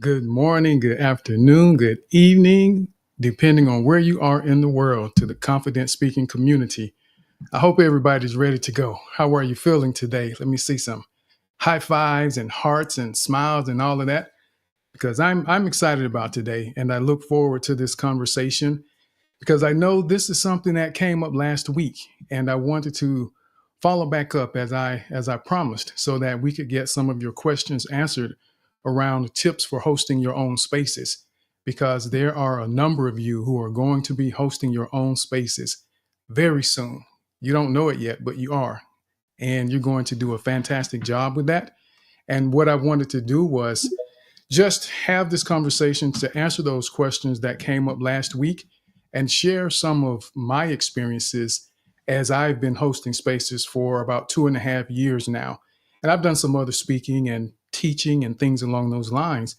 Good morning, good afternoon, good evening, depending on where you are in the world, to the confident speaking community. I hope everybody's ready to go. How are you feeling today? Let me see some high fives and hearts and smiles and all of that because I'm excited about today and I look forward to this conversation because I know this is something that came up last week and I wanted to follow back up as I promised so that we could get some of your questions answered around tips for hosting your own spaces because there are a number of you who are going to be hosting your own spaces very soon. You don't know it yet, but you are. And you're going to do a fantastic job with that. And what I wanted to do was just have this conversation to answer those questions that came up last week and share some of my experiences as I've been hosting spaces for about 2.5 years now. And I've done some other speaking and teaching and things along those lines.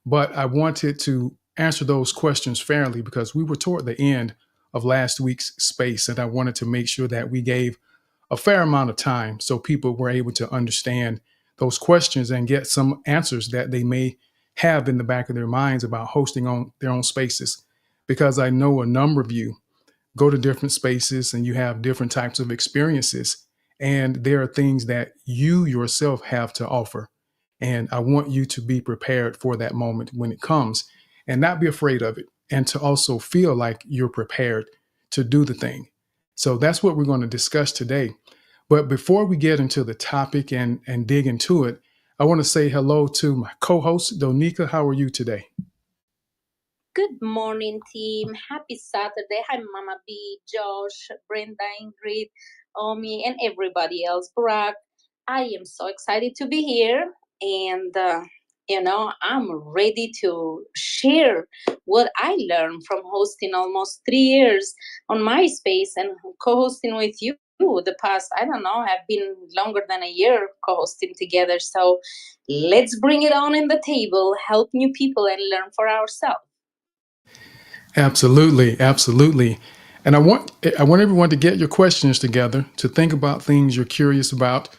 But I wanted to answer those questions fairly because we were toward the end of last week's space. And I wanted to make sure that we gave a fair amount of time so people were able to understand those questions and get some answers that they may have in the back of their minds about hosting on their own spaces. Because I know a number of you go to different spaces and you have different types of experiences. And there are things that you yourself have to offer. And I want you to be prepared for that moment when it comes and not be afraid of it. And to also feel like you're prepared to do the thing. So that's what we're going to discuss today. But before we get into the topic and dig into it, I want to say hello to my co-host, Donika. How are you today? Good morning, team. Happy Saturday. Hi, Mama B, Josh, Brenda, Ingrid, Omi, and everybody else. Barack, I am so excited to be here. And, I'm ready to share what I learned from hosting almost 3 years on MySpace and co hosting with you. The past, I don't know, have been longer than a year co hosting together. So let's bring it on in the table, help new people, and learn for ourselves. Absolutely, absolutely. And I want everyone to get your questions together, to think about things you're curious about,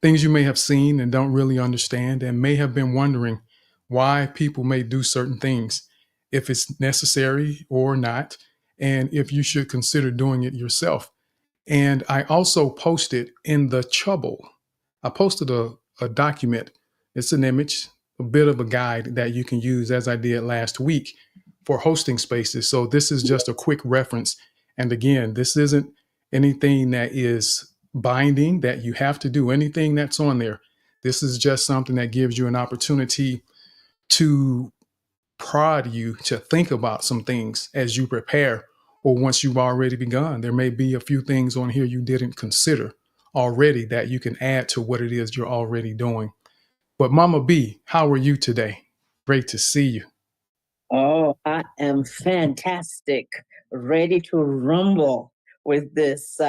things you may have seen and don't really understand, and may have been wondering why people may do certain things, if it's necessary or not, and if you should consider doing it yourself. And I also posted in the Chubble, I posted a document. It's an image, a bit of a guide that you can use as I did last week for hosting spaces. So this is just a quick reference. And again, this isn't anything that is binding that you have to do, anything that's on there. This is just something that gives you an opportunity to prod you to think about some things as you prepare or once you've already begun. There may be a few things on here you didn't consider already that you can add to what it is you're already doing. But Mama B, how are you today? Great to see you. Oh, I am fantastic. Ready to rumble with this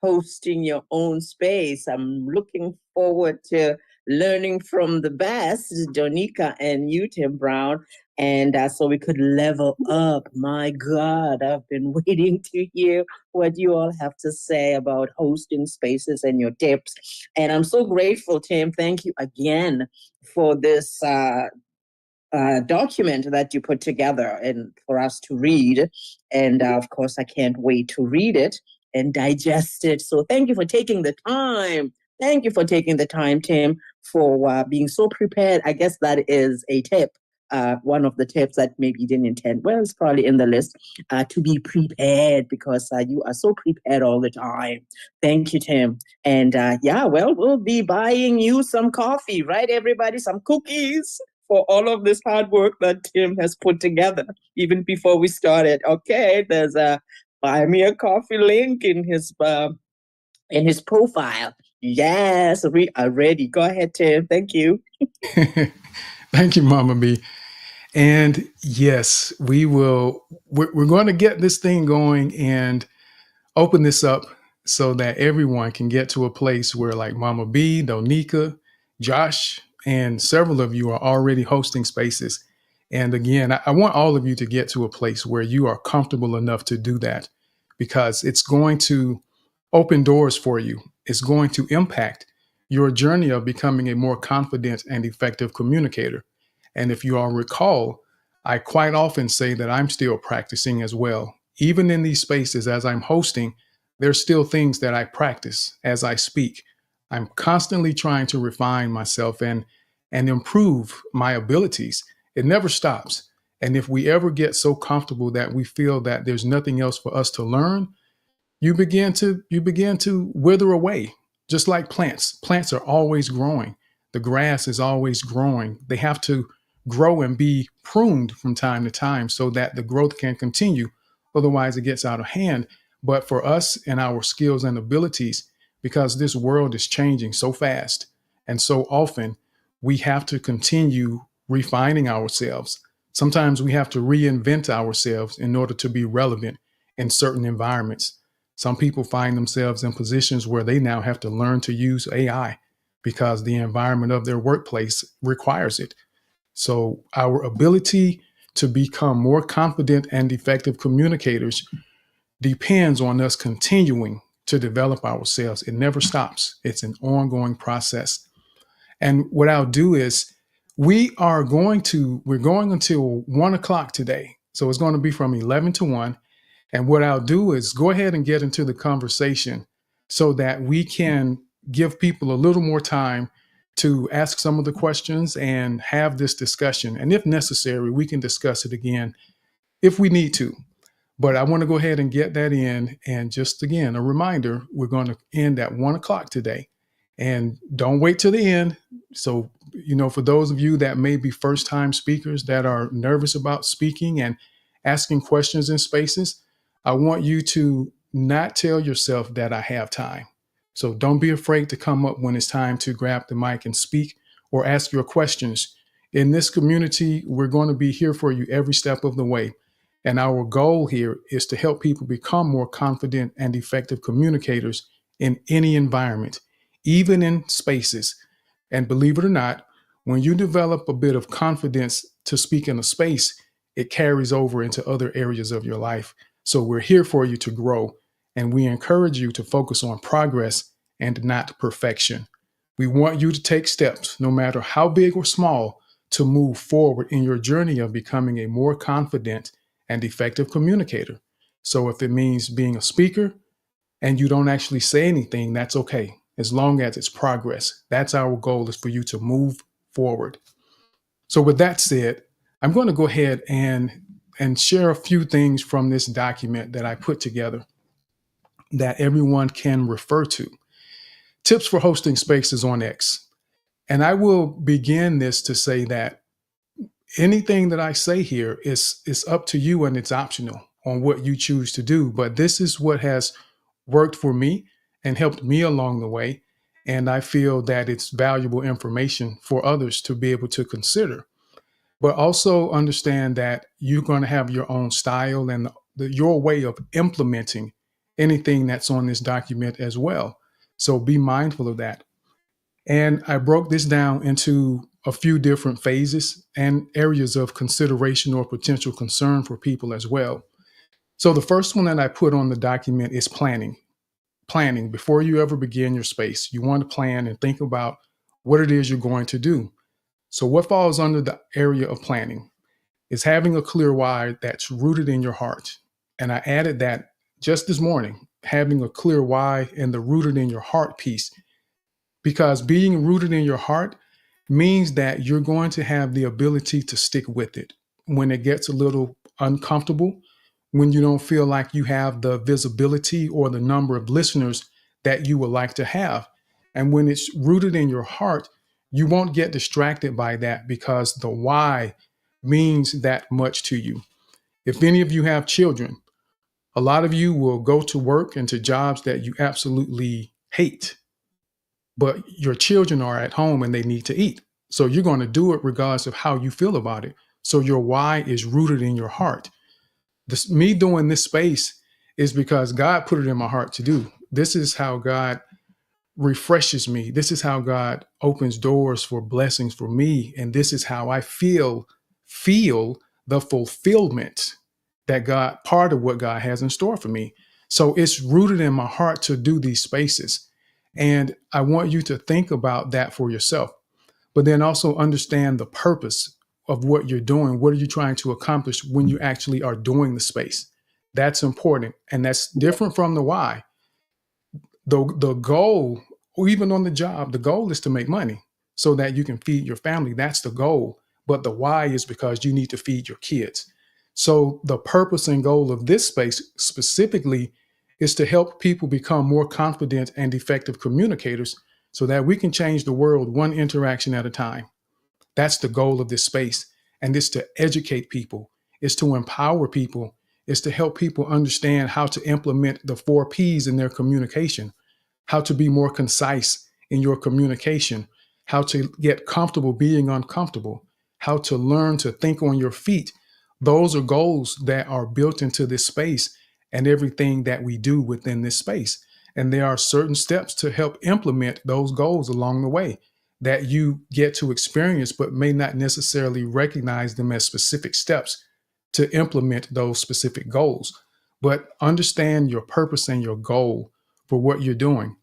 hosting your own space. I'm looking forward to learning from the best, Donika and you, Tim Brown. And so we could level up. My God, I've been waiting to hear what you all have to say about hosting spaces and your tips. And I'm so grateful, Tim. Thank you again for this document that you put together and for us to read. And of course, I can't wait to read it and digest it. So thank you for taking the time. Thank you for taking the time, Tim, for being so prepared. I guess that is a tip. One of the tips that maybe you didn't intend. Well, it's probably in the list to be prepared because you are so prepared all the time. Thank you, Tim. And yeah, well, we'll be buying you some coffee, right, everybody? Some cookies for all of this hard work that Tim has put together, even before we started. Okay, there's a buy me a coffee link in his profile. Yes, we are ready. Go ahead, Tim. Thank you. Thank you, Mama B. And yes, we're going to get this thing going and open this up so that everyone can get to a place where, like Mama B, Donika, Josh, and several of you are already hosting spaces. And again, I want all of you to get to a place where you are comfortable enough to do that because it's going to open doors for you. It's going to impact your journey of becoming a more confident and effective communicator. And if you all recall, I quite often say that I'm still practicing as well. Even in these spaces, as I'm hosting, there's still things that I practice as I speak. I'm constantly trying to refine myself and improve my abilities. It never stops. And if we ever get so comfortable that we feel that there's nothing else for us to learn, you begin to wither away, just like plants. Plants are always growing. The grass is always growing. They have to grow and be pruned from time to time so that the growth can continue. Otherwise, it gets out of hand. But for us and our skills and abilities, because this world is changing so fast and so often, we have to continue refining ourselves. Sometimes we have to reinvent ourselves in order to be relevant in certain environments. Some people find themselves in positions where they now have to learn to use AI because the environment of their workplace requires it. So, our ability to become more confident and effective communicators depends on us continuing to develop ourselves. It never stops, it's an ongoing process. And what I'll do is we're going until 1 o'clock today. So it's going to be from 11 to 1. And what I'll do is go ahead and get into the conversation so that we can give people a little more time to ask some of the questions and have this discussion. And if necessary, we can discuss it again if we need to. But I want to go ahead and get that in. And just again, a reminder, we're going to end at 1 o'clock today. And don't wait till the end. So, for those of you that may be first time speakers that are nervous about speaking and asking questions in spaces, I want you to not tell yourself that I have time. So don't be afraid to come up when it's time to grab the mic and speak or ask your questions. In this community, we're going to be here for you every step of the way. And our goal here is to help people become more confident and effective communicators in any environment, even in spaces. And believe it or not, when you develop a bit of confidence to speak in a space, it carries over into other areas of your life. So we're here for you to grow, and we encourage you to focus on progress and not perfection. We want you to take steps, no matter how big or small, to move forward in your journey of becoming a more confident and effective communicator. So if it means being a speaker and you don't actually say anything, that's okay, as long as it's progress. That's our goal, is for you to move forward. So with that said, I'm going to go ahead and share a few things from this document that I put together that everyone can refer to. Tips for hosting spaces on X. And I will begin this to say that anything that I say here is up to you, and it's optional on what you choose to do. But this is what has worked for me and helped me along the way. And I feel that it's valuable information for others to be able to consider. But also understand that you're going to have your own style and your way of implementing anything that's on this document as well. So be mindful of that. And I broke this down into a few different phases and areas of consideration or potential concern for people as well. So the first one that I put on the document is planning. Planning. Before you ever begin your space, you want to plan and think about what it is you're going to do. So what falls under the area of planning is having a clear why that's rooted in your heart. And I added that just this morning, having a clear why and the rooted in your heart piece, because being rooted in your heart means that you're going to have the ability to stick with it when it gets a little uncomfortable, when you don't feel like you have the visibility or the number of listeners that you would like to have. And when it's rooted in your heart, you won't get distracted by that, because the why means that much to you. If any of you have children, a lot of you will go to work and to jobs that you absolutely hate, but your children are at home and they need to eat. So you're going to do it regardless of how you feel about it. So your why is rooted in your heart. Me doing this space is because God put it in my heart to do. This is how God refreshes me. This is how God opens doors for blessings for me. And this is how I feel the fulfillment that part of what God has in store for me. So it's rooted in my heart to do these spaces. And I want you to think about that for yourself, but then also understand the purpose of what you're doing. What are you trying to accomplish when you actually are doing the space? That's important. And that's different from the why. The goal, or even on the job, the goal is to make money so that you can feed your family. That's the goal. But the why is because you need to feed your kids. So the purpose and goal of this space specifically is to help people become more confident and effective communicators so that we can change the world one interaction at a time. That's the goal of this space. And it's to educate people, it's to empower people, it's to help people understand how to implement the 4 Ps in their communication, how to be more concise in your communication, how to get comfortable being uncomfortable, how to learn to think on your feet. Those are goals that are built into this space and everything that we do within this space. And there are certain steps to help implement those goals along the way that you get to experience, but may not necessarily recognize them as specific steps to implement those specific goals. But understand your purpose and your goal for what you're doing.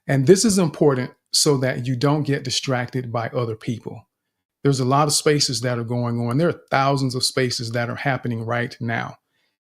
And this is important so that you don't get distracted by other people. There's a lot of spaces that are going on. There are thousands of spaces that are happening right now.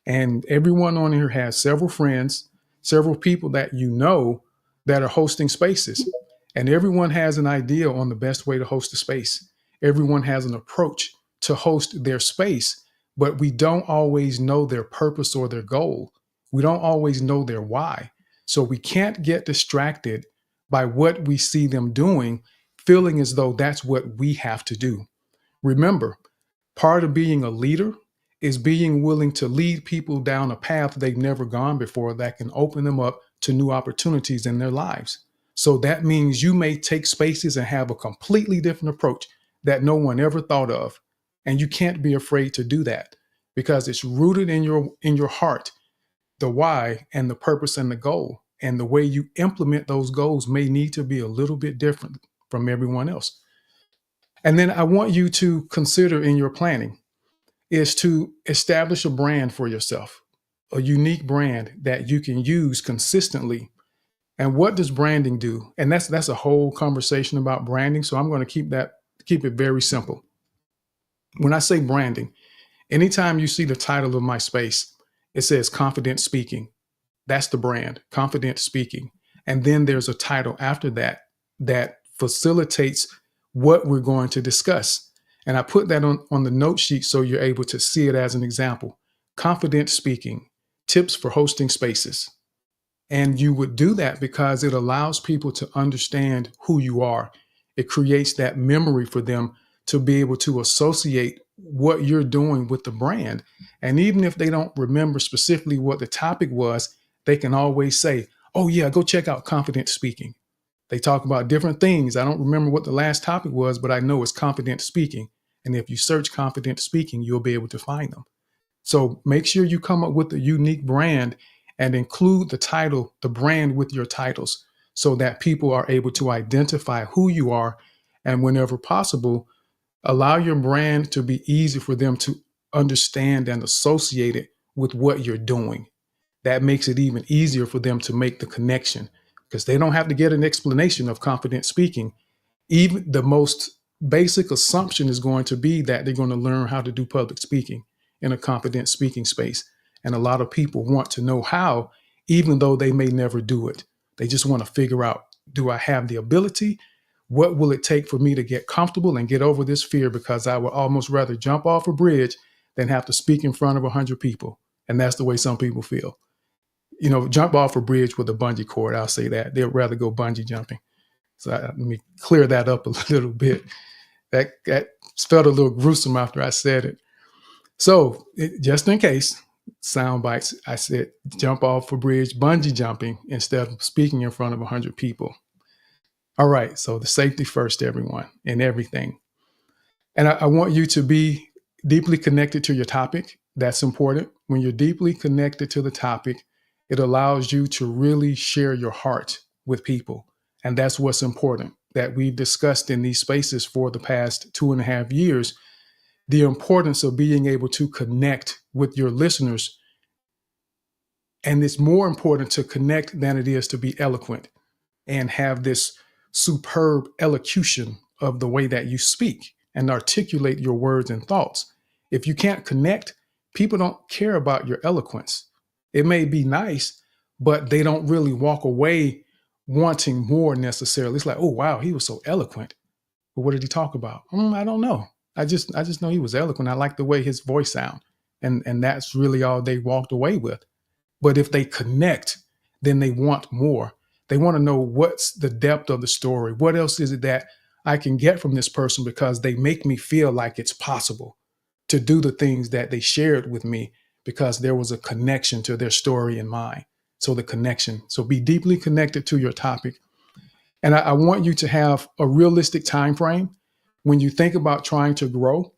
And everyone on here has several friends, several people that you know that are hosting spaces. And everyone has an idea on the best way to host a space. Everyone has an approach to host their space, but we don't always know their purpose or their goal. We don't always know their why. So we can't get distracted by what we see them doing, feeling as though that's what we have to do. Remember, part of being a leader is being willing to lead people down a path they've never gone before that can open them up to new opportunities in their lives. So that means you may take spaces and have a completely different approach that no one ever thought of. And you can't be afraid to do that because it's rooted in your heart, the why and the purpose and the goal. And the way you implement those goals may need to be a little bit different from everyone else. And then I want you to consider in your planning is to establish a brand for yourself, a unique brand that you can use consistently. And what does branding do? And that's a whole conversation about branding. So I'm going to keep it very simple. When I say branding, anytime you see the title of my space, it says Confident Speaking. That's the brand, Confident Speaking. And then there's a title after that that facilitates what we're going to discuss. And I put that on the note sheet so you're able to see it as an example. Confident Speaking, Tips for Hosting Spaces. And you would do that because it allows people to understand who you are. It creates that memory for them to be able to associate what you're doing with the brand. And even if they don't remember specifically what the topic was, they can always say, oh yeah, go check out Confident Speaking. They talk about different things. I don't remember what the last topic was, but I know it's Confident Speaking. And if you search Confident Speaking, you'll be able to find them. So make sure you come up with a unique brand and include the title, the brand with your titles so that people are able to identify who you are. And whenever possible, allow your brand to be easy for them to understand and associate it with what you're doing. That makes it even easier for them to make the connection because they don't have to get an explanation of Confident Speaking. Even the most basic assumption is going to be that they're going to learn how to do public speaking in a confident speaking space. And a lot of people want to know how, even though they may never do it. They just want to figure out, do I have the ability? What will it take for me to get comfortable and get over this fear? Because I would almost rather jump off a bridge than have to speak in front of 100 people. And that's the way some people feel. You know, jump off a bridge with a bungee cord. I'll say that. They'd rather go bungee jumping. So let me clear that up a little bit. That felt a little gruesome after I said it. So just in case, sound bites, I said jump off a bridge, bungee jumping, instead of speaking in front of 100 people. All right, so the safety first, everyone, and everything. And I want you to be deeply connected to your topic. That's important. When you're deeply connected to the topic, it allows you to really share your heart with people. And that's what's important that we've discussed in these spaces for the past 2.5 years, the importance of being able to connect with your listeners. And it's more important to connect than it is to be eloquent and have this superb elocution of the way that you speak. and articulate your words and thoughts. If you can't connect, people don't care about your eloquence. It may be nice, but they don't really walk away wanting more necessarily. It's like, oh wow, he was so eloquent. But what did he talk about? I don't know. I just know he was eloquent. I like the way his voice sound. And that's really all they walked away with. But if they connect, then they want more. They want to know what's the depth of the story. What else is it that I can get from this person, because they make me feel like it's possible to do the things that they shared with me, because there was a connection to their story and mine. So the connection. So be deeply connected to your topic. And I want you to have a realistic time frame when you think about trying to grow.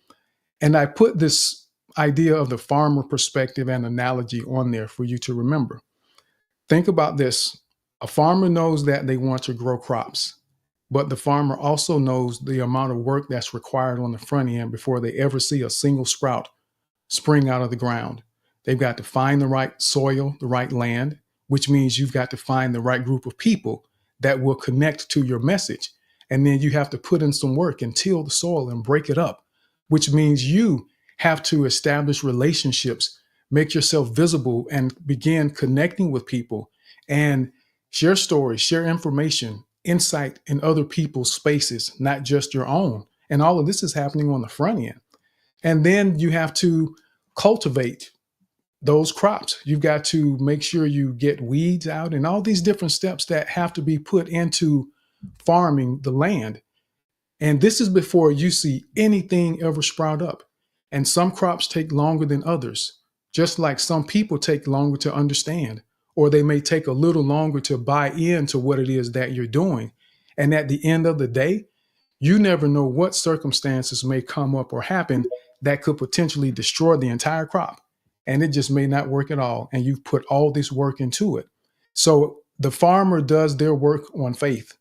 And I put this idea of the farmer perspective and analogy on there for you to remember. Think about this. A farmer knows that they want to grow crops, but the farmer also knows the amount of work that's required on the front end before they ever see a single sprout spring out of the ground. They've got to find the right soil, the right land, which means you've got to find the right group of people that will connect to your message. And then you have to put in some work and till the soil and break it up, which means you have to establish relationships, make yourself visible, and begin connecting with people and share stories, share information, insight in other people's spaces, not just your own. And all of this is happening on the front end. And then you have to cultivate those crops. You've got to make sure you get weeds out and all these different steps that have to be put into farming the land. And this is before you see anything ever sprout up. And some crops take longer than others, just like some people take longer to understand, or they may take a little longer to buy into what it is that you're doing. And at the end of the day, you never know what circumstances may come up or happen that could potentially destroy the entire crop. And it just may not work at all. And you've put all this work into it. So the farmer does their work on faith.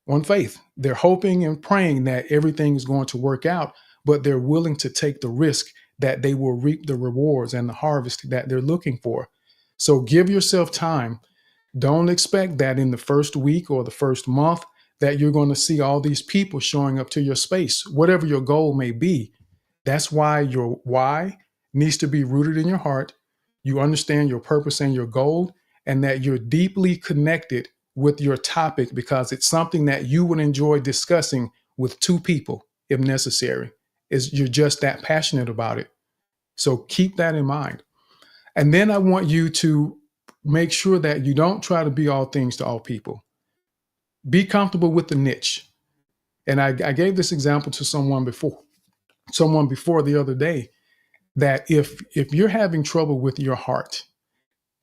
On faith. They're hoping and praying that everything is going to work out, but they're willing to take the risk that they will reap the rewards and the harvest that they're looking for. So give yourself time. Don't expect that in the first week or the first month that you're going to see all these people showing up to your space, whatever your goal may be. That's why your why needs to be rooted in your heart. You understand your purpose and your goal, and that you're deeply connected with your topic because it's something that you would enjoy discussing with two people if necessary. You're just that passionate about it. So keep that in mind. And then I want you to make sure that you don't try to be all things to all people. Be comfortable with the niche. And I gave this example to someone before the other day, that if you're having trouble with your heart,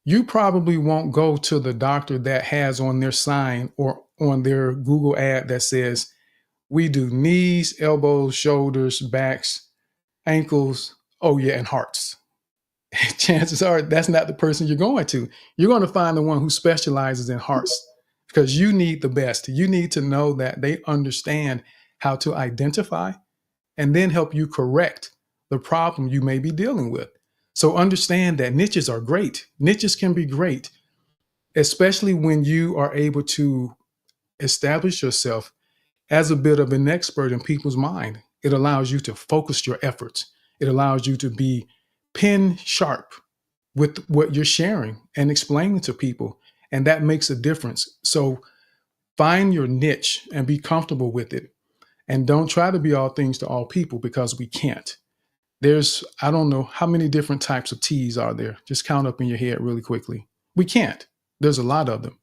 you probably won't go to the doctor that has on their sign or on their Google ad that says, we do knees, elbows, shoulders, backs, ankles, and hearts. Chances are that's not the person you're going to. You're going to find the one who specializes in hearts, because you need the best. You need to know that they understand how to identify and then help you correct the problem you may be dealing with. So understand that niches are great. Niches can be great, especially when you are able to establish yourself as a bit of an expert in people's mind. It allows you to focus your efforts. It allows you to be pin sharp with what you're sharing and explaining to people. And that makes a difference. So find your niche and be comfortable with it. And don't try to be all things to all people, because we can't. There's, I don't know how many different types of teas are there. Just count up in your head really quickly. We can't. There's a lot of them.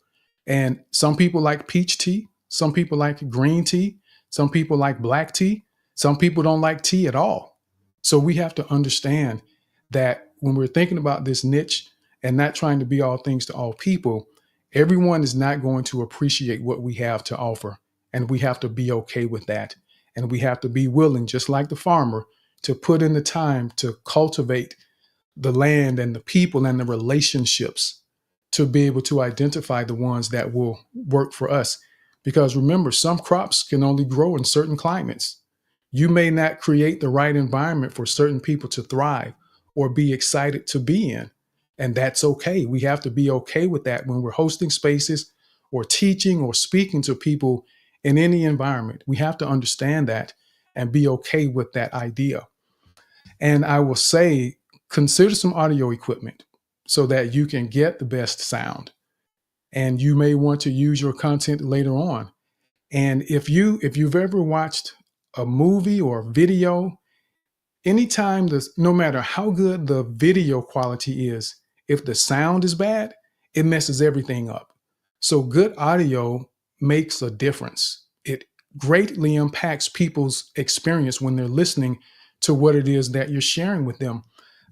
And some people like peach tea. Some people like green tea. Some people like black tea. Some people don't like tea at all. So we have to understand that when we're thinking about this niche and not trying to be all things to all people, everyone is not going to appreciate what we have to offer. And we have to be okay with that. And we have to be willing, just like the farmer, to put in the time to cultivate the land and the people and the relationships to be able to identify the ones that will work for us. Because remember, some crops can only grow in certain climates. You may not create the right environment for certain people to thrive or be excited to be in. And that's okay. We have to be okay with that when we're hosting spaces or teaching or speaking to people in any environment. We have to understand that and be okay with that idea. And I will say, consider some audio equipment so that you can get the best sound. And you may want to use your content later on. And if you've ever watched a movie or video, anytime no matter how good the video quality is, if the sound is bad, it messes everything up. So good audio makes a difference. It greatly impacts people's experience when they're listening to what it is that you're sharing with them.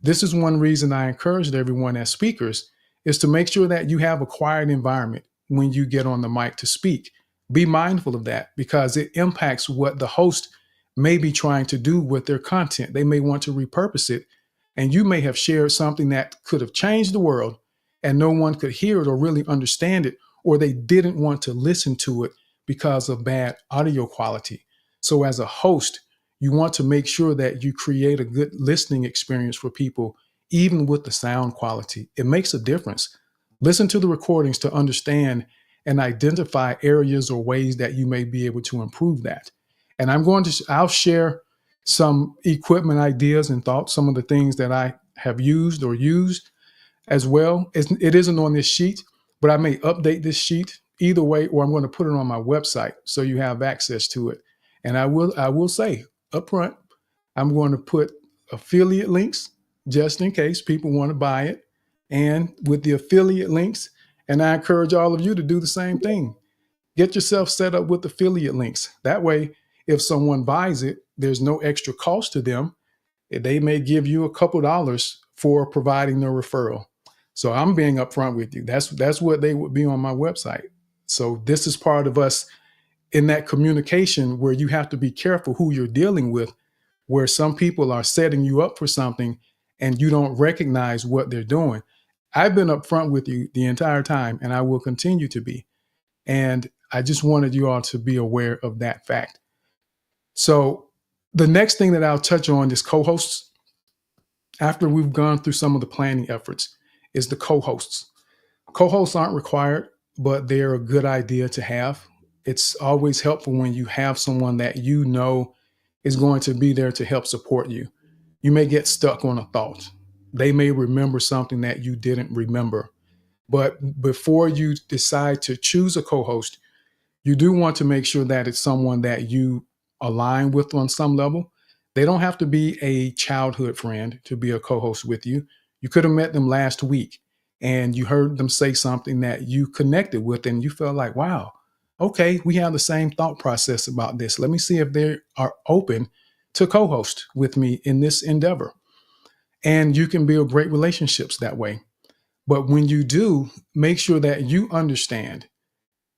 This is one reason I encouraged everyone as speakers is to make sure that you have a quiet environment when you get on the mic to speak. Be mindful of that because it impacts what the host may be trying to do with their content. They may want to repurpose it, and you may have shared something that could have changed the world and no one could hear it or really understand it, or they didn't want to listen to it because of bad audio quality. So as a host, you want to make sure that you create a good listening experience for people, even with the sound quality. It makes a difference. Listen to the recordings to understand and identify areas or ways that you may be able to improve that. And I'll share some equipment ideas and thoughts, some of the things that I have used or used as well. It isn't on this sheet, but I may update this sheet either way, or I'm going to put it on my website so you have access to it. And I will say up front, I'm going to put affiliate links just in case people want to buy it. And with the affiliate links, and I encourage all of you to do the same thing. Get yourself set up with affiliate links. That way, if someone buys it, there's no extra cost to them. They may give you a couple dollars for providing the referral. So I'm being upfront with you. That's what they would be on my website. So this is part of us in that communication where you have to be careful who you're dealing with, where some people are setting you up for something and you don't recognize what they're doing. I've been upfront with you the entire time, and I will continue to be. And I just wanted you all to be aware of that fact. So the next thing that I'll touch on is co-hosts. After we've gone through some of the planning efforts, is the co-hosts. Co-hosts aren't required, but they're a good idea to have. It's always helpful when you have someone that you know is going to be there to help support you. You may get stuck on a thought. They may remember something that you didn't remember. But before you decide to choose a co-host, you do want to make sure that it's someone that you align with on some level. They don't have to be a childhood friend to be a co-host with you. You could have met them last week and you heard them say something that you connected with and you felt like, wow, okay, we have the same thought process about this. Let me see if they are open to co-host with me in this endeavor. And you can build great relationships that way. But when you do, make sure that you understand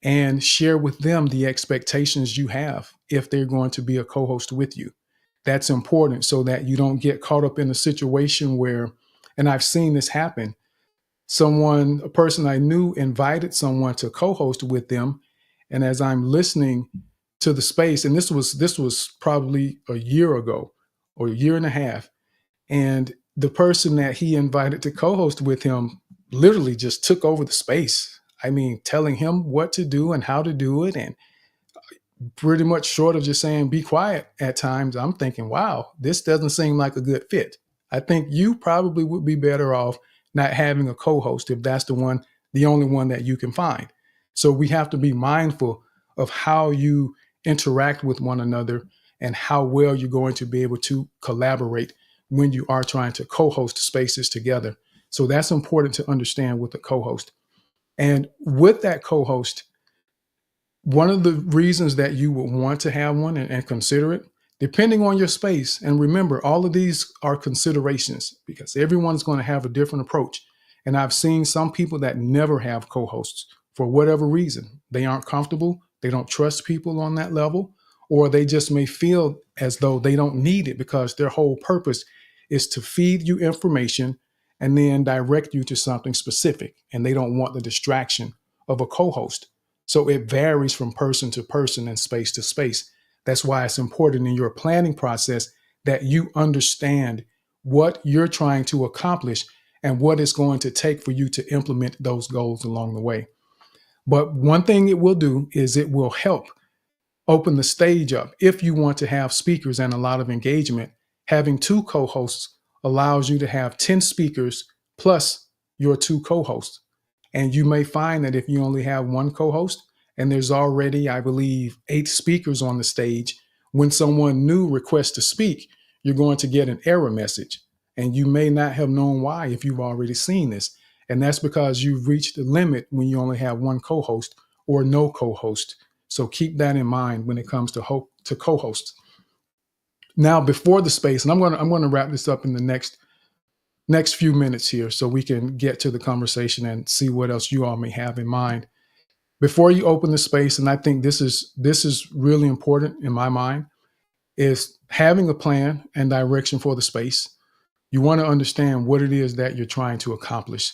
and share with them the expectations you have if they're going to be a co-host with you. That's important so that you don't get caught up in a situation where, and I've seen this happen, a person I knew invited someone to co-host with them. And as I'm listening to the space, and this was probably a year ago or a year and a half, and the person that he invited to co-host with him literally just took over the space. I mean, telling him what to do and how to do it, and pretty much short of just saying, be quiet at times. I'm thinking, wow, this doesn't seem like a good fit. I think you probably would be better off not having a co-host if that's the only one that you can find. So we have to be mindful of how you interact with one another and how well you're going to be able to collaborate when you are trying to co-host spaces together. So that's important to understand with a co-host. And with that co-host, one of the reasons that you would want to have one and consider it, depending on your space, and remember, all of these are considerations because everyone's going to have a different approach. And I've seen some people that never have co-hosts for whatever reason. They aren't comfortable, they don't trust people on that level, or they just may feel as though they don't need it because their whole purpose is to feed you information and then direct you to something specific. And they don't want the distraction of a co-host. So it varies from person to person and space to space. That's why it's important in your planning process that you understand what you're trying to accomplish and what it's going to take for you to implement those goals along the way. But one thing it will do is it will help open the stage up. If you want to have speakers and a lot of engagement, having 2 co-hosts allows you to have 10 speakers plus your 2 co-hosts. And you may find that if you only have 1 co-host and there's already, I believe, 8 speakers on the stage, when someone new requests to speak, you're going to get an error message. And you may not have known why if you've already seen this. And that's because you've reached the limit when you only have 1 co-host or no co-host. So keep that in mind when it comes to co-hosts. Now, before the space, and I'm going to wrap this up in the next few minutes here so we can get to the conversation and see what else you all may have in mind. Before you open the space, and I think this is really important in my mind, is having a plan and direction for the space. You want to understand what it is that you're trying to accomplish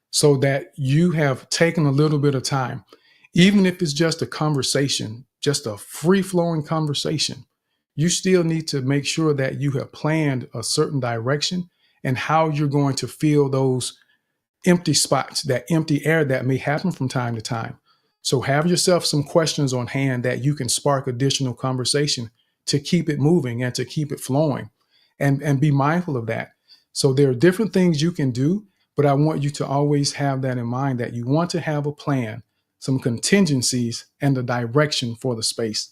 so that you have taken a little bit of time, even if it's just a conversation, just a free-flowing conversation. You still need to make sure that you have planned a certain direction and how you're going to fill those empty spots, that empty air that may happen from time to time. So have yourself some questions on hand that you can spark additional conversation to keep it moving and to keep it flowing, and be mindful of that. So there are different things you can do, but I want you to always have that in mind, that you want to have a plan, some contingencies, and a direction for the space.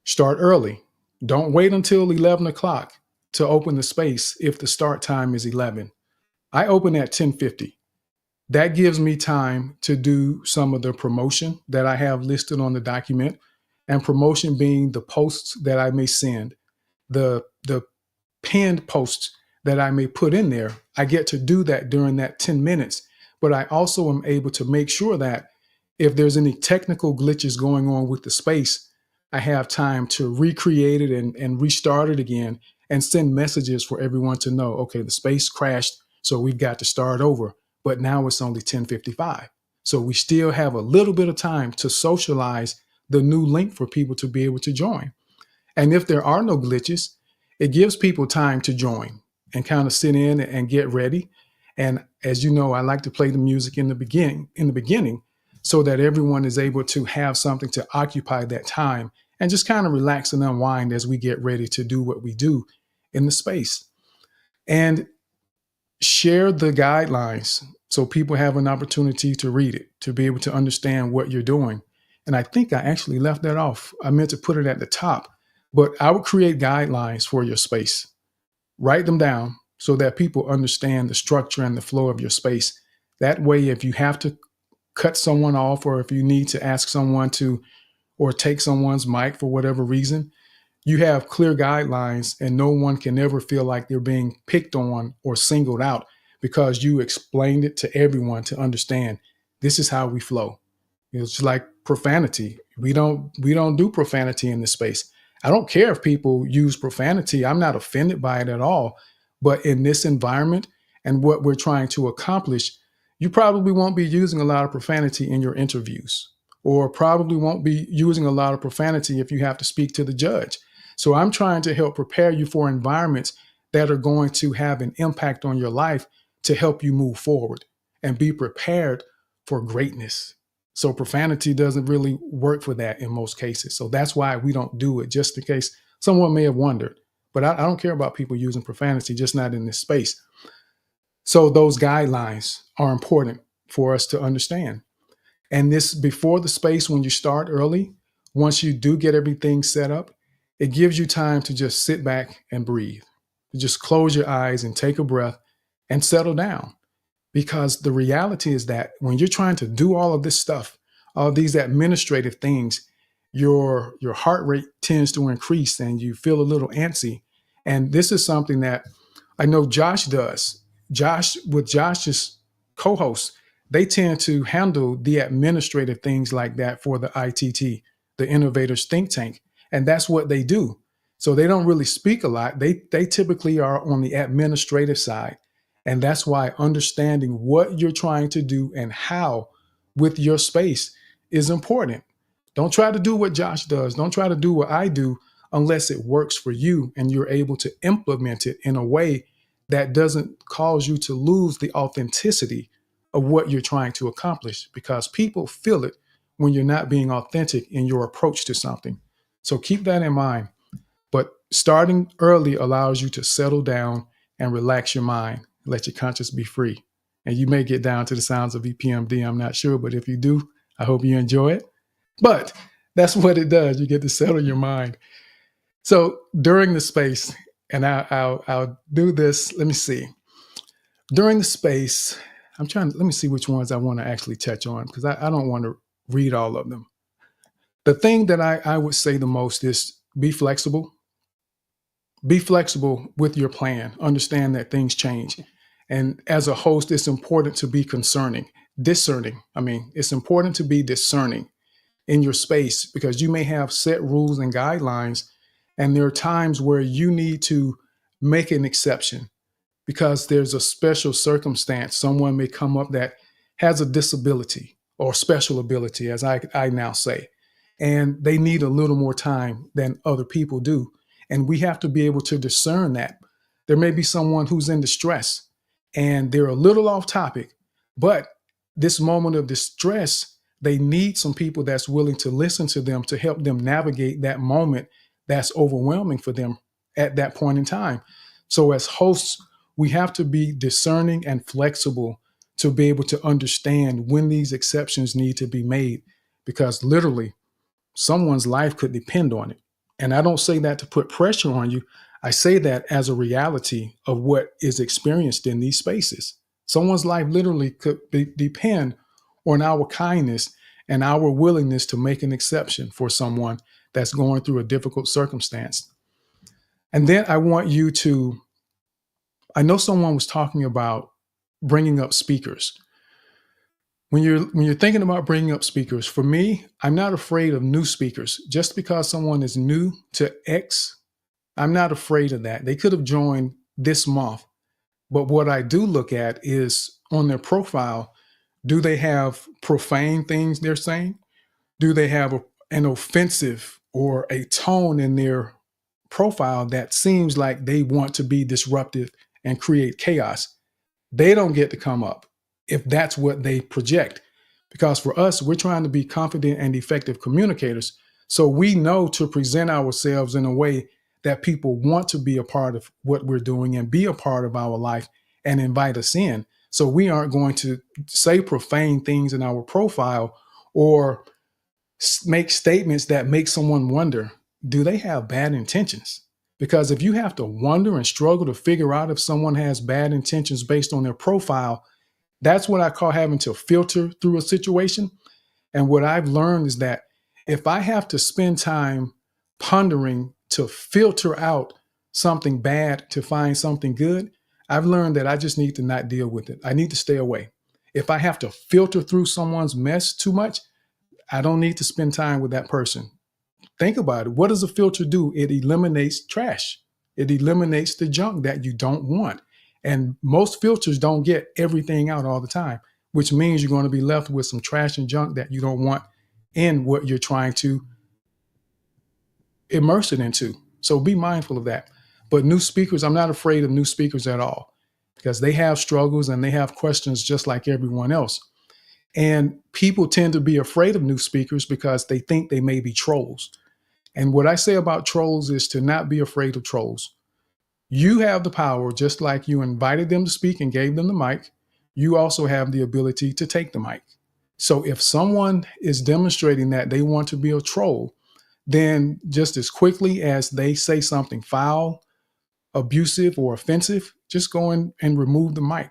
Start early. Don't wait until 11 o'clock to open the space if the start time is 11. I open at 10:50. That gives me time to do some of the promotion that I have listed on the document, and promotion being the posts that I may send, the pinned posts that I may put in there. I get to do that during that 10 minutes, but I also am able to make sure that if there's any technical glitches going on with the space, I have time to recreate it and restart it again and send messages for everyone to know, okay, the space crashed, so we've got to start over. But now it's only 10:55. So we still have a little bit of time to socialize the new link for people to be able to join. And if there are no glitches, it gives people time to join and kind of sit in and get ready. And as you know, I like to play the music in the beginning, so that everyone is able to have something to occupy that time and just kind of relax and unwind as we get ready to do what we do in the space. And share the guidelines so people have an opportunity to read it, to be able to understand what you're doing. And I think I actually left that off. I meant to put it at the top, but I would create guidelines for your space. Write them down so that people understand the structure and the flow of your space. That way, if you have to cut someone off, or if you need to ask someone to, or take someone's mic for whatever reason, you have clear guidelines and no one can ever feel like they're being picked on or singled out, because you explained it to everyone to understand this is how we flow. It's like profanity. We don't do profanity in this space. I don't care if people use profanity. I'm not offended by it at all. But in this environment and what we're trying to accomplish, you probably won't be using a lot of profanity in your interviews, or probably won't be using a lot of profanity if you have to speak to the judge. So I'm trying to help prepare you for environments that are going to have an impact on your life to help you move forward and be prepared for greatness. So profanity doesn't really work for that in most cases. So that's why we don't do it, just in case someone may have wondered. But I don't care about people using profanity, just not in this space. So those guidelines are important for us to understand. And this, before the space, when you start early, once you do get everything set up, it gives you time to just sit back and breathe, to just close your eyes and take a breath and settle down. Because the reality is that when you're trying to do all of this stuff, all these administrative things, your heart rate tends to increase and you feel a little antsy. And this is something that I know Josh does. With Josh's co-hosts, they tend to handle the administrative things like that for the ITT, the Innovators Think Tank. And that's what they do. So they don't really speak a lot. They typically are on the administrative side. And that's why understanding what you're trying to do and how with your space is important. Don't try to do what Josh does. Don't try to do what I do unless it works for you and you're able to implement it in a way that doesn't cause you to lose the authenticity of what you're trying to accomplish, because people feel it when you're not being authentic in your approach to something. So keep that in mind. But starting early allows you to settle down and relax your mind, let your conscience be free. And you may get down to the sounds of EPMD, I'm not sure, but if you do, I hope you enjoy it. But that's what it does. You get to settle your mind. So during the space, and I'll do this, let me see. During the space, let me see which ones I want to actually touch on, because I don't want to read all of them. The thing that I would say the most is be flexible. Be flexible with your plan. Understand that things change. And as a host, it's important to be discerning. It's important to be discerning in your space, because you may have set rules and guidelines, and there are times where you need to make an exception because there's a special circumstance. Someone may come up that has a disability or special ability, as I now say, and they need a little more time than other people do. And we have to be able to discern that. There may be someone who's in distress and they're a little off topic, but this moment of distress, they need some people that's willing to listen to them to help them navigate that moment that's overwhelming for them at that point in time. So as hosts, we have to be discerning and flexible to be able to understand when these exceptions need to be made, because literally someone's life could depend on it. And I don't say that to put pressure on you. I say that as a reality of what is experienced in these spaces. Someone's life literally could depend on our kindness and our willingness to make an exception for someone that's going through a difficult circumstance. And then I know someone was talking about bringing up speakers. When you're thinking about bringing up speakers, for me, I'm not afraid of new speakers. Just because someone is new to X, I'm not afraid of that. They could have joined this month. But what I do look at is on their profile, do they have profane things they're saying? Do they have an offensive or a tone in their profile that seems like they want to be disruptive and create chaos? They don't get to come up if that's what they project. Because for us, we're trying to be confident and effective communicators. So we know to present ourselves in a way that people want to be a part of what we're doing and be a part of our life and invite us in. So we aren't going to say profane things in our profile or make statements that make someone wonder, do they have bad intentions? Because if you have to wonder and struggle to figure out if someone has bad intentions based on their profile, that's what I call having to filter through a situation. And what I've learned is that if I have to spend time pondering to filter out something bad to find something good, I've learned that I just need to not deal with it. I need to stay away. If I have to filter through someone's mess too much, I don't need to spend time with that person. Think about it. What does a filter do? It eliminates trash. It eliminates the junk that you don't want. And most filters don't get everything out all the time, which means you're going to be left with some trash and junk that you don't want in what you're trying to immerse it into. So be mindful of that. But new speakers, I'm not afraid of new speakers at all, because they have struggles and they have questions just like everyone else. And people tend to be afraid of new speakers because they think they may be trolls. And what I say about trolls is to not be afraid of trolls. You have the power, just like you invited them to speak and gave them the mic, you also have the ability to take the mic. So if someone is demonstrating that they want to be a troll, then just as quickly as they say something foul, abusive, or offensive, just go in and remove the mic.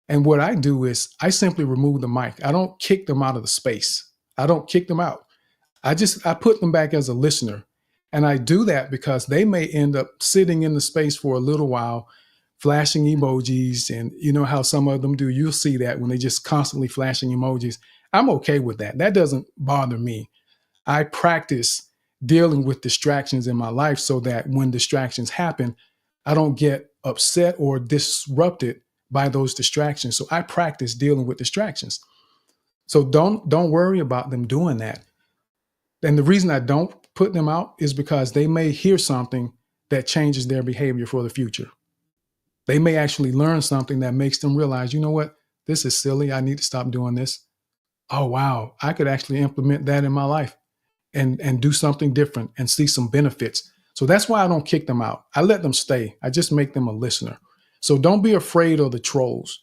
And what I do is I simply remove the mic. I don't kick them out of the space. I don't kick them out. I put them back as a listener. And I do that because they may end up sitting in the space for a little while, flashing emojis. And you know how some of them do. You'll see that when they just constantly flashing emojis. I'm okay with that. That doesn't bother me. I practice dealing with distractions in my life so that when distractions happen, I don't get upset or disrupted by those distractions. So I practice dealing with distractions. So don't worry about them doing that. And the reason I don't put them out is because they may hear something that changes their behavior for the future. They may actually learn something that makes them realize, you know what, this is silly. I need to stop doing this. oh, wow, I could actually implement that in my life and do something different and see some benefits. So that's why I don't kick them out. I let them stay. I just make them a listener. So don't be afraid of the trolls.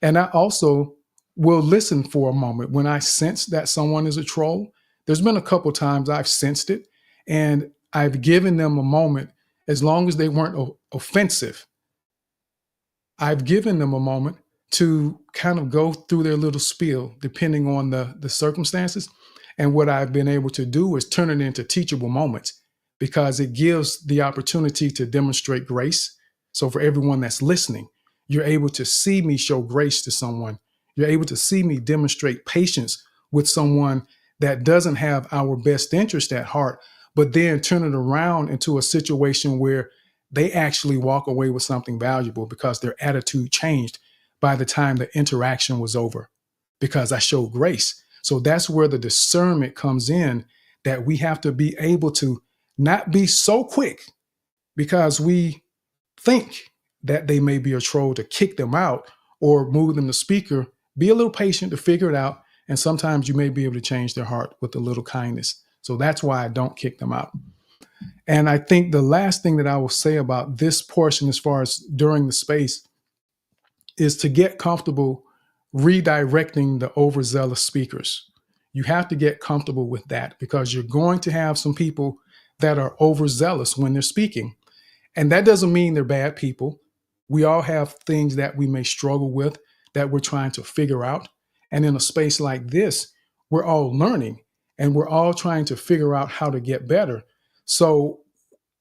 And I also will listen for a moment when I sense that someone is a troll. There's been a couple times I've sensed it, and I've given them a moment. As long as they weren't offensive, I've given them a moment to kind of go through their little spiel, depending on the circumstances. And what I've been able to do is turn it into teachable moments, because it gives the opportunity to demonstrate grace. So for everyone that's listening, you're able to see me show grace to someone. You're able to see me demonstrate patience with someone that doesn't have our best interest at heart, but then turn it around into a situation where they actually walk away with something valuable because their attitude changed by the time the interaction was over, because I showed grace. So that's where the discernment comes in, that we have to be able to not be so quick because we think that they may be a troll to kick them out or move them to speaker. Be a little patient to figure it out. And sometimes you may be able to change their heart with a little kindness. So that's why I don't kick them out. And I think the last thing that I will say about this portion, as far as during the space, is to get comfortable redirecting the overzealous speakers. You have to get comfortable with that, because you're going to have some people that are overzealous when they're speaking. And that doesn't mean they're bad people. We all have things that we may struggle with that we're trying to figure out. And in a space like this, we're all learning and we're all trying to figure out how to get better. So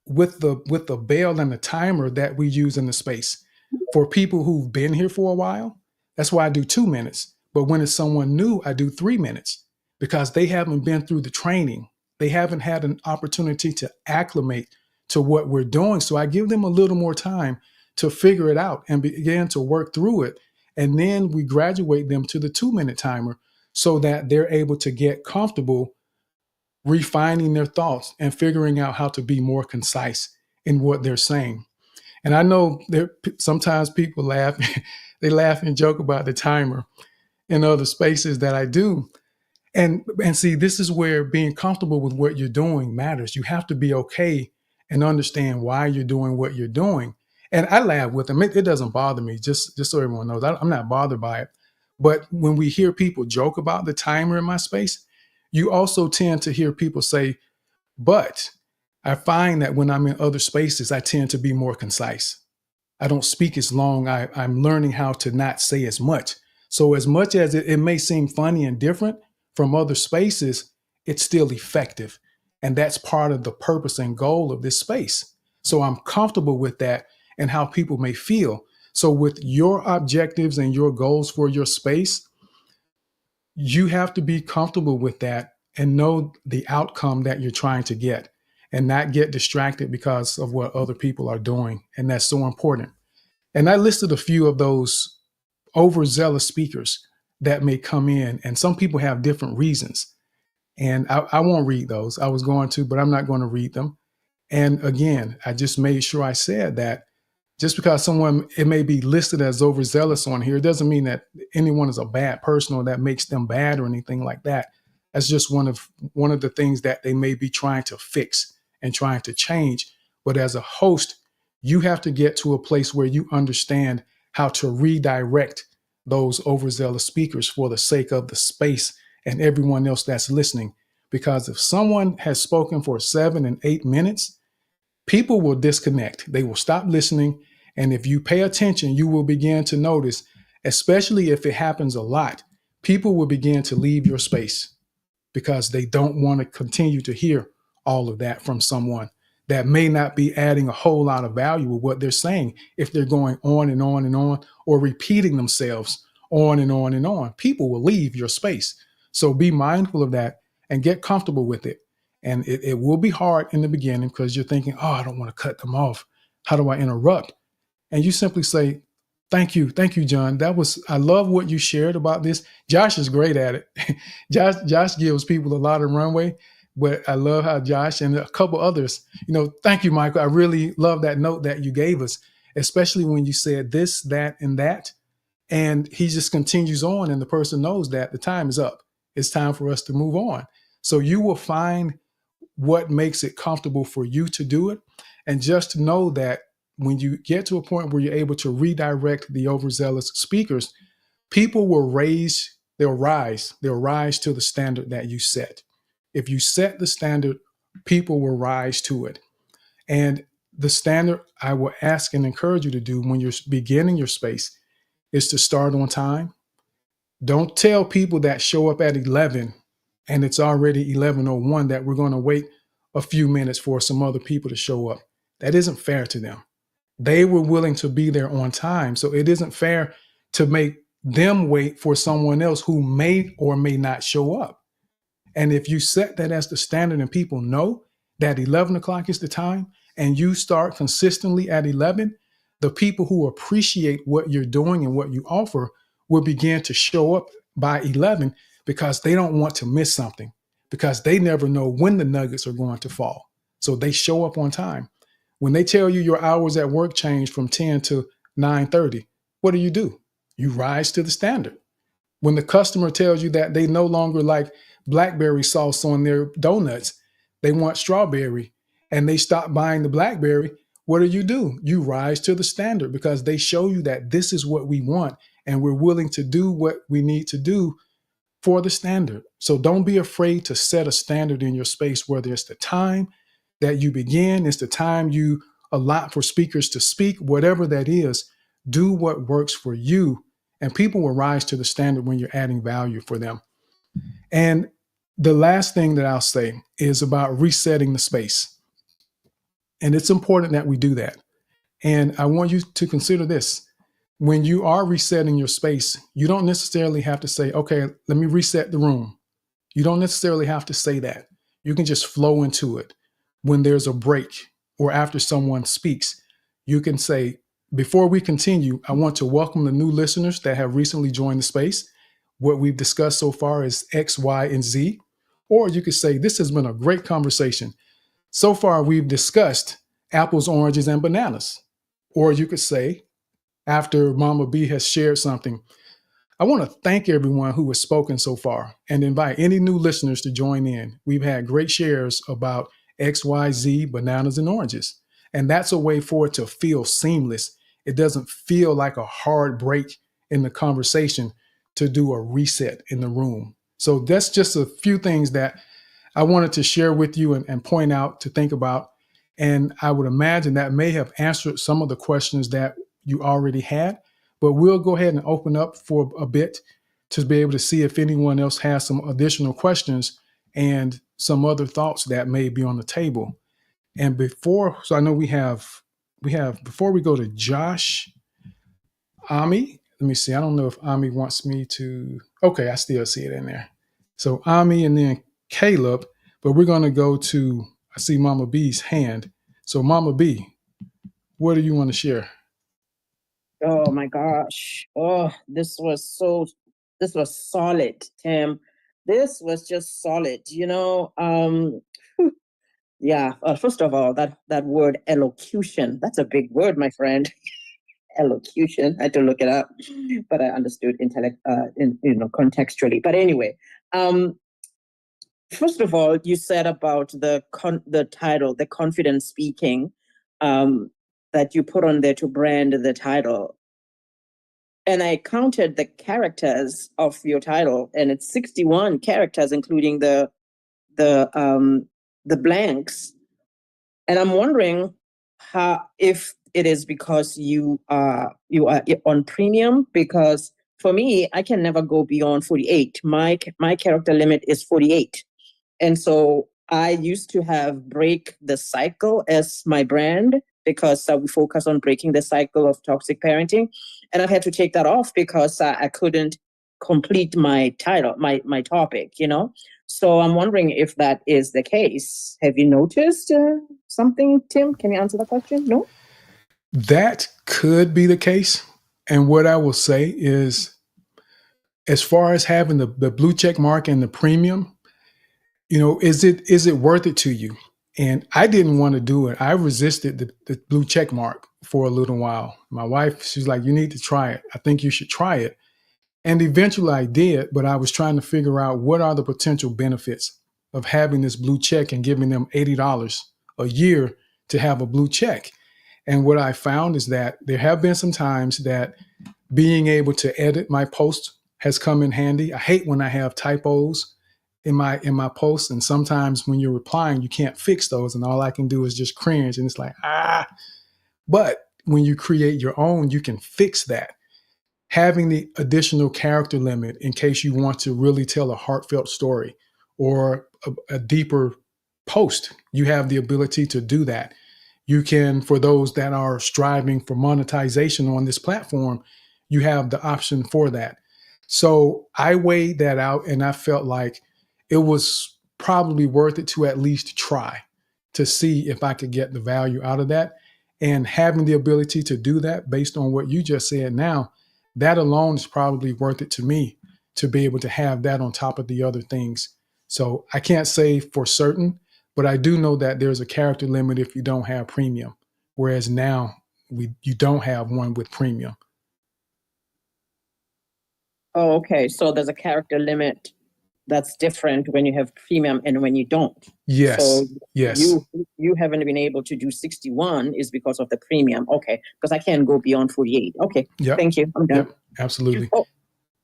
with the bell and the timer that we use in the space, for people who've been here for a while, that's why I do 2 minutes. But when it's someone new, I do 3 minutes, because they haven't been through the training. They haven't had an opportunity to acclimate to what we're doing. So I give them a little more time to figure it out and begin to work through it. And then we graduate them to the 2-minute timer so that they're able to get comfortable refining their thoughts and figuring out how to be more concise in what they're saying. And I know sometimes people laugh, they laugh and joke about the timer in other spaces that I do. And see, this is where being comfortable with what you're doing matters. You have to be okay and understand why you're doing what you're doing. And I laugh with them. It doesn't bother me, just so everyone knows. I'm not bothered by it. But when we hear people joke about the timer in my space, you also tend to hear people say, but I find that when I'm in other spaces, I tend to be more concise. I don't speak as long. I'm learning how to not say as much. So as much as it may seem funny and different from other spaces, it's still effective. And that's part of the purpose and goal of this space. So I'm comfortable with that and how people may feel. So with your objectives and your goals for your space, you have to be comfortable with that and know the outcome that you're trying to get, and not get distracted because of what other people are doing. And that's so important. And I listed a few of those overzealous speakers that may come in, and some people have different reasons. And I won't read those. I was going to, but I'm not going to read them. And again, I just made sure I said that just because someone, it may be listed as overzealous on here, doesn't mean that anyone is a bad person or that makes them bad or anything like that. That's just one of the things that they may be trying to fix and trying to change. But as a host, you have to get to a place where you understand how to redirect those overzealous speakers for the sake of the space and everyone else that's listening. Because if someone has spoken for 7 and 8 minutes, people will disconnect. They will stop listening. And if you pay attention, you will begin to notice, especially if it happens a lot, people will begin to leave your space because they don't want to continue to hear all of that from someone that may not be adding a whole lot of value with what they're saying if they're going on and on and on or repeating themselves on and on and on. People will leave your space. So be mindful of that and get comfortable with it. And it will be hard in the beginning because you're thinking, oh, I don't want to cut them off. How do I interrupt? And you simply say, thank you, John. I love what you shared about this. Josh is great at it. Josh gives people a lot of runway, but I love how Josh and a couple others, thank you, Michael. I really love that note that you gave us, especially when you said this, that, and that. And he just continues on, and the person knows that the time is up. It's time for us to move on. So you will find what makes it comfortable for you to do it. And just to know that when you get to a point where you're able to redirect the overzealous speakers, people will they'll rise to the standard that you set. If you set the standard, people will rise to it. And the standard I will ask and encourage you to do when you're beginning your space is to start on time. Don't tell people that show up at 11 and it's already 11:01 that we're going to wait a few minutes for some other people to show up. That isn't fair to them. They were willing to be there on time. So it isn't fair to make them wait for someone else who may or may not show up. And if you set that as the standard and people know that 11 o'clock is the time and you start consistently at 11, the people who appreciate what you're doing and what you offer will begin to show up by 11 because they don't want to miss something, because they never know when the nuggets are going to fall. So they show up on time. When they tell you your hours at work change from 10 to 9:30, what do? You rise to the standard. When the customer tells you that they no longer like blackberry sauce on their donuts, they want strawberry, and they stop buying the blackberry, what do? You rise to the standard because they show you that this is what we want and we're willing to do what we need to do for the standard. So don't be afraid to set a standard in your space, whether it's the time that you begin, it's the time you allot for speakers to speak, whatever that is. Do what works for you, and people will rise to the standard when you're adding value for them. And the last thing that I'll say is about resetting the space. And it's important that we do that. And I want you to consider this. When you are resetting your space, you don't necessarily have to say, okay, let me reset the room. You don't necessarily have to say that. You can just flow into it. When there's a break or after someone speaks, you can say, before we continue, I want to welcome the new listeners that have recently joined the space. What we've discussed so far is X, Y, and Z. Or you could say, this has been a great conversation. So far, we've discussed apples, oranges, and bananas. Or you could say, after Mama B has shared something, I want to thank everyone who has spoken so far and invite any new listeners to join in. We've had great shares about X, Y, Z, bananas, and oranges. And that's a way for it to feel seamless. It doesn't feel like a hard break in the conversation to do a reset in the room. So that's just a few things that I wanted to share with you and point out to think about. And I would imagine that may have answered some of the questions that you already had, but we'll go ahead and open up for a bit to be able to see if anyone else has some additional questions and some other thoughts that may be on the table. And so I know we have, before we go to Josh, Ami, let me see. I don't know if Ami wants me to, okay, I still see it in there. So Ami and then Caleb, but we're going to go to, I see Mama B's hand. So Mama B, what do you want to share? Oh my gosh. Oh, this was solid, Tim. This was just solid. Yeah. First of all, that word elocution, that's a big word, my friend. Elocution. I had to look it up, but I understood contextually. But anyway, first of all, you said about the title, the confident speaking, that you put on there to brand the title. And I counted the characters of your title, and it's 61 characters, including the blanks. And I'm wondering if it is because you are on premium, because for me, I can never go beyond 48. My character limit is 48. And so I used to have Break the Cycle as my brand, because we focus on breaking the cycle of toxic parenting. And I had to take that off because I couldn't complete my title, my topic, So I'm wondering if that is the case. Have you noticed something, Tim? Can you answer the question? No? That could be the case. And what I will say is, as far as having the blue check mark and the premium, is it worth it to you? And I didn't want to do it. I resisted the blue check mark for a little while. My wife, she's like, you need to try it. I think you should try it. And eventually I did, but I was trying to figure out what are the potential benefits of having this blue check and giving them $80 a year to have a blue check. And what I found is that there have been some times that being able to edit my post has come in handy. I hate when I have typos in my posts, and sometimes when you're replying, you can't fix those, and all I can do is just cringe, and it's like, ah. But when you create your own, you can fix that. Having the additional character limit in case you want to really tell a heartfelt story or a deeper post, you have the ability to do that. You can, for those that are striving for monetization on this platform, you have the option for that. So I weighed that out and I felt like it was probably worth it to at least try to see if I could get the value out of that. And having the ability to do that based on what you just said now, that alone is probably worth it to me to be able to have that on top of the other things. So I can't say for certain, but I do know that there's a character limit if you don't have premium, whereas now you don't have one with premium. Oh, okay. So there's a character limit that's different when you have premium and when you don't. Yes. So yes. you haven't been able to do 61 is because of the premium. Okay. Because I can't go beyond 48. Okay. Yep. Thank you. I'm done. Yep. Absolutely.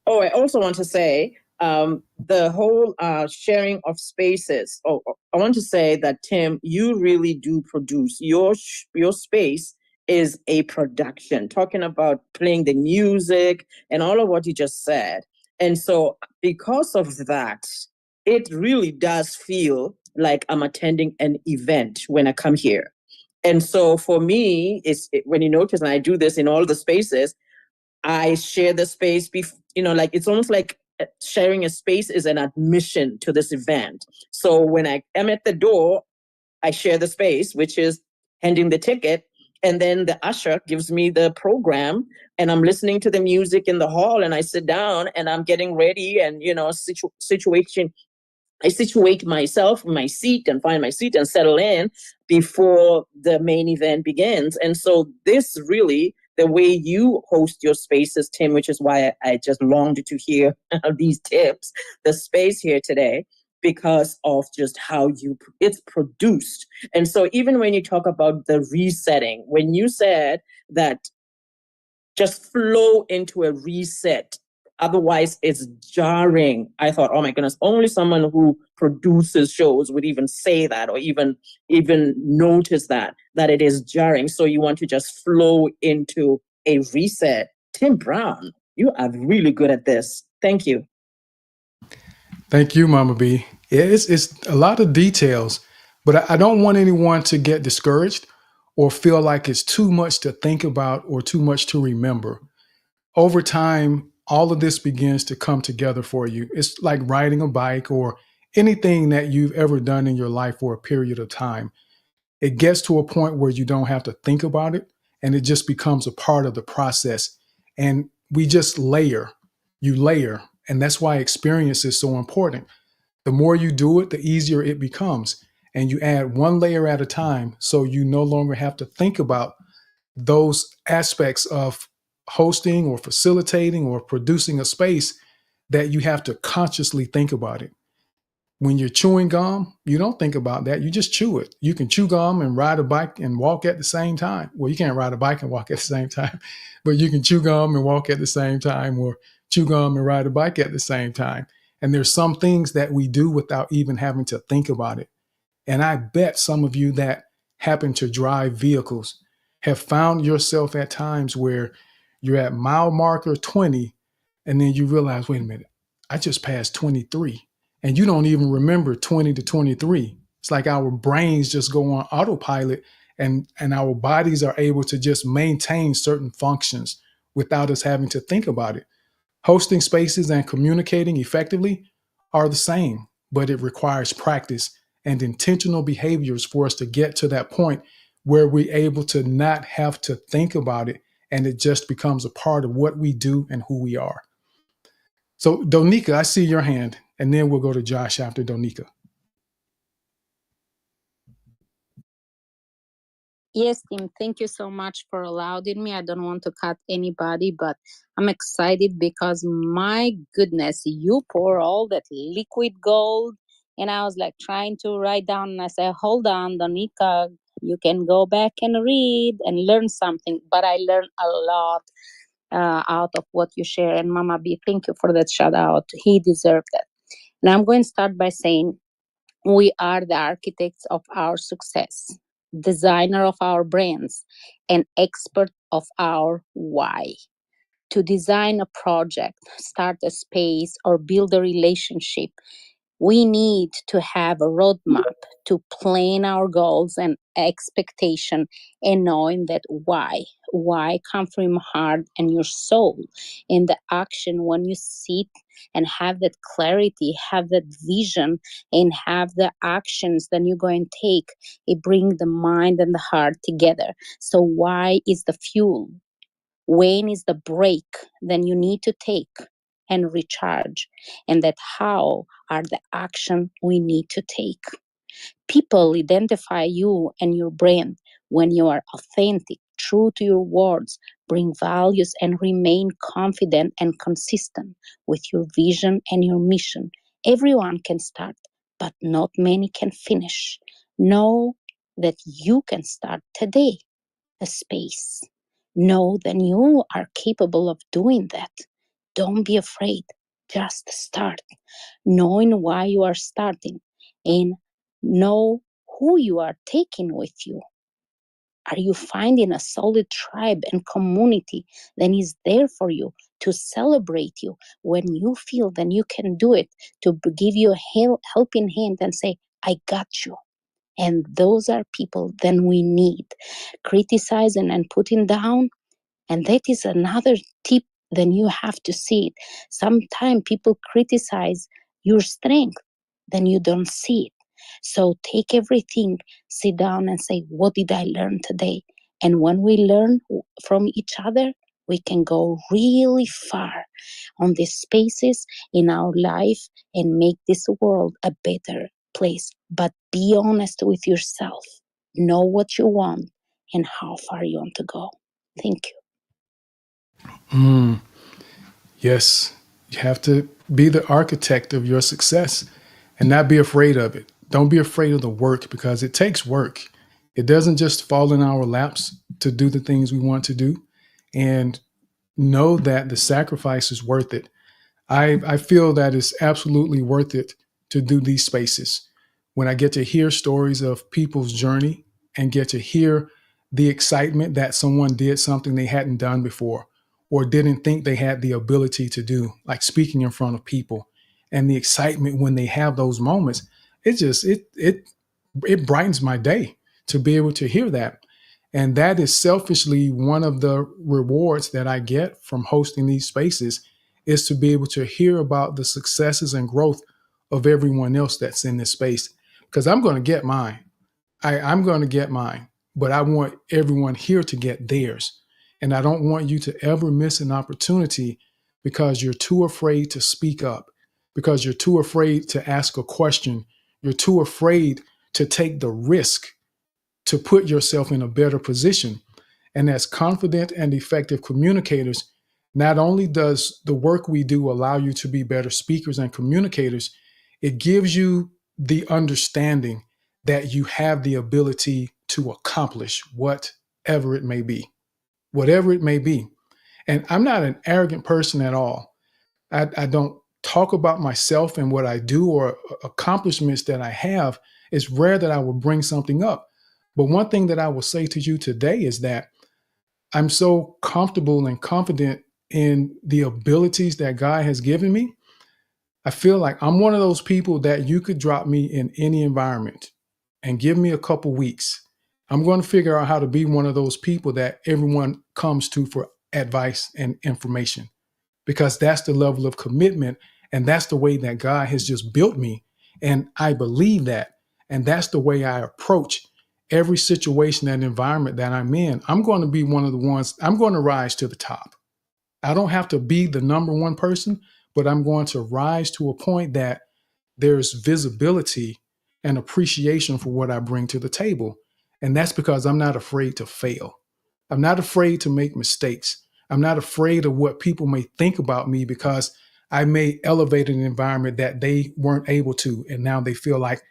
Oh, I also want to say the whole sharing of spaces. Oh, I want to say that, Tim, you really do produce. Your space is a production, talking about playing the music and all of what you just said. And so because of that, it really does feel like I'm attending an event when I come here. And so for me, when you notice, and I do this in all the spaces, I share the space, like it's almost like sharing a space is an admission to this event. So when I am at the door, I share the space, which is handing the ticket. And then the usher gives me the program and I'm listening to the music in the hall and I sit down and I'm getting ready and, situation. I situate myself in my seat and find my seat and settle in before the main event begins. And so this really, the way you host your spaces, Tim, which is why I just longed to hear these tips, the space here today, because of just how it's produced. And so even when you talk about the resetting, when you said that just flow into a reset, otherwise it's jarring, I thought, oh my goodness, only someone who produces shows would even say that or even notice that it is jarring. So you want to just flow into a reset. Tim Brown, you are really good at this. Thank you. Thank you, Mama B. It's a lot of details, but I don't want anyone to get discouraged or feel like it's too much to think about or too much to remember. Over time, all of this begins to come together for you. It's like riding a bike or anything that you've ever done in your life for a period of time. It gets to a point where you don't have to think about it and it just becomes a part of the process. And we just layer, and that's why experience is so important. The more you do it, the easier it becomes. And you add one layer at a time so you no longer have to think about those aspects of hosting or facilitating or producing a space that you have to consciously think about it. When you're chewing gum, you don't think about that. You just chew it. You can chew gum and ride a bike and walk at the same time. Well, you can't ride a bike and walk at the same time, but you can chew gum and walk at the same time or chew gum and ride a bike at the same time. And there's some things that we do without even having to think about it. And I bet some of you that happen to drive vehicles have found yourself at times where you're at mile marker 20 and then you realize, wait a minute, I just passed 23. And you don't even remember 20 to 23. It's like our brains just go on autopilot and our bodies are able to just maintain certain functions without us having to think about it. Hosting spaces and communicating effectively are the same, but it requires practice and intentional behaviors for us to get to that point where we're able to not have to think about it and it just becomes a part of what we do and who we are. So Donika, I see your hand, and then we'll go to Josh after Donika. Yes, Tim, thank you so much for allowing me. I don't want to cut anybody, but I'm excited because my goodness, you pour all that liquid gold. And I was like trying to write down, and I said, hold on, Donika, you can go back and read and learn something. But I learned a lot out of what you share. And Mama B, thank you for that shout out. He deserved that. Now I'm going to start by saying, we are the architects of our success, designer of our brands, and expert of our why. To design a project, start a space, or build a relationship, we need to have a roadmap to plan our goals and expectation, and knowing that why come from your heart and your soul. In the action, when you sit and have that clarity, have that vision, and have the actions that you're going to take, it bring the mind and the heart together. So why is the fuel? When is the break then you need to take and recharge? And that how are the action we need to take? People identify you and your brand when you are authentic, true to your words, bring values, and remain confident and consistent with your vision and your mission. Everyone can start, but not many can finish. Know that you can start today a space. Know that you are capable of doing that. Don't be afraid. Just start. Knowing why you are starting and know who you are taking with you. Are you finding a solid tribe and community that is there for you to celebrate you when you feel that you can do it, to give you a helping hand and say, I got you? And those are people then we need. Criticizing and putting down, and that is another tip, then you have to see it. Sometimes people criticize your strength, then you don't see it. So take everything, sit down and say, what did I learn today? And when we learn from each other, we can go really far on these spaces in our life and make this world a better place. But be honest with yourself. Know what you want and how far you want to go. Thank you. Yes, you have to be the architect of your success and not be afraid of it. Don't be afraid of the work because it takes work. It doesn't just fall in our laps to do the things we want to do. And know that the sacrifice is worth it. I feel that it's absolutely worth it to do these spaces. When I get to hear stories of people's journey and get to hear the excitement that someone did something they hadn't done before or didn't think they had the ability to do, like speaking in front of people, and the excitement when they have those moments, it brightens my day to be able to hear that. And that is selfishly one of the rewards that I get from hosting these spaces, is to be able to hear about the successes and growth of everyone else that's in this space. Because I'm going to get mine. I'm going to get mine, but I want everyone here to get theirs. And I don't want you to ever miss an opportunity because you're too afraid to speak up, because you're too afraid to ask a question. You're too afraid to take the risk to put yourself in a better position. And as confident and effective communicators, not only does the work we do allow you to be better speakers and communicators, it gives you the understanding that you have the ability to accomplish whatever it may be, whatever it may be. And I'm not an arrogant person at all. I don't talk about myself and what I do or accomplishments that I have. It's rare that I will bring something up. But one thing that I will say to you today is that I'm so comfortable and confident in the abilities that God has given me. I feel like I'm one of those people that you could drop me in any environment and give me a couple weeks. I'm going to figure out how to be one of those people that everyone comes to for advice and information, because that's the level of commitment and that's the way that God has just built me. And I believe that. And that's the way I approach every situation and environment that I'm in. I'm going to be one of the ones, I'm going to rise to the top. I don't have to be the number one person, but I'm going to rise to a point that there's visibility and appreciation for what I bring to the table. And that's because I'm not afraid to fail. I'm not afraid to make mistakes. I'm not afraid of what people may think about me because I may elevate an environment that they weren't able to. And now they feel like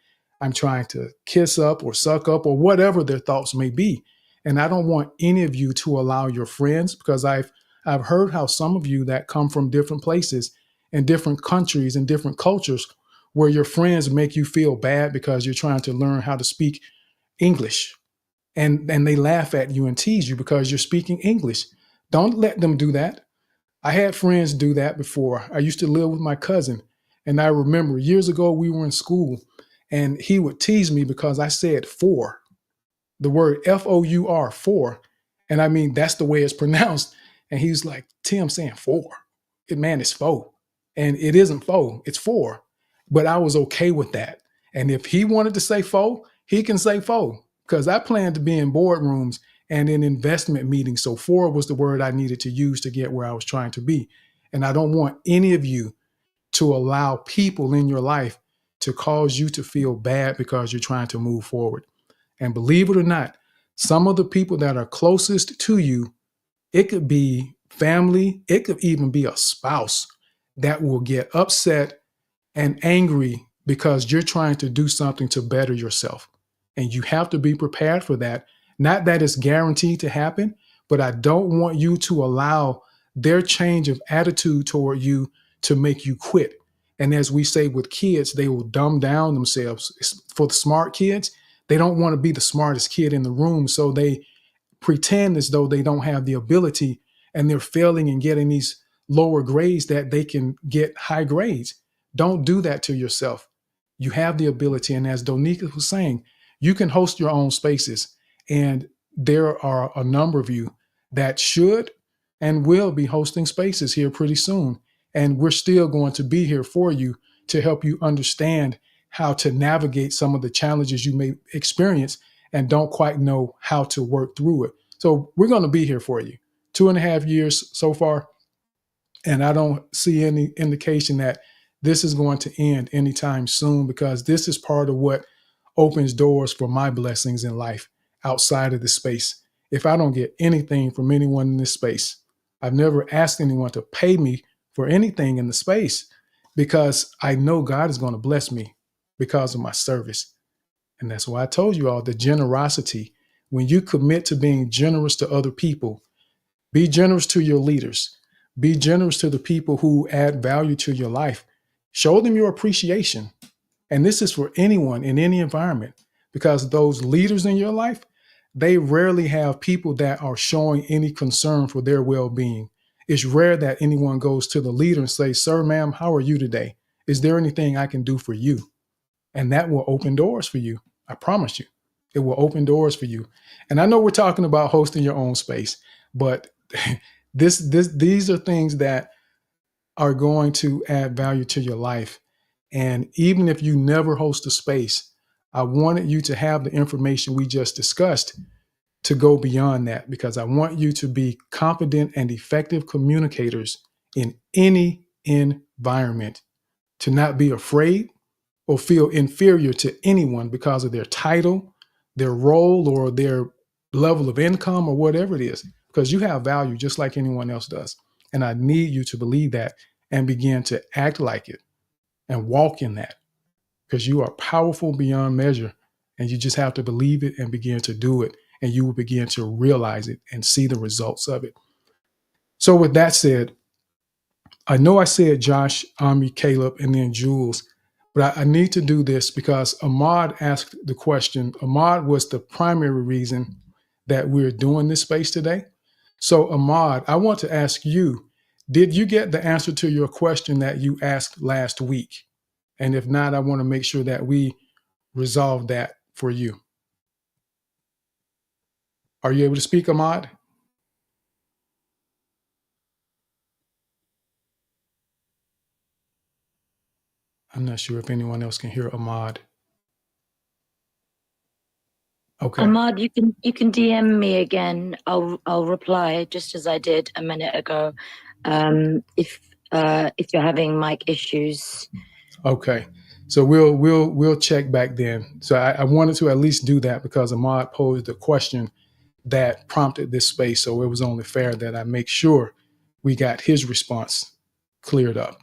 I'm trying to kiss up or suck up or whatever their thoughts may be. And I don't want any of you to allow your friends, because I've heard how some of you that come from different places and different countries and different cultures, where your friends make you feel bad because you're trying to learn how to speak English, and they laugh at you and tease you because you're speaking English. Don't let them do that. I had friends do that before. I used to live with my cousin, and I remember years ago we were in school and he would tease me because I said four, the word F-O-U-R, four. And I mean, that's the way it's pronounced. And he was like, Tim saying four. Man, it's four. And it isn't four, it's four. But I was okay with that. And if he wanted to say four, he can say four, because I planned to be in boardrooms and in investment meetings. So four was the word I needed to use to get where I was trying to be. And I don't want any of you to allow people in your life to cause you to feel bad because you're trying to move forward. And believe it or not, some of the people that are closest to you, it could be family, it could even be a spouse, that will get upset and angry because you're trying to do something to better yourself. And you have to be prepared for that. Not that it's guaranteed to happen, but I don't want you to allow their change of attitude toward you to make you quit. And as we say with kids, they will dumb down themselves. For the smart kids, they don't want to be the smartest kid in the room. So they pretend as though they don't have the ability, and they're failing and getting these lower grades that they can get high grades. Don't do that to yourself. You have the ability. And as Donika was saying, you can host your own spaces. And there are a number of you that should and will be hosting spaces here pretty soon. And we're still going to be here for you to help you understand how to navigate some of the challenges you may experience and don't quite know how to work through it. So we're going to be here for you. 2.5 years so far. And I don't see any indication that this is going to end anytime soon, because this is part of what opens doors for my blessings in life outside of this space. If I don't get anything from anyone in this space, I've never asked anyone to pay me for anything in the space, because I know God is going to bless me because of my service. And that's why I told you all the generosity. When you commit to being generous to other people, be generous to your leaders, be generous to the people who add value to your life. Show them your appreciation. And this is for anyone in any environment, because those leaders in your life, they rarely have people that are showing any concern for their well-being. It's rare that anyone goes to the leader and says, "Sir, ma'am, how are you today? Is there anything I can do for you?" And that will open doors for you. I promise you, it will open doors for you. And I know we're talking about hosting your own space, but these are things that are going to add value to your life. And even if you never host a space, I wanted you to have the information we just discussed to go beyond that, because I want you to be confident and effective communicators in any environment, to not be afraid or feel inferior to anyone because of their title, their role, or their level of income, or whatever it is, because you have value just like anyone else does. And I need you to believe that and begin to act like it and walk in that, because you are powerful beyond measure. And you just have to believe it and begin to do it. And you will begin to realize it and see the results of it. So with that said, I know I said Josh, Ami, Caleb, and then Jules, but I need to do this because Ahmad asked the question. Ahmad was the primary reason that we're doing this space today. So Ahmad, I want to ask you, did you get the answer to your question that you asked last week? And if not, I want to make sure that we resolve that for you. Are you able to speak, Ahmad? I'm not sure if anyone else can hear Ahmad. Okay. Ahmad, you can DM me again. I'll reply just as I did a minute ago. If you're having mic issues. Okay. So we'll check back then. So I wanted to at least do that because Ahmad posed a question that prompted this space. So it was only fair that I make sure we got his response cleared up.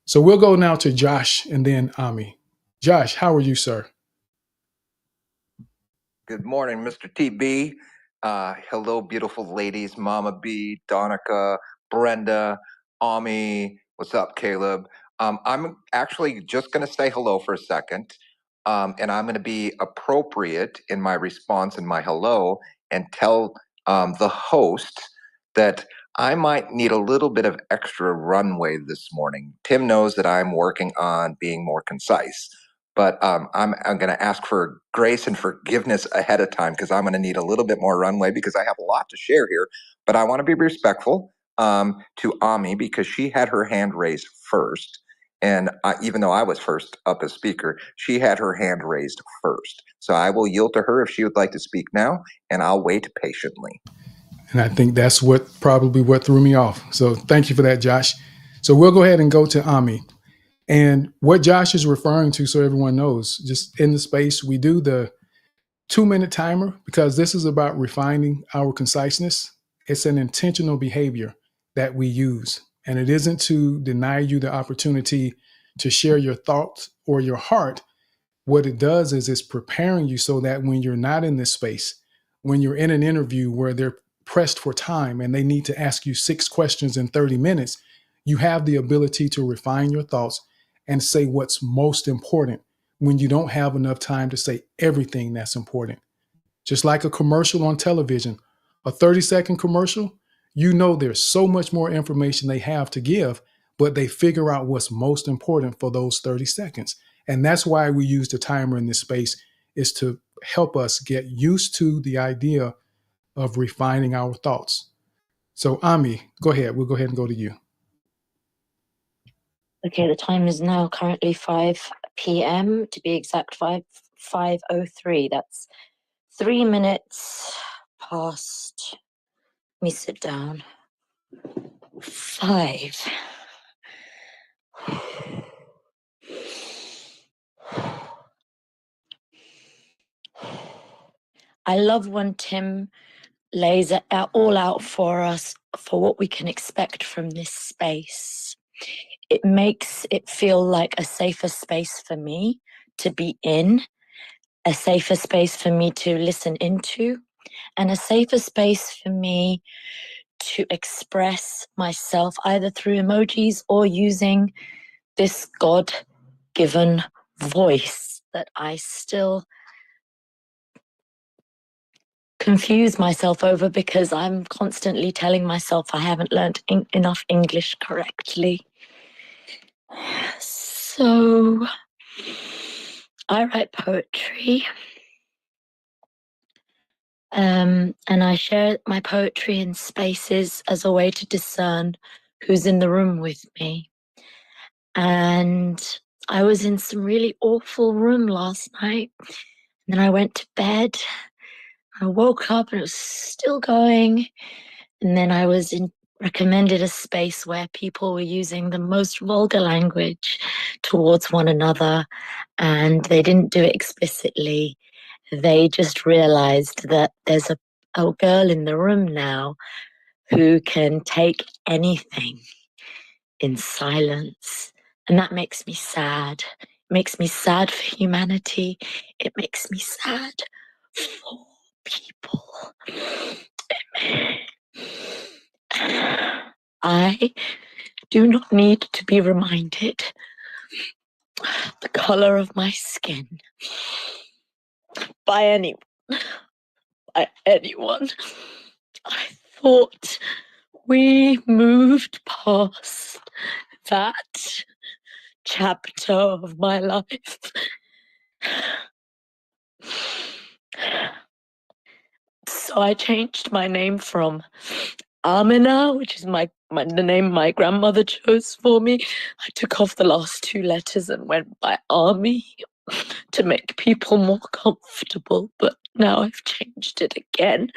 So we'll go now to Josh and then Ami. Josh, how are you, sir? Good morning, Mr. TB. Hello, beautiful ladies, Mama B, Donica, Brenda, Ami. What's up, Caleb? I'm actually just going to say hello for a second, and I'm going to be appropriate in my response and my hello and tell the host that I might need a little bit of extra runway this morning. Tim knows that I'm working on being more concise. But I'm going to ask for grace and forgiveness ahead of time because I'm going to need a little bit more runway because I have a lot to share here. But I want to be respectful to Ami because she had her hand raised first. And even though I was first up as speaker, she had her hand raised first. So I will yield to her if she would like to speak now, and I'll wait patiently. And I think that's probably what threw me off. So thank you for that, Josh. So we'll go ahead and go to Ami. And what Josh is referring to, so everyone knows, just in the space, we do the 2-minute timer because this is about refining our conciseness. It's an intentional behavior that we use. And it isn't to deny you the opportunity to share your thoughts or your heart. What it does is it's preparing you so that when you're not in this space, when you're in an interview where they're pressed for time and they need to ask you 6 questions in 30 minutes, you have the ability to refine your thoughts and say what's most important when you don't have enough time to say everything that's important. Just like a commercial on television, a 30-second commercial, you know there's so much more information they have to give, but they figure out what's most important for those 30 seconds. And that's why we use the timer in this space, is to help us get used to the idea of refining our thoughts. So Ami, go ahead. We'll go ahead and go to you. Okay, the time is now currently 5 p.m. to be exact, 5:03. That's 3 minutes past. Let me sit down. 5. I love when Tim lays it all out for us for what we can expect from this space. It makes it feel like a safer space for me to be in, a safer space for me to listen into, and a safer space for me to express myself either through emojis or using this God-given voice that I still confuse myself over because I'm constantly telling myself I haven't learned enough English correctly. So I write poetry. And I share my poetry in spaces as a way to discern who's in the room with me. And I was in some really awful room last night. And then I went to bed. I woke up and it was still going. And then I was recommended a space where people were using the most vulgar language towards one another. And they didn't do it explicitly. They just realized that there's a girl in the room now who can take anything in silence. And that makes me sad. It makes me sad for humanity. It makes me sad for people. I do not need to be reminded the color of my skin by anyone. I thought we moved past that chapter of my life. So I changed my name from Amina, which is the name my grandmother chose for me. I took off the last 2 letters and went by Ami to make people more comfortable. But now I've changed it again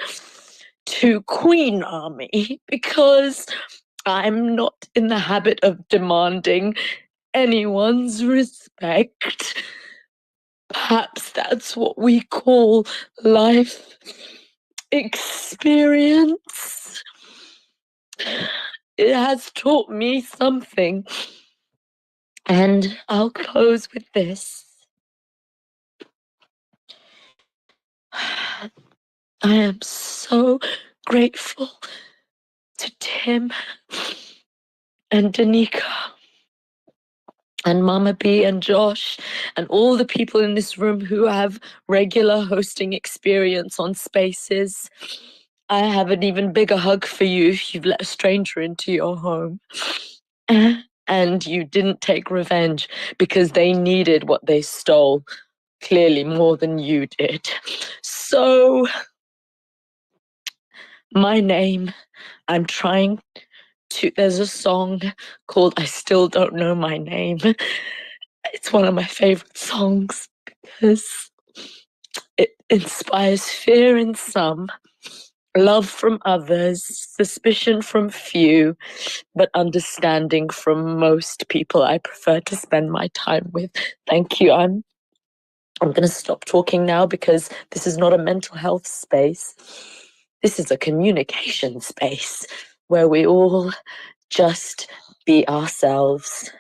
to Queen Ami because I'm not in the habit of demanding anyone's respect. Perhaps that's what we call life experience. It has taught me something. And I'll close with this. I am so grateful to Tim and Danica and Mama B and Josh and all the people in this room who have regular hosting experience on Spaces. I have an even bigger hug for you if you've let a stranger into your home. And you didn't take revenge because they needed what they stole, clearly more than you did. So, my name, I'm trying to, there's a song called I Still Don't Know My Name. It's one of my favorite songs because it inspires fear in some, love from others, suspicion from few, but understanding from most people I prefer to spend my time with. Thank you. I'm going to stop talking now because this is not a mental health space. This is a communication space where we all just be ourselves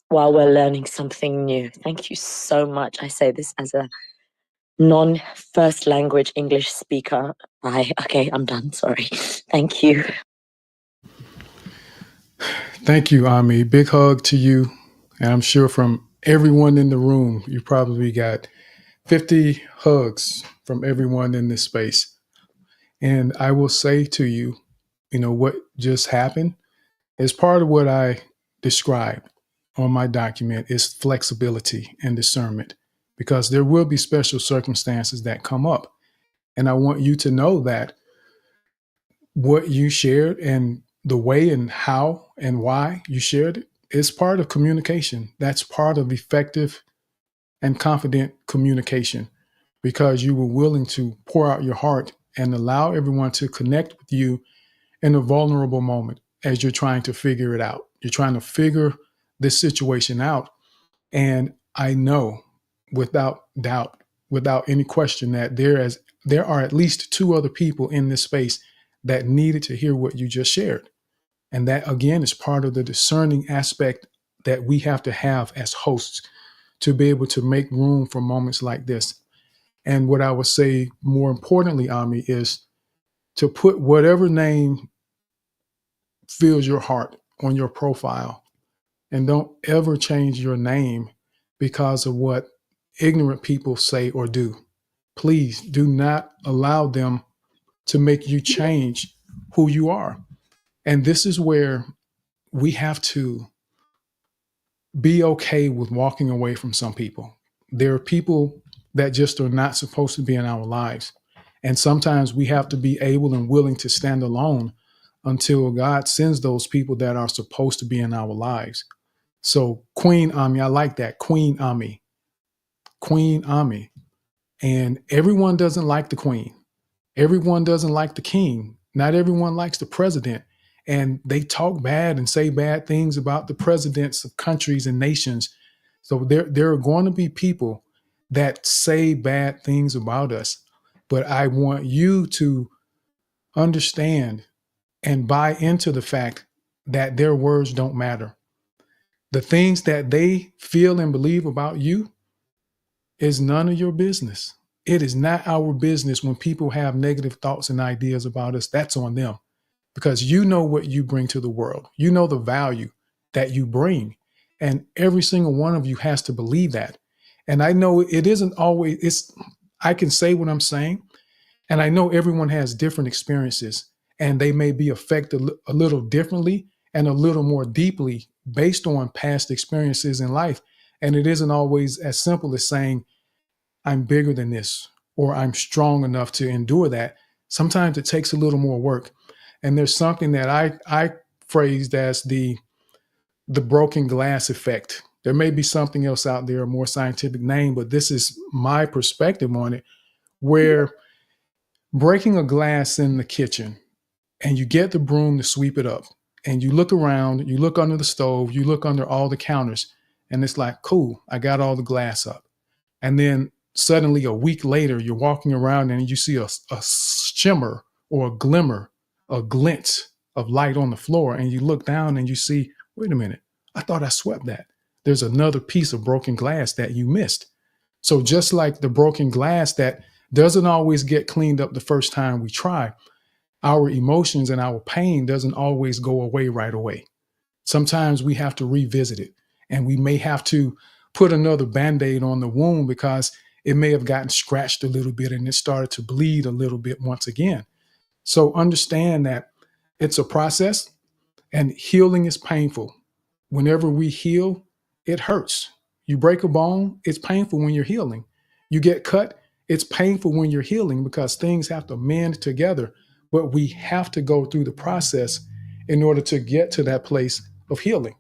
while we're learning something new. Thank you so much. I say this as a non-first language English speaker. Okay, I'm done. Sorry. Thank you. Thank you, Ami. Big hug to you. And I'm sure from everyone in the room, you probably got 50 hugs from everyone in this space. And I will say to you, what just happened is part of what I described on my document is flexibility and discernment, because there will be special circumstances that come up. And I want you to know that what you shared and the way and how and why you shared it is part of communication. That's part of effective and confident communication, because you were willing to pour out your heart and allow everyone to connect with you in a vulnerable moment as you're trying to figure it out. You're trying to figure this situation out. And I know without doubt, without any question, that there are at least two other people in this space that needed to hear what you just shared. And that, again, is part of the discerning aspect that we have to have as hosts to be able to make room for moments like this. And what I would say more importantly, Ami, is to put whatever name fills your heart on your profile, and don't ever change your name because of what ignorant people say or do. Please do not allow them to make you change who you are. And this is where we have to be okay with walking away from some people. There are people that just are not supposed to be in our lives. And sometimes we have to be able and willing to stand alone until God sends those people that are supposed to be in our lives. So Queen Ami, I like that. Queen Ami. Queen Ami. And everyone doesn't like the queen. Everyone doesn't like the king. Not everyone likes the president. And they talk bad and say bad things about the presidents of countries and nations. So there are going to be people that say bad things about us. But I want you to understand and buy into the fact that their words don't matter. The things that they feel and believe about you is none of your business. It is not our business when people have negative thoughts and ideas about us. That's on them, because you know what you bring to the world. You know the value that you bring. And every single one of you has to believe that. And I know it isn't always, I can say what I'm saying. And I know everyone has different experiences, and they may be affected a little differently and a little more deeply based on past experiences in life. And it isn't always as simple as saying, I'm bigger than this, or I'm strong enough to endure that. Sometimes it takes a little more work. And there's something that I phrased as the broken glass effect. There may be something else out there, a more scientific name, but this is my perspective on it, where breaking a glass in the kitchen and you get the broom to sweep it up, and you look around, you look under the stove, you look under all the counters, And it's like, cool, I got all the glass up. And then suddenly a week later, you're walking around and you see a shimmer or a glimmer, a glint of light on the floor. And you look down and you see, wait a minute, I thought I swept that. There's another piece of broken glass that you missed. So just like the broken glass that doesn't always get cleaned up the first time we try, our emotions and our pain doesn't always go away right away. Sometimes we have to revisit it, and we may have to put another Band-Aid on the wound because it may have gotten scratched a little bit and it started to bleed a little bit once again. So understand that it's a process, and healing is painful. Whenever we heal, it hurts. You break a bone, it's painful when you're healing. You get cut, it's painful when you're healing because things have to mend together. But we have to go through the process in order to get to that place of healing.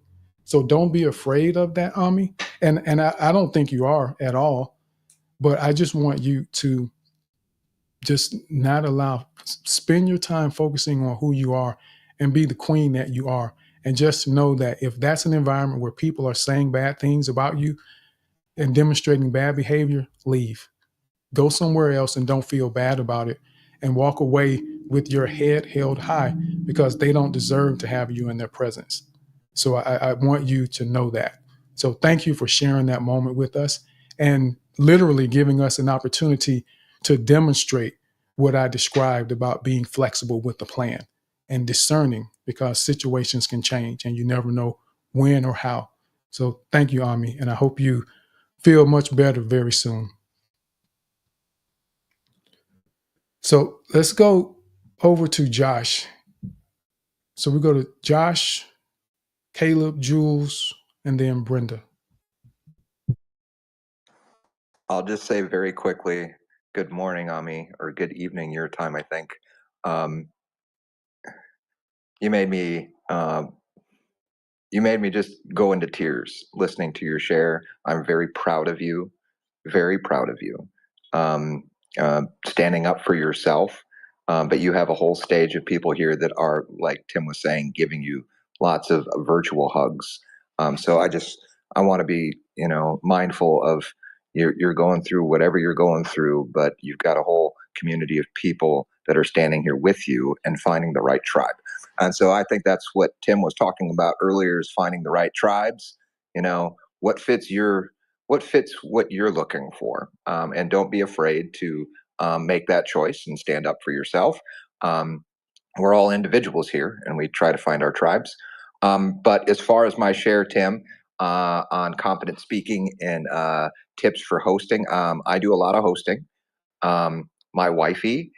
So don't be afraid of that, Ami. And I don't think you are at all. But I just want you to just not spend your time focusing on who you are and be the queen that you are. And just know that if that's an environment where people are saying bad things about you and demonstrating bad behavior, leave. Go somewhere else and don't feel bad about it, and walk away with your head held high because they don't deserve to have you in their presence. So I want you to know that. So thank you for sharing that moment with us and literally giving us an opportunity to demonstrate what I described about being flexible with the plan and discerning, because situations can change and you never know when or how. So thank you, Ami, and I hope you feel much better very soon. So let's go over to Josh. So we go to Josh, Caleb, Jules, and then Brenda. I'll just say very quickly, good morning, Ami, or good evening your time, I think. You made me just go into tears listening to your share. I'm very proud of you, very proud of you. Standing up for yourself. But you have a whole stage of people here that are, like Tim was saying, giving you lots of virtual hugs. So I want to be, mindful of you're going through whatever you're going through, but you've got a whole community of people that are standing here with you and finding the right tribe. And so I think that's what Tim was talking about earlier, is finding the right tribes. What fits what you're looking for, and don't be afraid to make that choice and stand up for yourself. We're all individuals here, and we try to find our tribes. But as far as my share, Tim, on confident speaking and tips for hosting, I do a lot of hosting. My wifey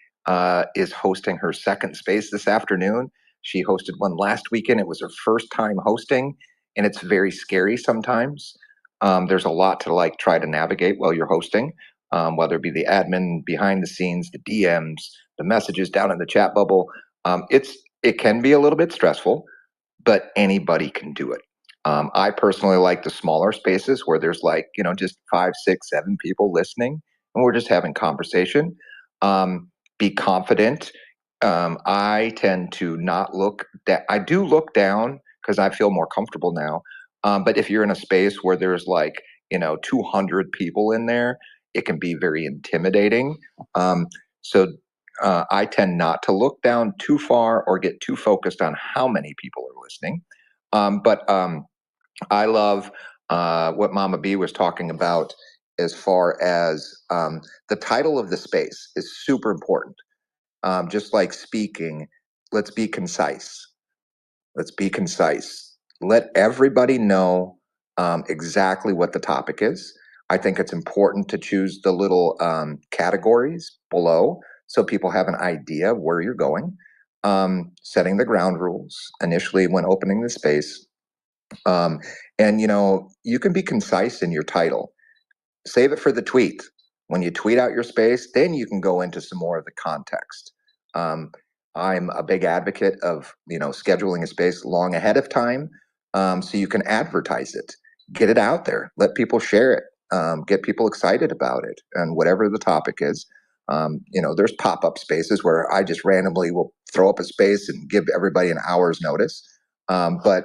is hosting her second space this afternoon. She hosted one last weekend. It was her first time hosting, and it's very scary sometimes. There's a lot to try to navigate while you're hosting, whether it be the admin behind the scenes, the DMs, the messages down in the chat bubble. It can be a little bit stressful, but anybody can do it. I personally like the smaller spaces where there's just 5, 6, 7 people listening, and we're just having conversation. Be confident. I tend to not look down. I do look down because I feel more comfortable now. But if you're in a space where there's 200 people in there, it can be very intimidating. So I tend not to look down too far or get too focused on how many people are listening. But I love what Mama B was talking about as far as the title of the space is super important. Just like speaking, let's be concise. Let's be concise. Let everybody know exactly what the topic is. I think it's important to choose the little categories below so people have an idea of where you're going. Setting the ground rules initially when opening the space. And you can be concise in your title. Save it for the tweet. When you tweet out your space, then you can go into some more of the context. I'm a big advocate of scheduling a space long ahead of time, so you can advertise it, get it out there, let people share it, get people excited about it, and whatever the topic is. There's pop-up spaces where I just randomly will throw up a space and give everybody an hour's notice. But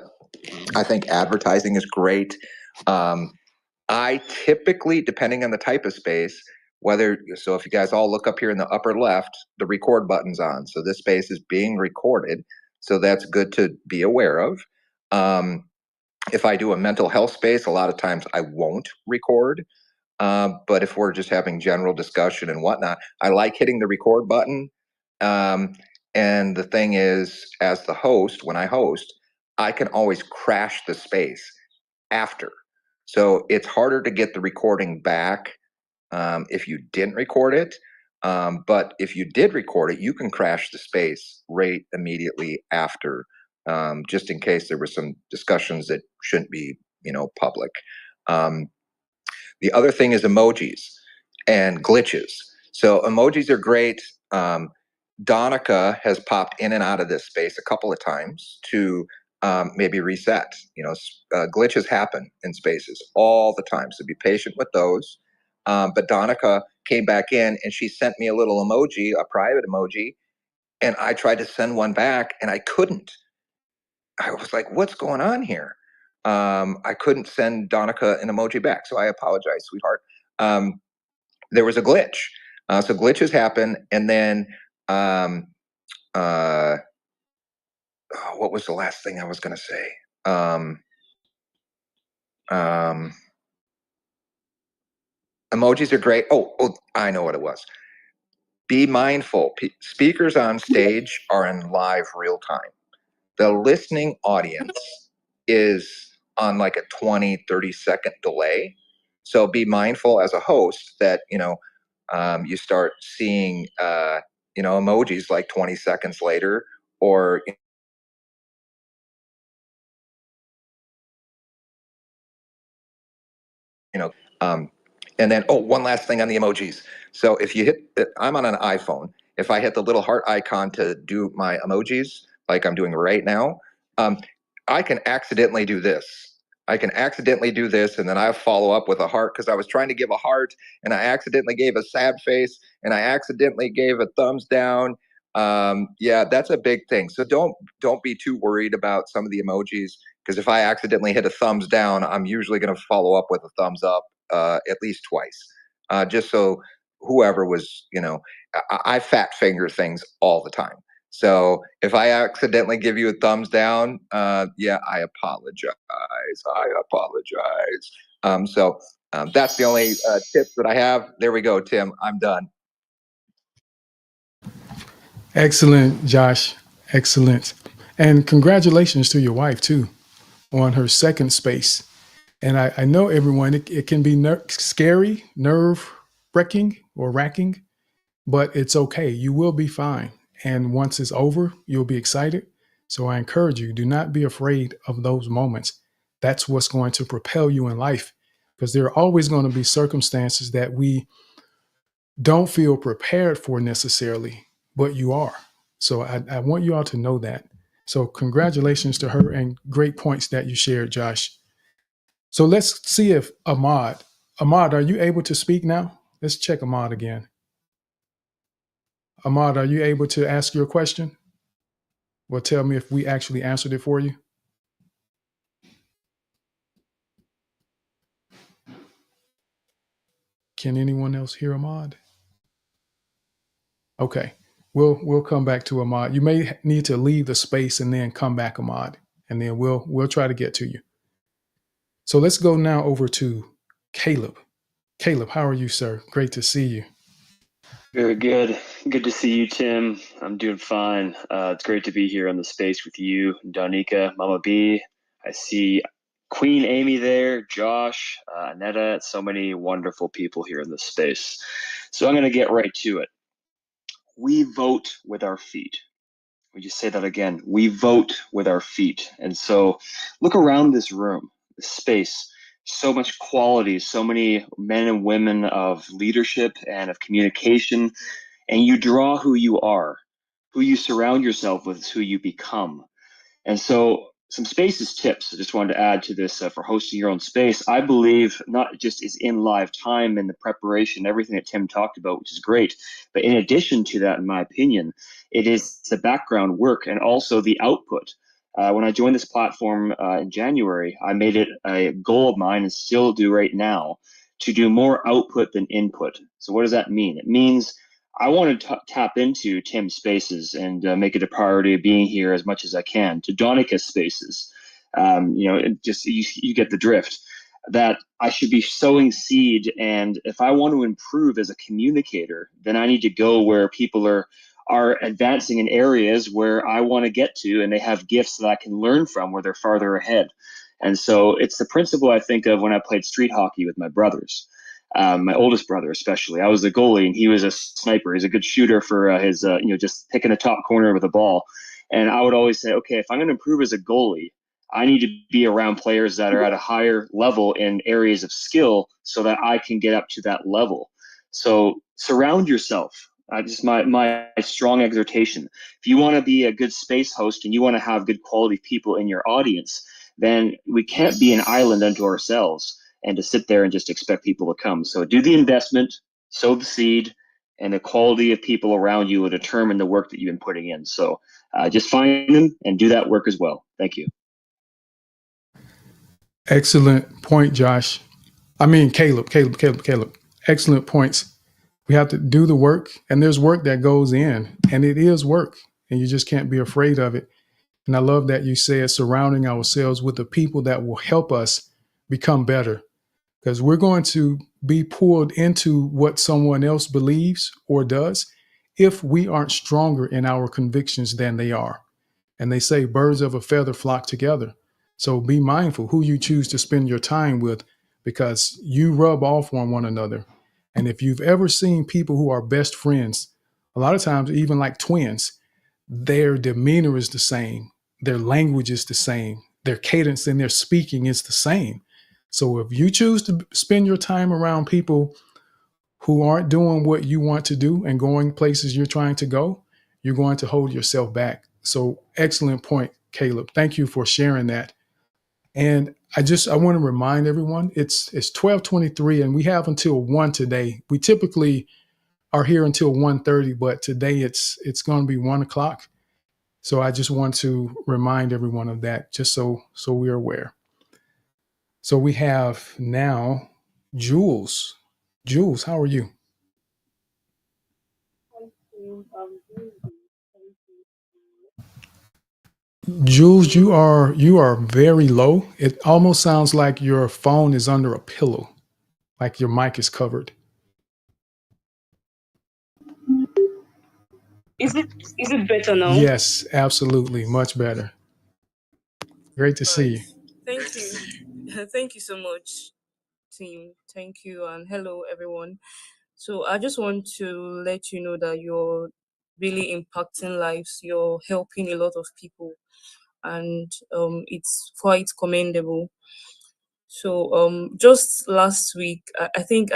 I think advertising is great. I typically, depending on the type of space, so if you guys all look up here in the upper left, the record button's on. So this space is being recorded. So that's good to be aware of. If I do a mental health space, a lot of times I won't record. But if we're just having general discussion and whatnot, I like hitting the record button. And the thing is, as the host, when I host, I can always crash the space after. So it's harder to get the recording back if you didn't record it. But if you did record it, you can crash the space right immediately after, just in case there were some discussions that shouldn't be, public. The other thing is emojis and glitches. So emojis are great. Donica has popped in and out of this space a couple of times to maybe reset. Glitches happen in spaces all the time, so be patient with those. But Donica came back in and she sent me a little emoji, a private emoji, and I tried to send one back and I couldn't. I was like, what's going on here? I couldn't send Donica an emoji back, so I apologize, sweetheart. There was a glitch. So glitches happen, and then what was the last thing I was going to say? Emojis are great. Oh, I know what it was. Be mindful. Speakers on stage are in live real time. The listening audience is on like a 20, 30-second delay. So be mindful as a host that, you start seeing, emojis like 20 seconds later, or, and then, one last thing on the emojis. So if you I'm on an iPhone. If I hit the little heart icon to do my emojis, like I'm doing right now, I can accidentally do this. And then I follow up with a heart because I was trying to give a heart, and I accidentally gave a sad face, and I accidentally gave a thumbs down. Yeah, that's a big thing. So don't be too worried about some of the emojis, because if I accidentally hit a thumbs down, I'm usually going to follow up with a thumbs up at least twice, just so whoever was, I fat finger things all the time. So if I accidentally give you a thumbs down, yeah, I apologize. So that's the only tip that I have. There we go, Tim. I'm done. Excellent, Josh. Excellent. And congratulations to your wife, too, on her second space. And I know everyone, it can be scary, nerve-wracking or racking, but it's okay. You will be fine. And once it's over, you'll be excited. So I encourage you, do not be afraid of those moments. That's what's going to propel you in life, because there are always going to be circumstances that we don't feel prepared for necessarily, but you are. So I want you all to know that. So congratulations to her, and great points that you shared, Josh. So let's see if Ahmad, are you able to speak now? Let's check Ahmad again. Ahmad, are you able to ask your question? Well, tell me if we actually answered it for you. Can anyone else hear Ahmad? Okay, we'll come back to Ahmad. You may need to leave the space and then come back, Ahmad, and then we'll try to get to you. So let's go now over to Caleb. Caleb, how are you, sir? Great to see you. Very good. Good to see you, Tim. I'm doing fine. It's great to be here on the space with you, Donica, Mama B. I see Queen Amy there, Josh, Annetta, so many wonderful people here in this space. So I'm going to get right to it. We vote with our feet. We just say that again. We vote with our feet. And so look around this room, this space. So much quality, so many men and women of leadership and of communication, and you draw who you are. Who you surround yourself with is who you become. And so some spaces tips I just wanted to add to this for hosting your own space. I believe not just is in live time and the preparation, everything that Tim talked about, which is great. But in addition to that, in my opinion, it is the background work and also the output. When I joined this platform in January, I made it a goal of mine, and still do right now, to do more output than input. So what does that mean? It means I want to tap into Tim's spaces and make it a priority of being here as much as I can, to Donika's spaces. Just you get the drift. That I should be sowing seed, and if I want to improve as a communicator, then I need to go where people are advancing in areas where I want to get to, and they have gifts that I can learn from where they're farther ahead. And so it's the principle I think of when I played street hockey with my brothers. My oldest brother, especially. I was a goalie and he was a sniper. He's a good shooter for his, just picking a top corner with a ball. And I would always say, okay, if I'm going to improve as a goalie, I need to be around players that are at a higher level in areas of skill so that I can get up to that level. So surround yourself. Just my strong exhortation. If you want to be a good space host and you want to have good quality people in your audience, then we can't be an island unto ourselves and to sit there and just expect people to come. So do the investment, sow the seed, and the quality of people around you will determine the work that you've been putting in. So just find them and do that work as well. Thank you. Excellent point, Josh. I mean, Caleb. Excellent points. We have to do the work, and there's work that goes in, and it is work, and you just can't be afraid of it. And I love that you said surrounding ourselves with the people that will help us become better, because we're going to be pulled into what someone else believes or does if we aren't stronger in our convictions than they are. And they say birds of a feather flock together. So be mindful who you choose to spend your time with, because you rub off on one another. And if you've ever seen people who are best friends, a lot of times, even like twins, their demeanor is the same, their language is the same, their cadence in their speaking is the same. So if you choose to spend your time around people who aren't doing what you want to do and going places you're trying to go, you're going to hold yourself back. So excellent point, Caleb. Thank you for sharing that. And I want to remind everyone, it's 12:23 and we have until 1 today. We typically are here until 1:30, but today it's going to be 1 o'clock. So I just want to remind everyone of that, just so we're aware. So we have now Jules. Jules, how are you? Jules, you are very low. It almost sounds like your phone is under a pillow, like your mic is covered. Is it better now? Yes, absolutely, much better. Great to see you. Thank you. Thank you so much, team. Thank you, and hello everyone. So I just want to let you know that you're really impacting lives. You're helping a lot of people, and it's quite commendable. So just last week, I think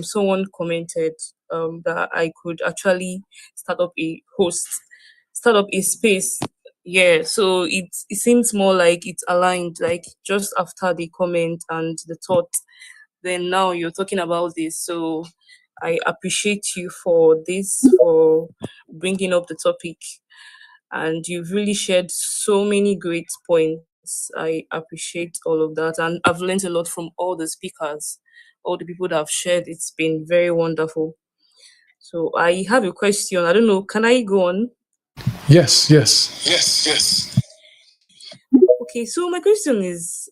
someone commented that I could actually start up a space. Yeah, so it seems more like it's aligned, like just after the comment and the thought, then now you're talking about this. So I appreciate you for this, for bringing up the topic, and you've really shared so many great points. I appreciate all of that, and I've learned a lot from all the speakers, all the people that have shared. It's been very wonderful. So I have a question. I don't know, can I go on? Yes. Okay, so my question is,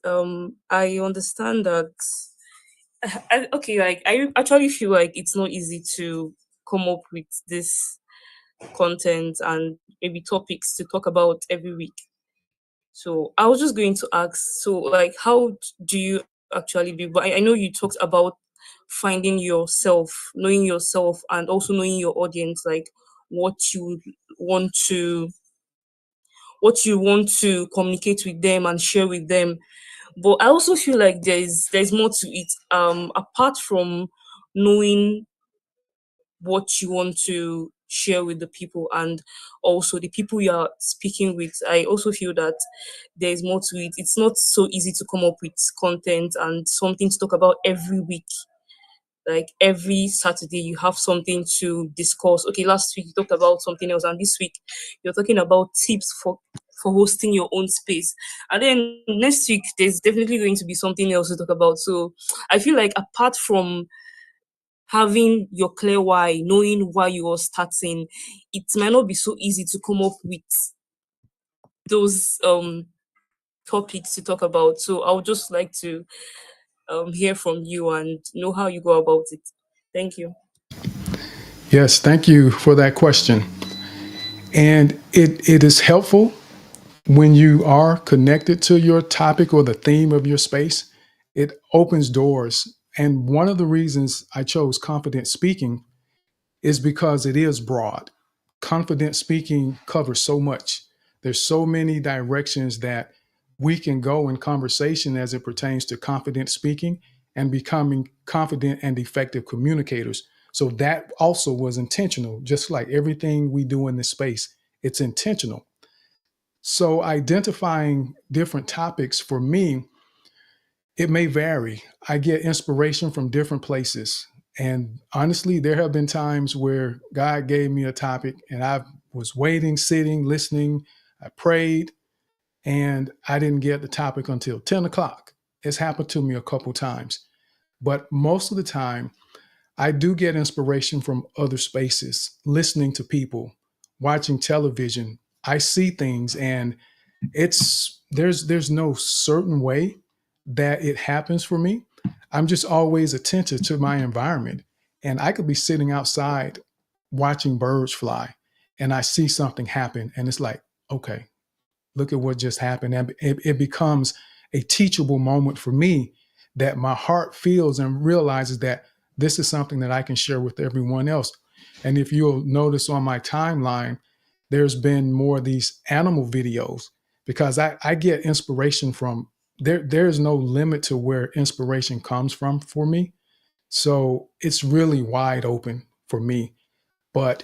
I understand that. I actually feel like it's not easy to come up with this content and maybe topics to talk about every week. So I was just going to ask, so like, how do you actually do? But I know you talked about finding yourself, knowing yourself, and also knowing your audience, like what you want to communicate with them and share with them. But I also feel like there's more to it. Apart from knowing what you want to share with the people and also the people you are speaking with, I also feel that there's more to it. It's not so easy to come up with content and something to talk about every week. Like every Saturday you have something to discuss. Okay, last week you talked about something else, and this week you're talking about tips for hosting your own space. And then next week, there's definitely going to be something else to talk about. So I feel like apart from having your clear why, knowing why you are starting, it might not be so easy to come up with those topics to talk about. So I would just like to hear from you and know how you go about it. Thank you. Yes, thank you for that question. And it is helpful when you are connected to your topic or the theme of your space. It opens doors. And one of the reasons I chose confident speaking is because it is broad. Confident speaking covers so much. There's so many directions that we can go in conversation as it pertains to confident speaking and becoming confident and effective communicators. So that also was intentional, just like everything we do in this space, it's intentional. So identifying different topics for me, it may vary. I get inspiration from different places. And honestly, there have been times where God gave me a topic and I was waiting, sitting, listening. I prayed and I didn't get the topic until 10 o'clock. It's happened to me a couple times. But most of the time, I do get inspiration from other spaces, listening to people, watching television. I see things and there's no certain way that it happens for me. I'm just always attentive to my environment. And I could be sitting outside watching birds fly and I see something happen and it's like, okay, look at what just happened. And it becomes a teachable moment for me that my heart feels and realizes that this is something that I can share with everyone else. And if you'll notice on my timeline, there's been more of these animal videos because I get inspiration from there's no limit to where inspiration comes from for me. So it's really wide open for me. But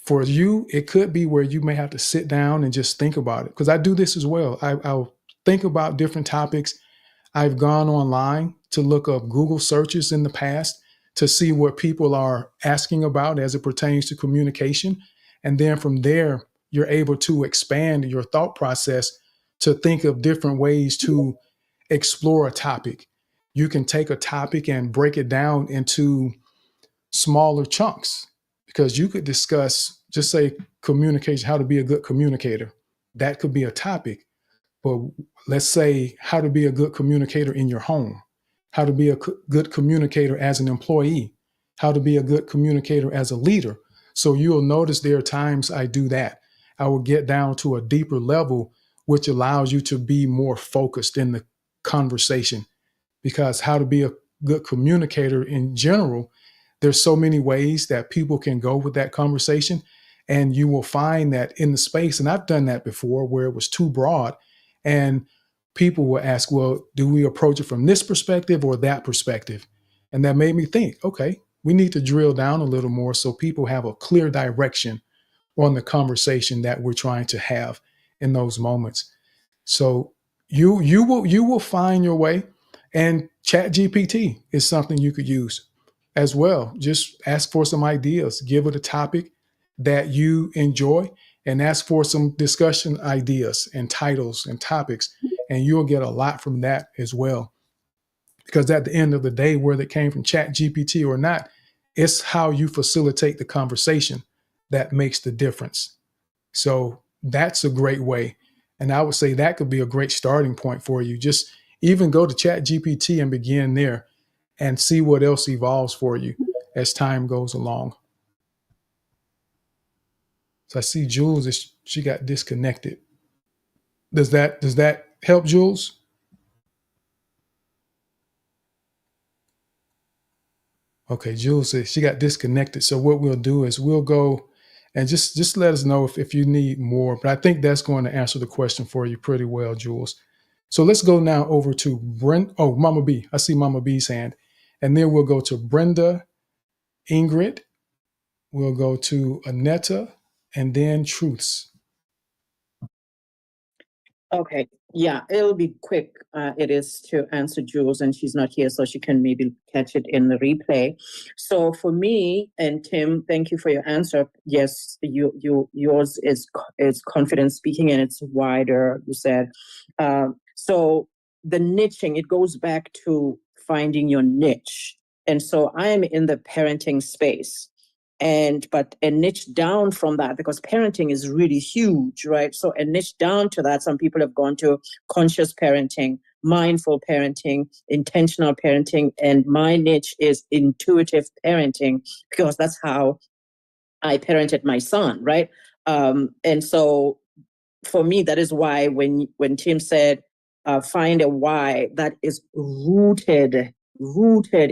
for you, it could be where you may have to sit down and just think about it. Because I do this as well. I'll think about different topics. I've gone online to look up Google searches in the past to see what people are asking about as it pertains to communication. And then from there, you're able to expand your thought process to think of different ways to explore a topic. You can take a topic and break it down into smaller chunks because you could discuss, just say, communication, how to be a good communicator. That could be a topic. But let's say how to be a good communicator in your home, how to be a good communicator as an employee, how to be a good communicator as a leader. So you'll notice there are times I do that. I will get down to a deeper level, which allows you to be more focused in the conversation. Because how to be a good communicator in general, there's so many ways that people can go with that conversation. And you will find that in the space, and I've done that before where it was too broad, and people will ask, well, do we approach it from this perspective or that perspective? And that made me think, okay, we need to drill down a little more so people have a clear direction on the conversation that we're trying to have in those moments. So you will find your way. And Chat GPT is something you could use as well. Just ask for some ideas, give it a topic that you enjoy, and ask for some discussion ideas and titles and topics, and you'll get a lot from that as well. Because at the end of the day, whether it came from Chat GPT or not, it's how you facilitate the conversation that makes the difference. So that's a great way. And I would say that could be a great starting point for you. Just even go to Chat GPT and begin there and see what else evolves for you as time goes along. So I see Jules, she got disconnected. Does that help, Jules? Okay, Jules says she got disconnected. So what we'll do is we'll go and just let us know if you need more. But I think that's going to answer the question for you pretty well, Jules. So let's go now over to Mama B. I see Mama B's hand. And then we'll go to Brenda, Ingrid. We'll go to Anetta, and then Truths. Okay. Yeah, it'll be quick. It is to answer Jules, and she's not here, so she can maybe catch it in the replay. So for me and Tim, thank you for your answer. Yes, yours is confident speaking, and it's wider. You said so. The niching, it goes back to finding your niche, and so I am in the parenting space. But a niche down from that, because parenting is really huge, right? So a niche down to that, some people have gone to conscious parenting, mindful parenting, intentional parenting, and my niche is intuitive parenting, because that's how I parented my son, right? And so for me, that is why when Tim said, find a why that is rooted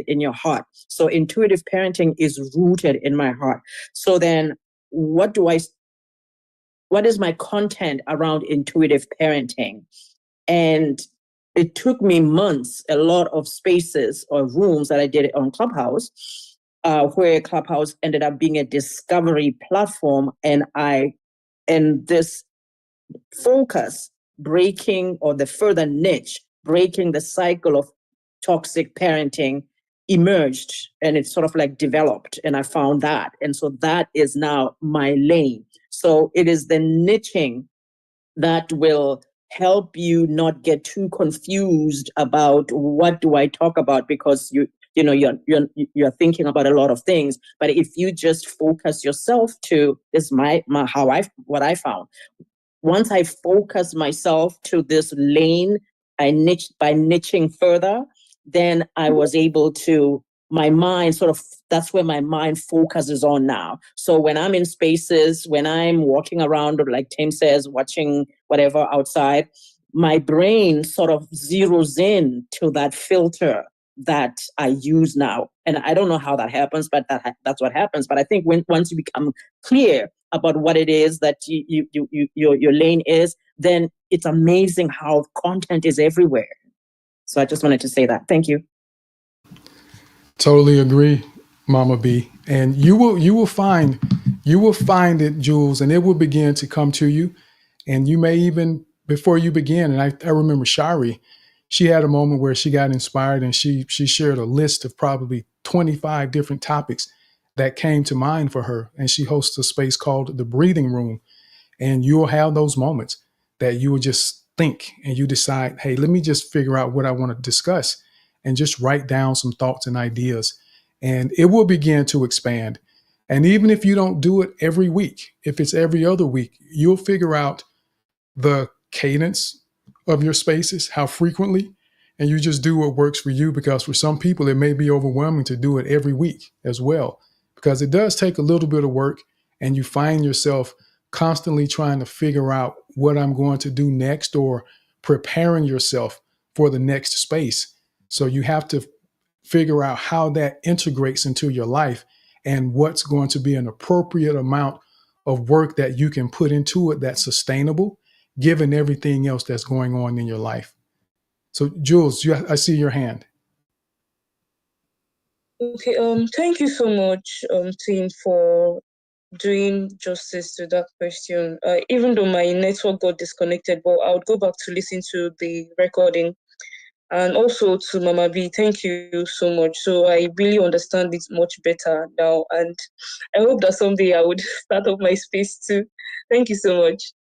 in your heart. So intuitive parenting is rooted in my heart. So then what is my content around intuitive parenting? And it took me months, a lot of spaces or rooms that I did on Clubhouse, where Clubhouse ended up being a discovery platform. And this focus breaking, or the further niche, breaking the cycle of toxic parenting emerged, and it's sort of like developed, and I found that. And so that is now my lane. So it is the niching that will help you not get too confused about what do I talk about, because you're thinking about a lot of things. But if you just focus yourself to this, what I found, once I focus myself to this lane, by niching further, then I was able to, my mind that's where my mind focuses on now. So when I'm in spaces, when I'm walking around, or like Tim says, watching whatever outside, my brain sort of zeroes in to that filter that I use now. And I don't know how that happens, but that's what happens. But I think once you become clear about what it is that your lane is, then it's amazing how content is everywhere. So I just wanted to say that. Thank you. Totally agree, Mama B. And you will find it, Jules, and it will begin to come to you. And you may even, before you begin, and I remember Shari, she had a moment where she got inspired, and she shared a list of probably 25 different topics that came to mind for her. And she hosts a space called The Breathing Room. And you'll have those moments that you will just think, and you decide, hey, let me just figure out what I want to discuss, and just write down some thoughts and ideas. And it will begin to expand. And even if you don't do it every week, if it's every other week, you'll figure out the cadence of your spaces, how frequently, and you just do what works for you. Because for some people, it may be overwhelming to do it every week as well, because it does take a little bit of work, and you find yourself constantly trying to figure out what I'm going to do next, or preparing yourself for the next space. So you have to figure out how that integrates into your life, and what's going to be an appropriate amount of work that you can put into it that's sustainable, given everything else that's going on in your life. So, Jules, I see your hand. Okay. Thank you so much, team, for doing justice to that question. Even though my network got disconnected, but I would go back to listen to the recording. And also to Mama B, thank you so much. So I really understand it much better now, and I hope that someday I would start up my space too. Thank you so much.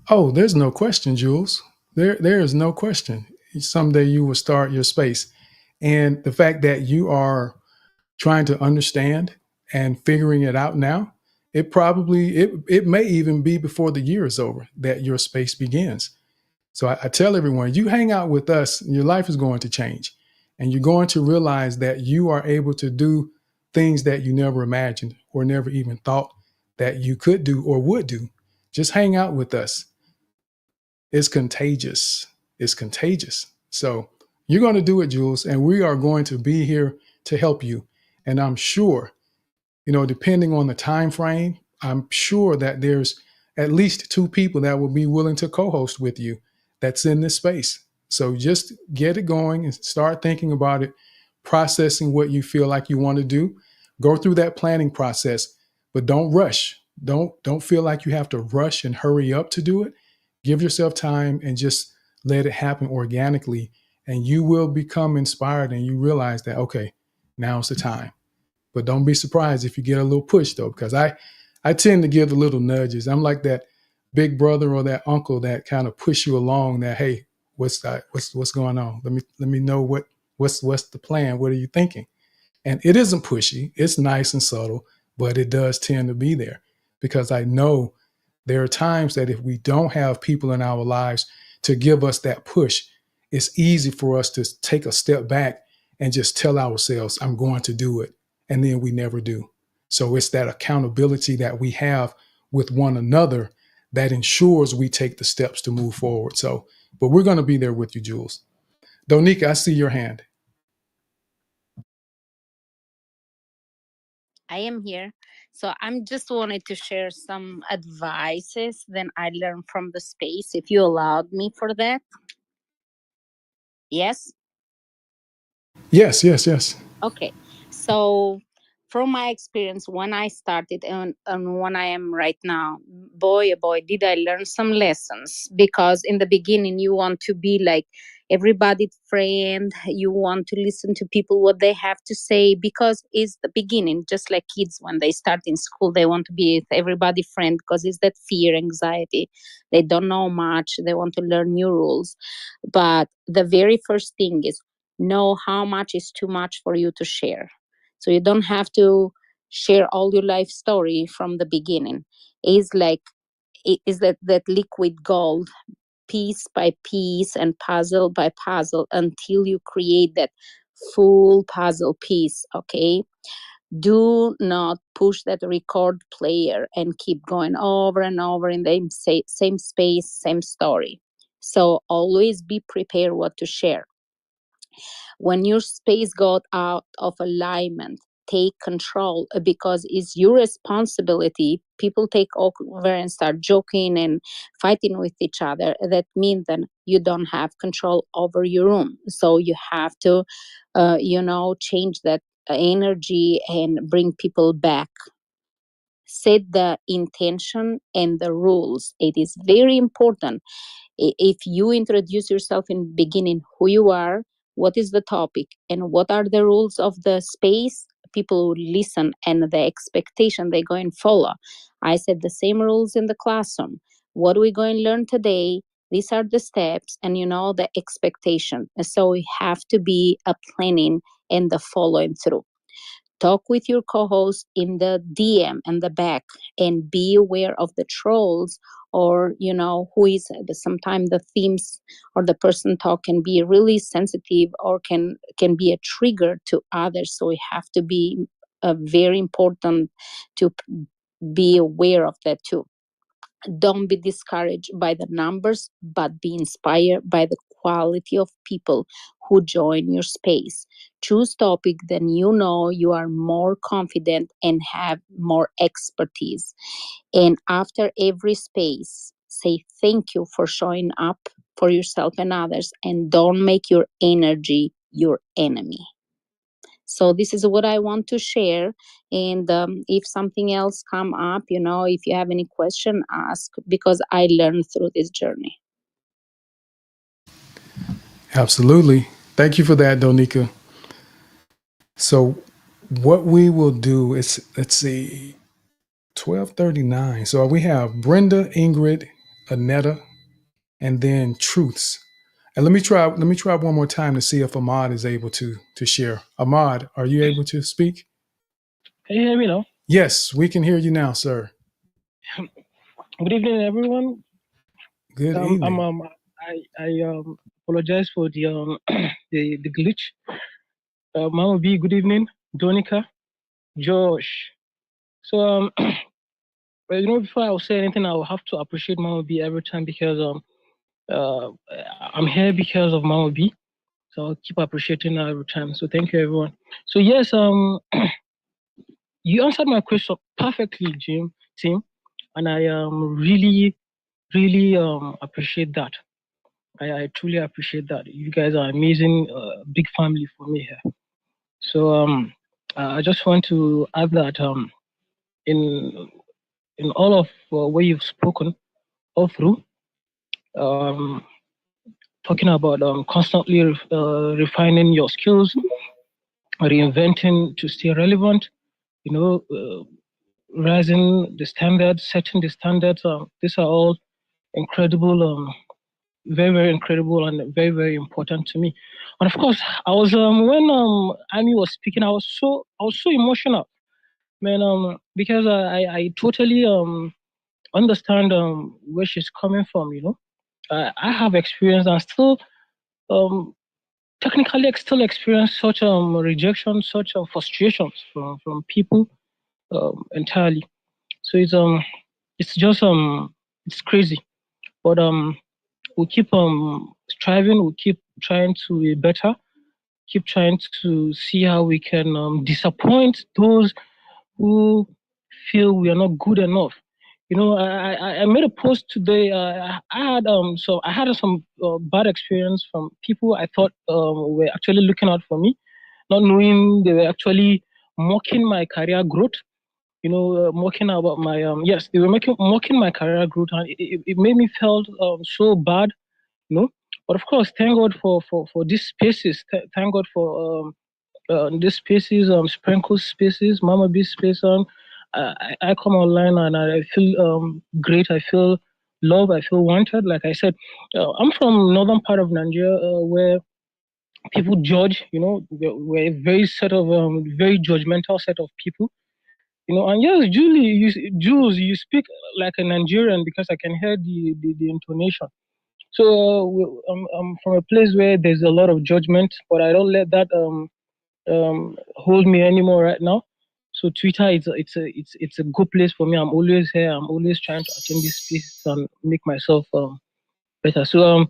Oh, there's no question, Jules. There is no question. Someday you will start your space. And the fact that you are trying to understand and figuring it out now, it may even be before the year is over that your space begins. So I tell everyone, you hang out with us, your life is going to change. And you're going to realize that you are able to do things that you never imagined, or never even thought that you could do or would do. Just hang out with us. It's contagious. It's contagious. So you're going to do it, Jules, and we are going to be here to help you. And I'm sure, depending on the time frame, I'm sure that there's at least 2 people that will be willing to co-host with you that's in this space. So just get it going and start thinking about it, processing what you feel like you want to do. Go through that planning process, but don't rush. Don't feel like you have to rush and hurry up to do it. Give yourself time and just let it happen organically, and you will become inspired and you realize that, okay, now's the time. But don't be surprised if you get a little push though, because I tend to give the little nudges. I'm like that big brother or that uncle that kind of push you along. That, hey, what's going on? Let me know what's the plan. What are you thinking? And it isn't pushy. It's nice and subtle, but it does tend to be there because I know there are times that if we don't have people in our lives to give us that push, it's easy for us to take a step back and just tell ourselves, I'm going to do it. And then we never do. So it's that accountability that we have with one another that ensures we take the steps to move forward. So, but we're going to be there with you, Jules. Donika, I see your hand. I am here. So I'm just wanted to share some advices that I learned from the space, if you allowed me for that. Yes? Yes, yes, yes. Okay. So from my experience, when I started and when I am right now, boy, oh boy, did I learn some lessons. Because in the beginning, you want to be like everybody's friend. You want to listen to people, what they have to say, because it's the beginning. Just like kids, when they start in school, they want to be with everybody friend because it's that fear, anxiety. They don't know much. They want to learn new rules. But the very first thing is, know how much is too much for you to share. So you don't have to share all your life story from the beginning. It's like it is that liquid gold, piece by piece and puzzle by puzzle, until you create that full puzzle piece. Okay, do not push that record player and keep going over and over in the same space, same story. So always be prepared what to share. When your space got out of alignment, take control, because it's your responsibility. People take over and start joking and fighting with each other. That means that you don't have control over your room. So you have to, change that energy and bring people back. Set the intention and the rules. It is very important. If you introduce yourself in the beginning, who you are, what is the topic, and what are the rules of the space, people will listen, and the expectation they go and follow. I said the same rules in the classroom. What are we going to learn today? These are the steps, and the expectation. So we have to be a planning and the following through. Talk with your co-host in the DM and the back, and be aware of the trolls, or who is. Sometimes the themes or the person talk can be really sensitive, or can be a trigger to others. So we have to be very important to be aware of that too. Don't be discouraged by the numbers, but be inspired by the quality of people who join your space. Choose topic then you are more confident and have more expertise. And after every space, say thank you for showing up for yourself and others, and don't make your energy your enemy. So this is what I want to share. And if something else come up, if you have any question, ask, because I learned through this journey. Absolutely. Thank you for that, Donika. So what we will do is, let's see, 12:39. So we have Brenda, Ingrid, Anetta, and then Truths. And let me try one more time to see if Ahmad is able to share. Ahmad, are you able to speak? Can you hear me now? Yes, we can hear you now, sir. Good evening, everyone. Good evening. I apologize for the the glitch. Mama B, good evening. Donika, Josh. So before I'll say anything, I'll have to appreciate Mama B every time, because I'm here because of Mama B. So I'll keep appreciating her every time. So thank you, everyone. So yes, you answered my question perfectly, Tim, and I really appreciate that. I truly appreciate that. You guys are amazing, big family for me here. So I just want to add that in all of what you've spoken all through, talking about constantly refining your skills, reinventing to stay relevant, rising the standards, setting the standards. These are all incredible, very, very incredible and very, very important to me. And of course, I was when Amy was speaking, I was so emotional, man, because I totally understand where she's coming from. I have experienced and still technically still experience such rejection, such frustrations from people entirely. So it's just it's crazy, but we keep striving, we keep trying to be better, keep trying to see how we can disappoint those who feel we are not good enough. I made a post today. I had some bad experience from people I thought were actually looking out for me, not knowing they were actually mocking my career growth. Mocking about my yes, they were mocking my career growth, and it made me felt so bad. But of course, thank God for these spaces. Thank God for these spaces, sprinkle spaces, Mama B space. I come online and I feel great. I feel love. I feel wanted. Like I said, I'm from northern part of Nigeria where people judge. We're a very set of very judgmental set of people. And yes, Jules, you speak like a Nigerian because I can hear the intonation. So I'm from a place where there's a lot of judgment, but I don't let that hold me anymore right now. So Twitter, it's a good place for me. I'm always here. I'm always trying to attend this space and make myself better. So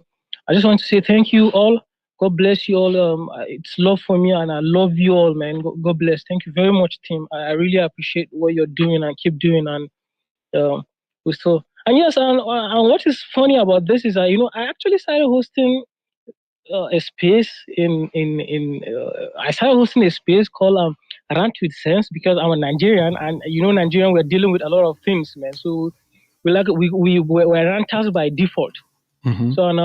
I just want to say thank you all. God bless you all. It's love for me, and I love you all, man. God bless. Thank you very much, team. I really appreciate what you're doing and keep doing. And we still. And yes, and what is funny about this is that I actually started hosting a space I started hosting a space called Rant with Sense because I'm a Nigerian, and Nigerian, we're dealing with a lot of things, man. So we're ranters by default. Mm-hmm. So and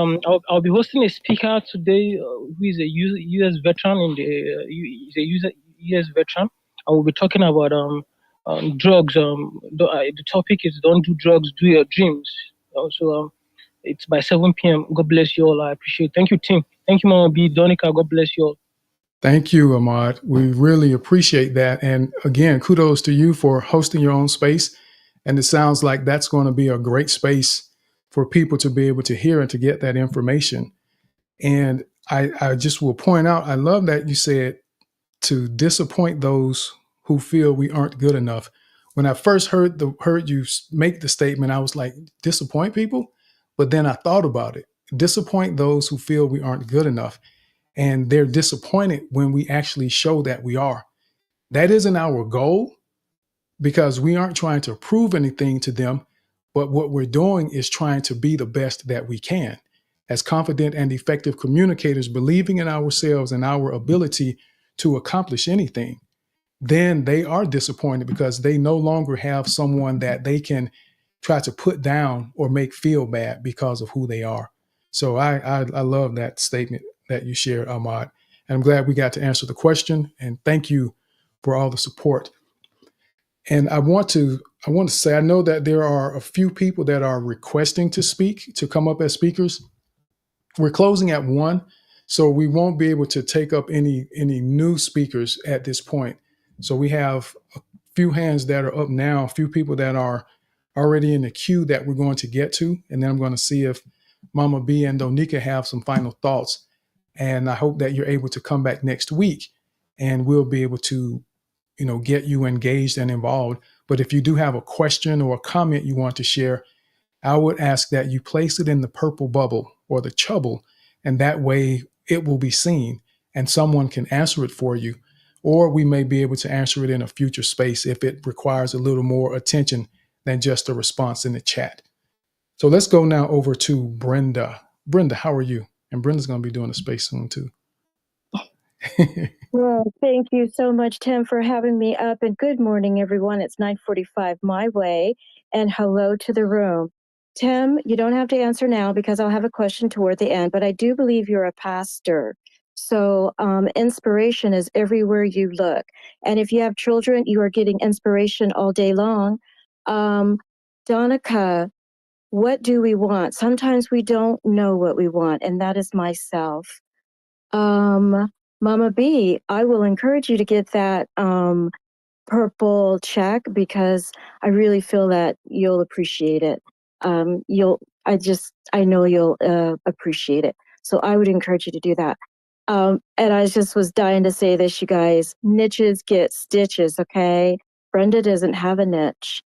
I'll be hosting a speaker today who is a US veteran he's a US veteran, and we'll be talking about drugs. The topic is don't do drugs, do your dreams. So it's by 7 p.m. God bless you all. I appreciate it. Thank you, team. Thank you, Mama B. Donica. God bless you all. Thank you, Ahmad. We really appreciate that. And again, kudos to you for hosting your own space. And it sounds like that's going to be a great space for people to be able to hear and to get that information. And I just will point out, I love that you said to disappoint those who feel we aren't good enough. When I first heard you make the statement, I was like, disappoint people? But then I thought about it. Disappoint those who feel we aren't good enough. And they're disappointed when we actually show that we are. That isn't our goal because we aren't trying to prove anything to them, but what we're doing is trying to be the best that we can. As confident and effective communicators, believing in ourselves and our ability to accomplish anything, then they are disappointed because they no longer have someone that they can try to put down or make feel bad because of who they are. So I love that statement that you shared, Ahmad. And I'm glad we got to answer the question. And thank you for all the support. And I want to say, I know that there are a few people that are requesting to speak, to come up as speakers. We're closing at 1, so we won't be able to take up any new speakers at this point. So we have a few hands that are up now, a few people that are already in the queue that we're going to get to. And then I'm going to see if Mama B and Donika have some final thoughts. And I hope that you're able to come back next week and we'll be able to, get you engaged and involved. But if you do have a question or a comment you want to share, I would ask that you place it in the purple bubble or the chubble, and that way it will be seen and someone can answer it for you. Or we may be able to answer it in a future space if it requires a little more attention than just a response in the chat. So let's go now over to Brenda. Brenda, how are you? And Brenda's going to be doing a space soon too. Well, thank you so much, Tim, for having me up. And good morning, everyone. It's 9:45 my way. And hello to the room. Tim, you don't have to answer now because I'll have a question toward the end, but I do believe you're a pastor. So inspiration is everywhere you look. And if you have children, you are getting inspiration all day long. Donica, what do we want? Sometimes we don't know what we want, and that is myself. Mama B, I will encourage you to get that purple check because I really feel that you'll appreciate it. I know you'll appreciate it. So I would encourage you to do that. And I just was dying to say this, you guys, niches get stitches, okay? Brenda doesn't have a niche.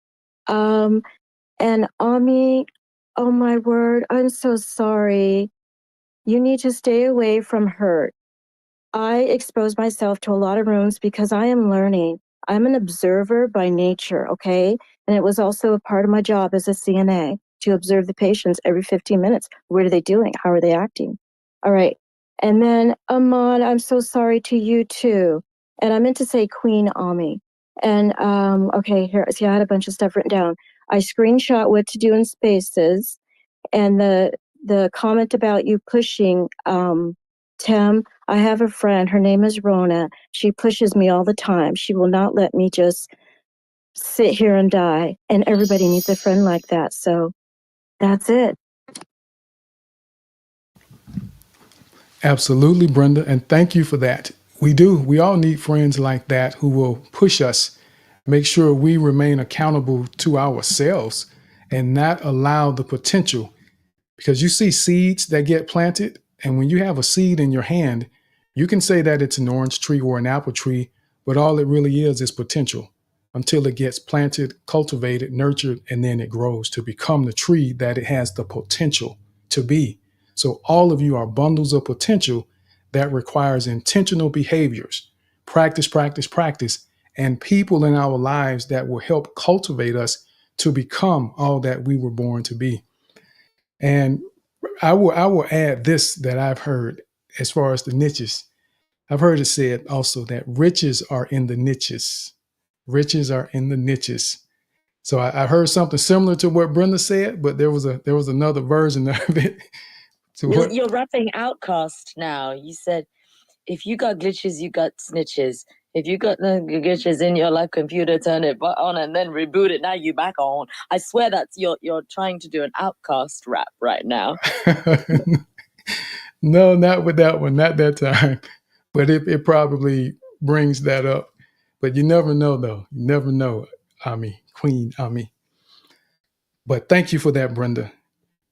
And Ami, oh my word, I'm so sorry. You need to stay away from hurt. I expose myself to a lot of rooms because I am learning. I'm an observer by nature, okay? And it was also a part of my job as a CNA to observe the patients every 15 minutes. What are they doing? How are they acting? All right. And then Ahmad, I'm so sorry to you too. And I meant to say Queen Ami. And okay, here, see, I had a bunch of stuff written down. I screenshot what to do in spaces, and the comment about you pushing, Tim, I have a friend, her name is Rona. She pushes me all the time. She will not let me just sit here and die. And everybody needs a friend like that. So that's it. Absolutely, Brenda. And thank you for that. We do. We all need friends like that who will push us, make sure we remain accountable to ourselves and not allow the potential. Because you see seeds that get planted, and when you have a seed in your hand, you can say that it's an orange tree or an apple tree, but all it really is potential until it gets planted, cultivated, nurtured, and then it grows to become the tree that it has the potential to be. So all of you are bundles of potential that requires intentional behaviors, practice, practice, practice, and people in our lives that will help cultivate us to become all that we were born to be. And I will add this that I've heard as far as the niches. I've heard it said also that riches are in the niches. Riches are in the niches. So I heard something similar to what Brenda said, but there was another version of it. You're rapping Outcast now. You said, if you got glitches, you got snitches. If you got no glitches in your life computer, turn it on and then reboot it. Now you back on. I swear that you're trying to do an Outcast rap right now. No, not with that one, not that time. But it probably brings that up. But you never know, though. You never know, Ami, Queen Ami. But thank you for that, Brenda.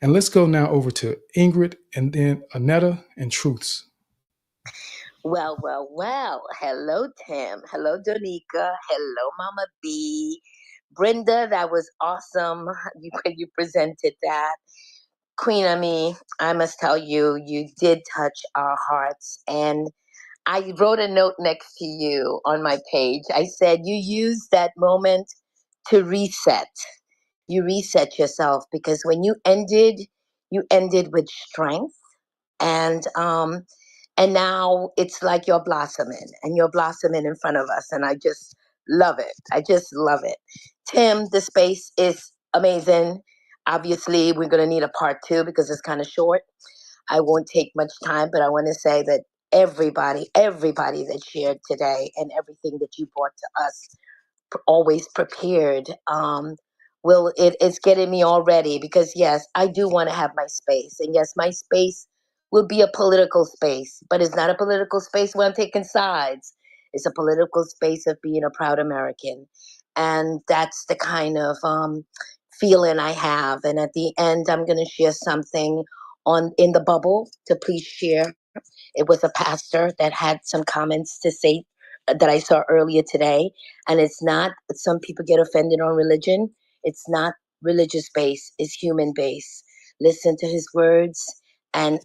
And let's go now over to Ingrid and then Anetta and Truths. Well. Hello, Tim. Hello, Donika. Hello, Mama B. Brenda, that was awesome. You presented that. Queen Ami, I must tell you, you did touch our hearts. And I wrote a note next to you on my page. I said, you used that moment to reset. You reset yourself because when you ended with strength. And now it's like you're blossoming in front of us. And I just love it. I just love it. Tim, the space is amazing. Obviously, we're going to need a part 2 because it's kind of short. I won't take much time, but I want to say that everybody that shared today and everything that you brought to us, always prepared. It's getting me all ready because yes, I do want to have my space, and yes, my space will be a political space, but it's not a political space where I'm taking sides. It's a political space of being a proud American, and that's the kind of feeling I have. And at the end, I'm going to share something in the bubble to please share. It was a pastor that had some comments to say that I saw earlier today. And it's not, some people get offended on religion. It's not religious based, it's human based. Listen to his words and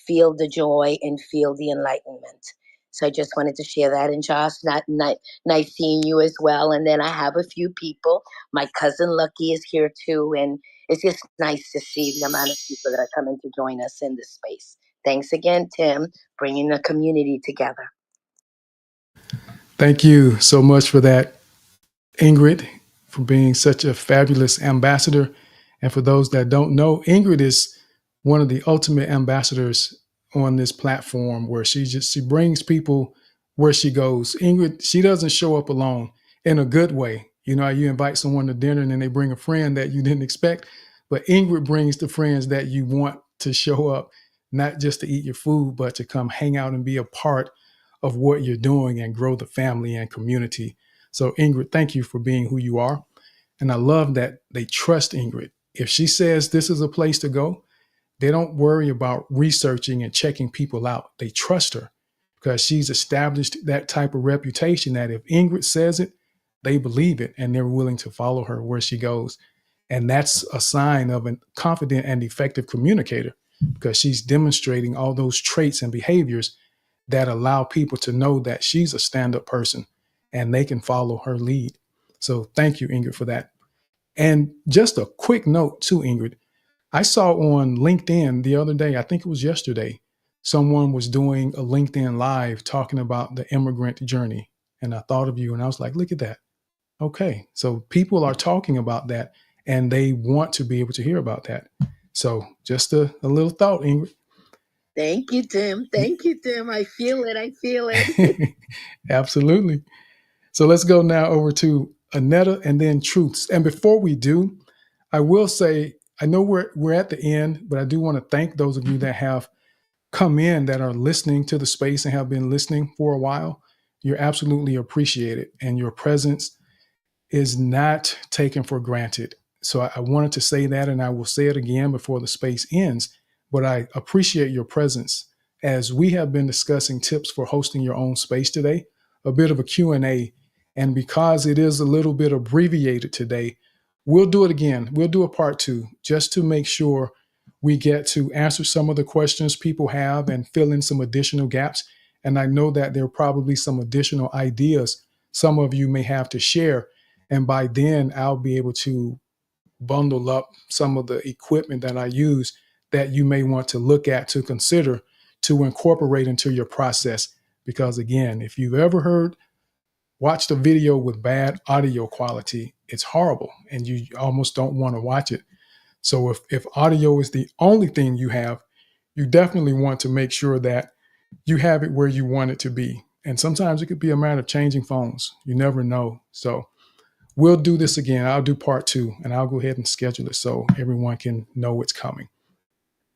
feel the joy and feel the enlightenment. So I just wanted to share that. And Josh, nice seeing you as well. And then I have a few people. My cousin Lucky is here too. And it's just nice to see the amount of people that are coming to join us in this space. Thanks again, Tim, bringing the community together. Thank you so much for that, Ingrid, for being such a fabulous ambassador. And for those that don't know, Ingrid is one of the ultimate ambassadors on this platform where she brings people where she goes. Ingrid, she doesn't show up alone in a good way. You know, you invite someone to dinner and then they bring a friend that you didn't expect, but Ingrid brings the friends that you want to show up, not just to eat your food, but to come hang out and be a part of what you're doing and grow the family and community. So Ingrid, thank you for being who you are. And I love that they trust Ingrid. If she says this is a place to go, they don't worry about researching and checking people out. They trust her because she's established that type of reputation that if Ingrid says it, they believe it and they're willing to follow her where she goes. And that's a sign of a confident and effective communicator because she's demonstrating all those traits and behaviors that allow people to know that she's a stand-up person and they can follow her lead. So thank you, Ingrid, for that. And just a quick note too, Ingrid. I saw on LinkedIn the other day, I think it was yesterday, someone was doing a LinkedIn Live talking about the immigrant journey. And I thought of you and I was like, look at that. Okay. So people are talking about that and they want to be able to hear about that. So just a little thought, Ingrid. Thank you, Tim. Thank you, Tim. I feel it. I feel it. Absolutely. So let's go now over to Annetta and then Truths. And before we do, I will say, I know we're at the end, but I do want to thank those of you that have come in that are listening to the space and have been listening for a while. You're absolutely appreciated and your presence is not taken for granted. So I wanted to say that, and I will say it again before the space ends, but I appreciate your presence as we have been discussing tips for hosting your own space today, a bit of a Q&A. And because it is a little bit abbreviated today, we'll do it again. We'll do a part 2 just to make sure we get to answer some of the questions people have and fill in some additional gaps. And I know that there are probably some additional ideas some of you may have to share. And by then I'll be able to bundle up some of the equipment that I use that you may want to look at, to consider, to incorporate into your process. Because again, if you've ever watched a video with bad audio quality, it's horrible and you almost don't want to watch it. So if audio is the only thing you have, you definitely want to make sure that you have it where you want it to be. And sometimes it could be a matter of changing phones. You never know. So we'll do this again. I'll do part 2 and I'll go ahead and schedule it so everyone can know it's coming.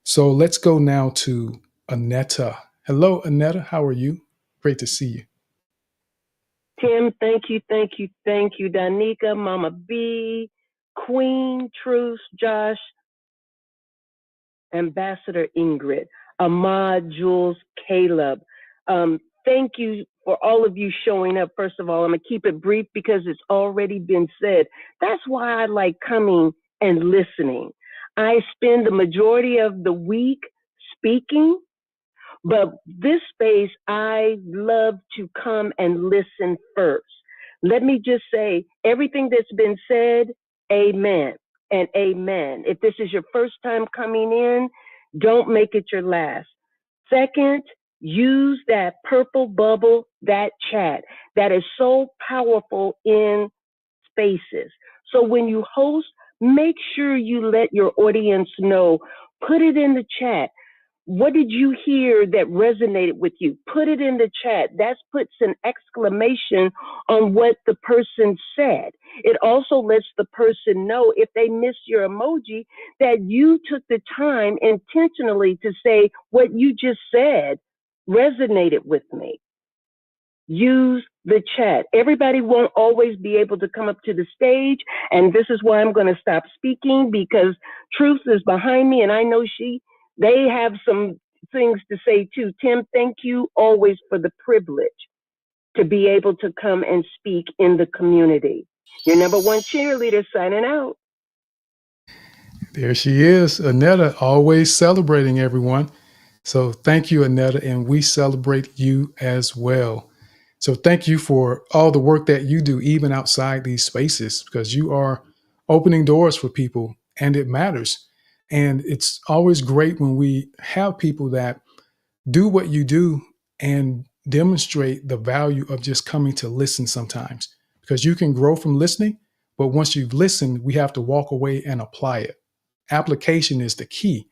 So let's go now to Annetta. Hello, Annetta. How are you? Great to see you. Tim, thank you. Danica, Mama B, Queen, Truth, Josh, Ambassador Ingrid, Ahmad, Jules, Caleb. Thank you for all of you showing up. First of all, I'm going to keep it brief because it's already been said. That's why I like coming and listening. I spend the majority of the week speaking, but this space, I love to come and listen first. Let me just say, everything that's been said, amen and amen. If this is your first time coming in, don't make it your last. Second, use that purple bubble, that chat. That is so powerful in spaces. So when you host, make sure you let your audience know. Put it in the chat. What did you hear that resonated with you? Put it in the chat. That puts an exclamation on what the person said. It also lets the person know if they missed your emoji that you took the time intentionally to say what you just said resonated with me. Use the chat. Everybody won't always be able to come up to the stage, and this is why I'm going to stop speaking because Truth is behind me, and I know they have some things to say too. Tim, thank you always for the privilege to be able to come and speak in the community. Your number one cheerleader signing out. There she is, Annetta, always celebrating everyone. So thank you, Annetta, and we celebrate you as well. So thank you for all the work that you do, even outside these spaces, because you are opening doors for people and it matters. And it's always great when we have people that do what you do and demonstrate the value of just coming to listen sometimes, because you can grow from listening. But once you've listened, we have to walk away and apply it. application is the key.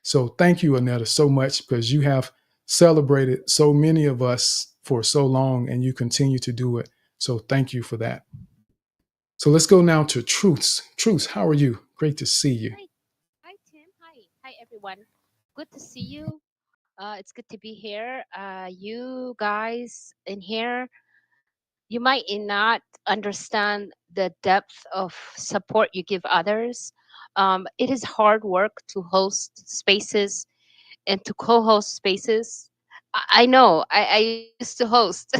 So thank you, Annetta, so much, because you have celebrated so many of us for so long and you continue to do it. So thank you for that. So let's go now to Truths. Truths, how are you? Great to see you. Hi, Tim. Hi, everyone. Good to see you. It's good to be here. You guys in here, you might not understand the depth of support you give others. It is hard work to host spaces and to co-host spaces. I know. I used to host,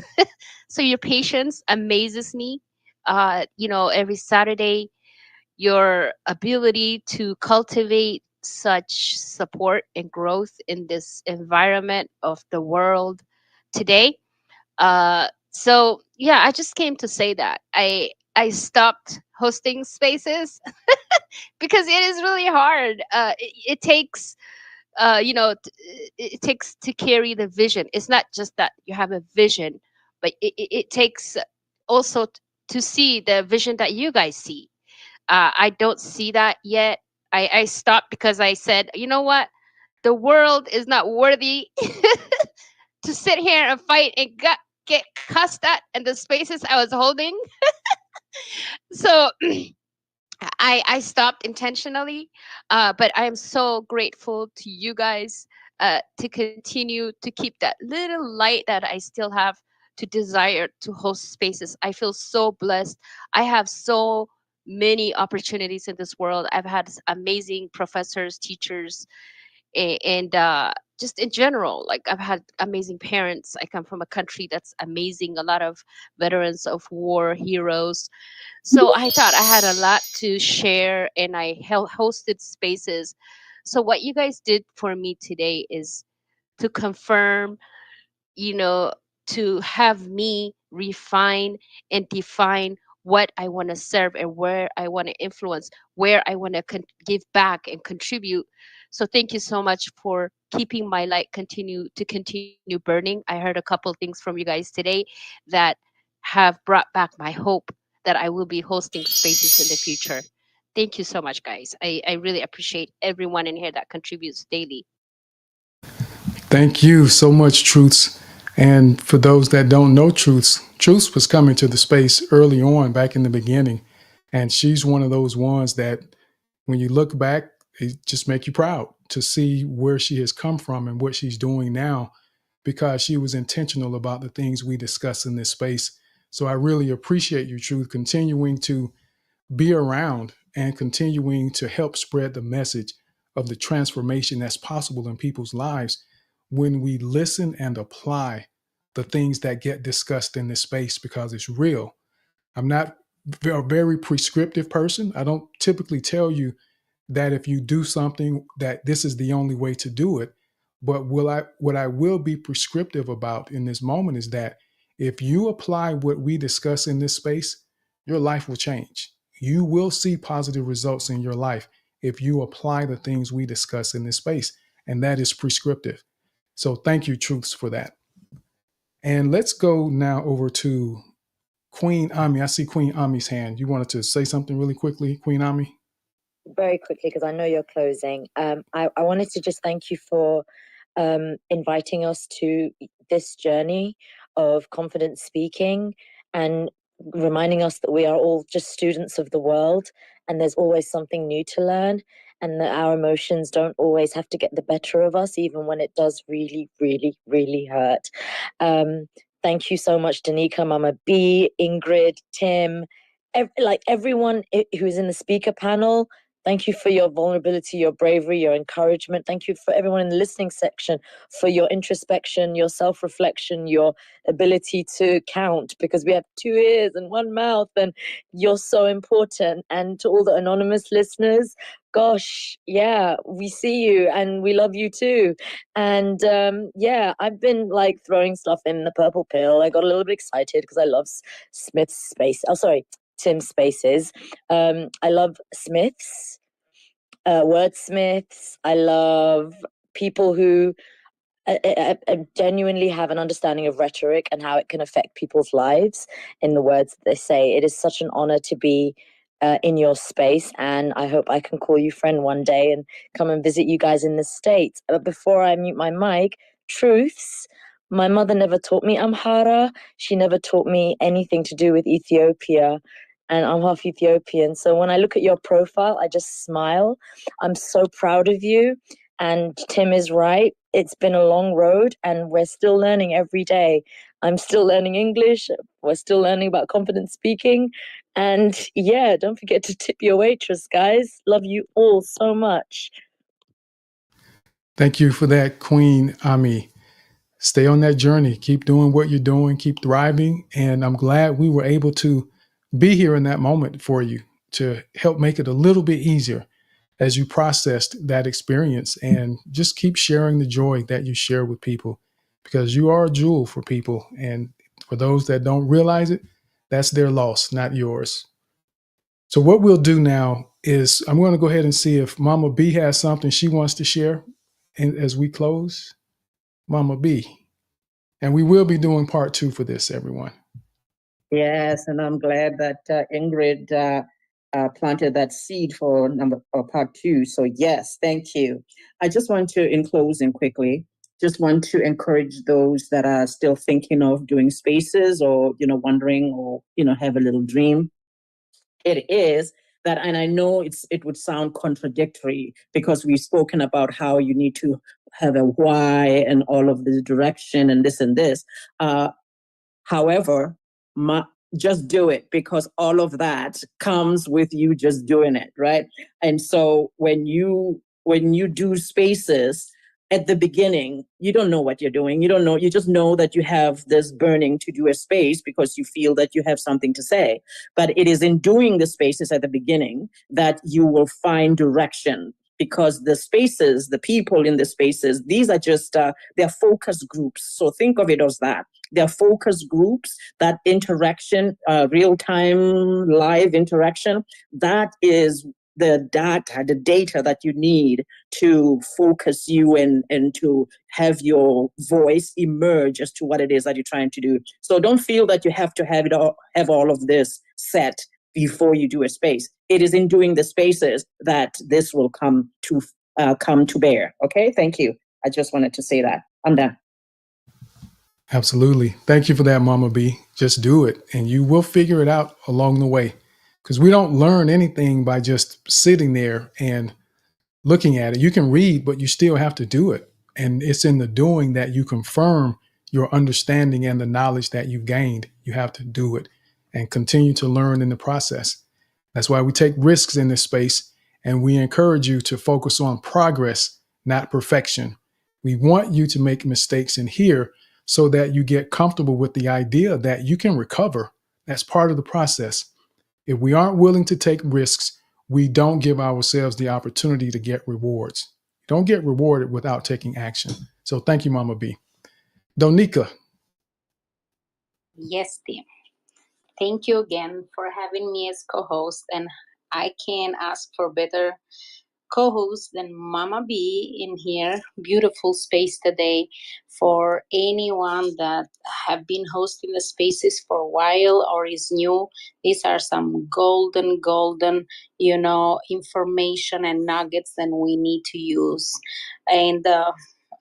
so your patience amazes me. Every Saturday, your ability to cultivate such support and growth in this environment of the world today. So yeah, I just came to say that I stopped hosting spaces because it is really hard. It takes it takes to carry the vision. It's not just that you have a vision, but it takes also to see the vision that you guys see. I don't see that yet. I stopped because I said, you know what? The world is not worthy to sit here and fight and get cussed at in the spaces I was holding. So I stopped intentionally, but I am so grateful to you guys to continue to keep that little light that I still have to desire to host spaces. I feel so blessed. I have so many opportunities in this world. I've had amazing professors, teachers, and just in general, like I've had amazing parents. I come from a country that's amazing, a lot of veterans of war, heroes. So I thought I had a lot to share, and I hosted spaces. So what you guys did for me today is to confirm, you know, to have me refine and define what I want to serve and where I want to influence, where I want to give back and contribute. So thank you so much for keeping my light continue burning. I heard a couple things from you guys today that have brought back my hope that I will be hosting spaces in the future. Thank you so much, guys. I really appreciate everyone in here that contributes daily. Thank you so much, Truths. And for those that don't know Truths, Truths was coming to the space early on back in the beginning. And she's one of those ones that when you look back, it just make you proud to see where she has come from and what she's doing now, because she was intentional about the things we discuss in this space. So I really appreciate you, Truth, continuing to be around and continuing to help spread the message of the transformation that's possible in people's lives when we listen and apply the things that get discussed in this space, because it's real. I'm not a very prescriptive person. I don't typically tell you that if you do something that this is the only way to do it. But what I will be prescriptive about in this moment is that if you apply what we discuss in this space, your life will change. You will see positive results in your life if you apply the things we discuss in this space. And that is prescriptive. So thank you, Truths, for that. And let's go now over to Queen Ami. I see Queen Ami's hand. You wanted to say something really quickly, Queen Ami? Very quickly, because I know you're closing. I wanted to just thank you for inviting us to this journey of confident speaking and reminding us that we are all just students of the world and there's always something new to learn, and that our emotions don't always have to get the better of us, even when it does really, really, really hurt. Thank you so much, Danica, Mama B, Ingrid, Tim, everyone who's in the speaker panel. Thank you for your vulnerability, your bravery, your encouragement. Thank you for everyone in the listening section for your introspection, your self-reflection, your ability to count, because we have 2 ears and 1 mouth, and you're so important. And to all the anonymous listeners, gosh, yeah, we see you and we love you too. And yeah, I've been like throwing stuff in the purple pill. I got a little bit excited because I love Smith's space. Oh, sorry. Tim's spaces. I love Smiths, wordsmiths. I love people who genuinely have an understanding of rhetoric and how it can affect people's lives in the words that they say. It is such an honor to be in your space, and I hope I can call you friend one day and come and visit you guys in the States. But before I mute my mic, truths. My mother never taught me Amhara. She never taught me anything to do with Ethiopia, and I'm half Ethiopian. So when I look at your profile, I just smile. I'm so proud of you. And Tim is right. It's been a long road, and we're still learning every day. I'm still learning English. We're still learning about confident speaking. And yeah, don't forget to tip your waitress, guys. Love you all so much. Thank you for that, Queen Ami. Stay on that journey. Keep doing what you're doing. Keep thriving. And I'm glad we were able to be here in that moment for you to help make it a little bit easier as you processed that experience, and just keep sharing the joy that you share with people, because you are a jewel for people. And for those that don't realize it, that's their loss, not yours. So what we'll do now is I'm going to go ahead and see if Mama B has something she wants to share as we close. Mama B. And we will be doing part 2 for this, everyone. Yes, and I'm glad that Ingrid planted that seed for part 2. So yes, thank you. I just want to, in closing quickly, just want to encourage those that are still thinking of doing spaces, or wondering, or have a little dream. It is that, and I know it would sound contradictory because we've spoken about how you need to have a why and all of the direction and this and this. However, just do it, because all of that comes with you just doing it, right? And so when you do spaces at the beginning, you don't know what you're doing. You don't know. You just know that you have this burning to do a space because you feel that you have something to say. But it is in doing the spaces at the beginning that you will find direction, because the spaces, the people in the spaces, these are just, they're focus groups. So think of it as that. They're focus groups, that interaction, real-time live interaction, that is the data that you need to focus you and to have your voice emerge as to what it is that you're trying to do. So don't feel that you have to have all of this set before you do a space. It is in doing the spaces that this will come to bear. Okay, thank you. I just wanted to say that. I'm done. Absolutely. Thank you for that, Mama B. Just do it, and you will figure it out along the way, because we don't learn anything by just sitting there and looking at it. You can read, but you still have to do it. And it's in the doing that you confirm your understanding and the knowledge that you've gained. You have to do it and continue to learn in the process. That's why we take risks in this space, and we encourage you to focus on progress, not perfection. We want you to make mistakes in here so that you get comfortable with the idea that you can recover. That's part of the process. If we aren't willing to take risks, we don't give ourselves the opportunity to get rewards. Don't get rewarded without taking action. So thank you, Mama B. Donika. Yes, Tim. Thank you again for having me as co-host, and I can't ask for better co-host than Mama B in here. Beautiful space today. For anyone that have been hosting the spaces for a while or is new, these are some golden, information and nuggets that we need to use. And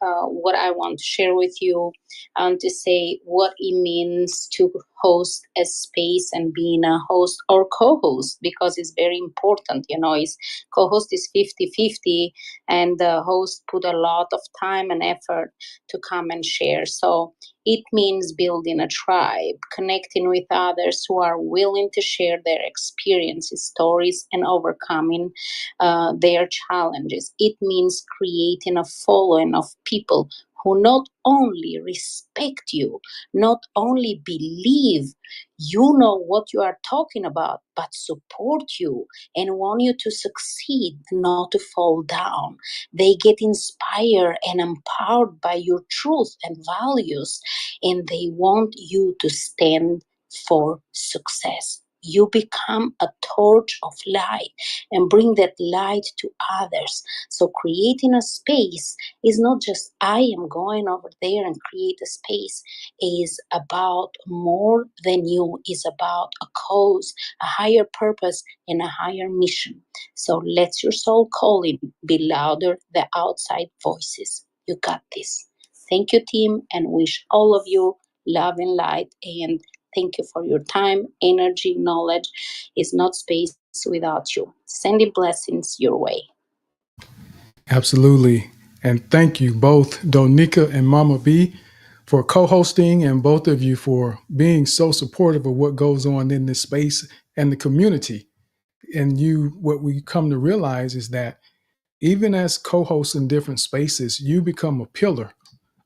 what I want to share with you, I want to say what it means to host a space and being a host or co-host, because it's very important. Is co-host is 50-50, and the host put a lot of time and effort to come and share. So it means building a tribe, connecting with others who are willing to share their experiences, stories, and overcoming their challenges. It means creating a following of people who not only respect you, not only believe you know what you are talking about, but support you and want you to succeed, not to fall down. They get inspired and empowered by your truth and values, and they want you to stand for success. you become a torch of light and bring that light to others. So creating a space is not just I am going over there and create a space. Is about more than you, is about a cause, a higher purpose, and a higher mission. So let your soul calling be louder than outside voices. You got this. Thank you, team, and wish all of you love and light. And thank you for your time, energy, knowledge. Is not space without you. Sending blessings your way. Absolutely. And thank you both, Donika and Mama B, for co-hosting, and both of you for being so supportive of what goes on in this space and the community. And what we come to realize is that even as co-hosts in different spaces, you become a pillar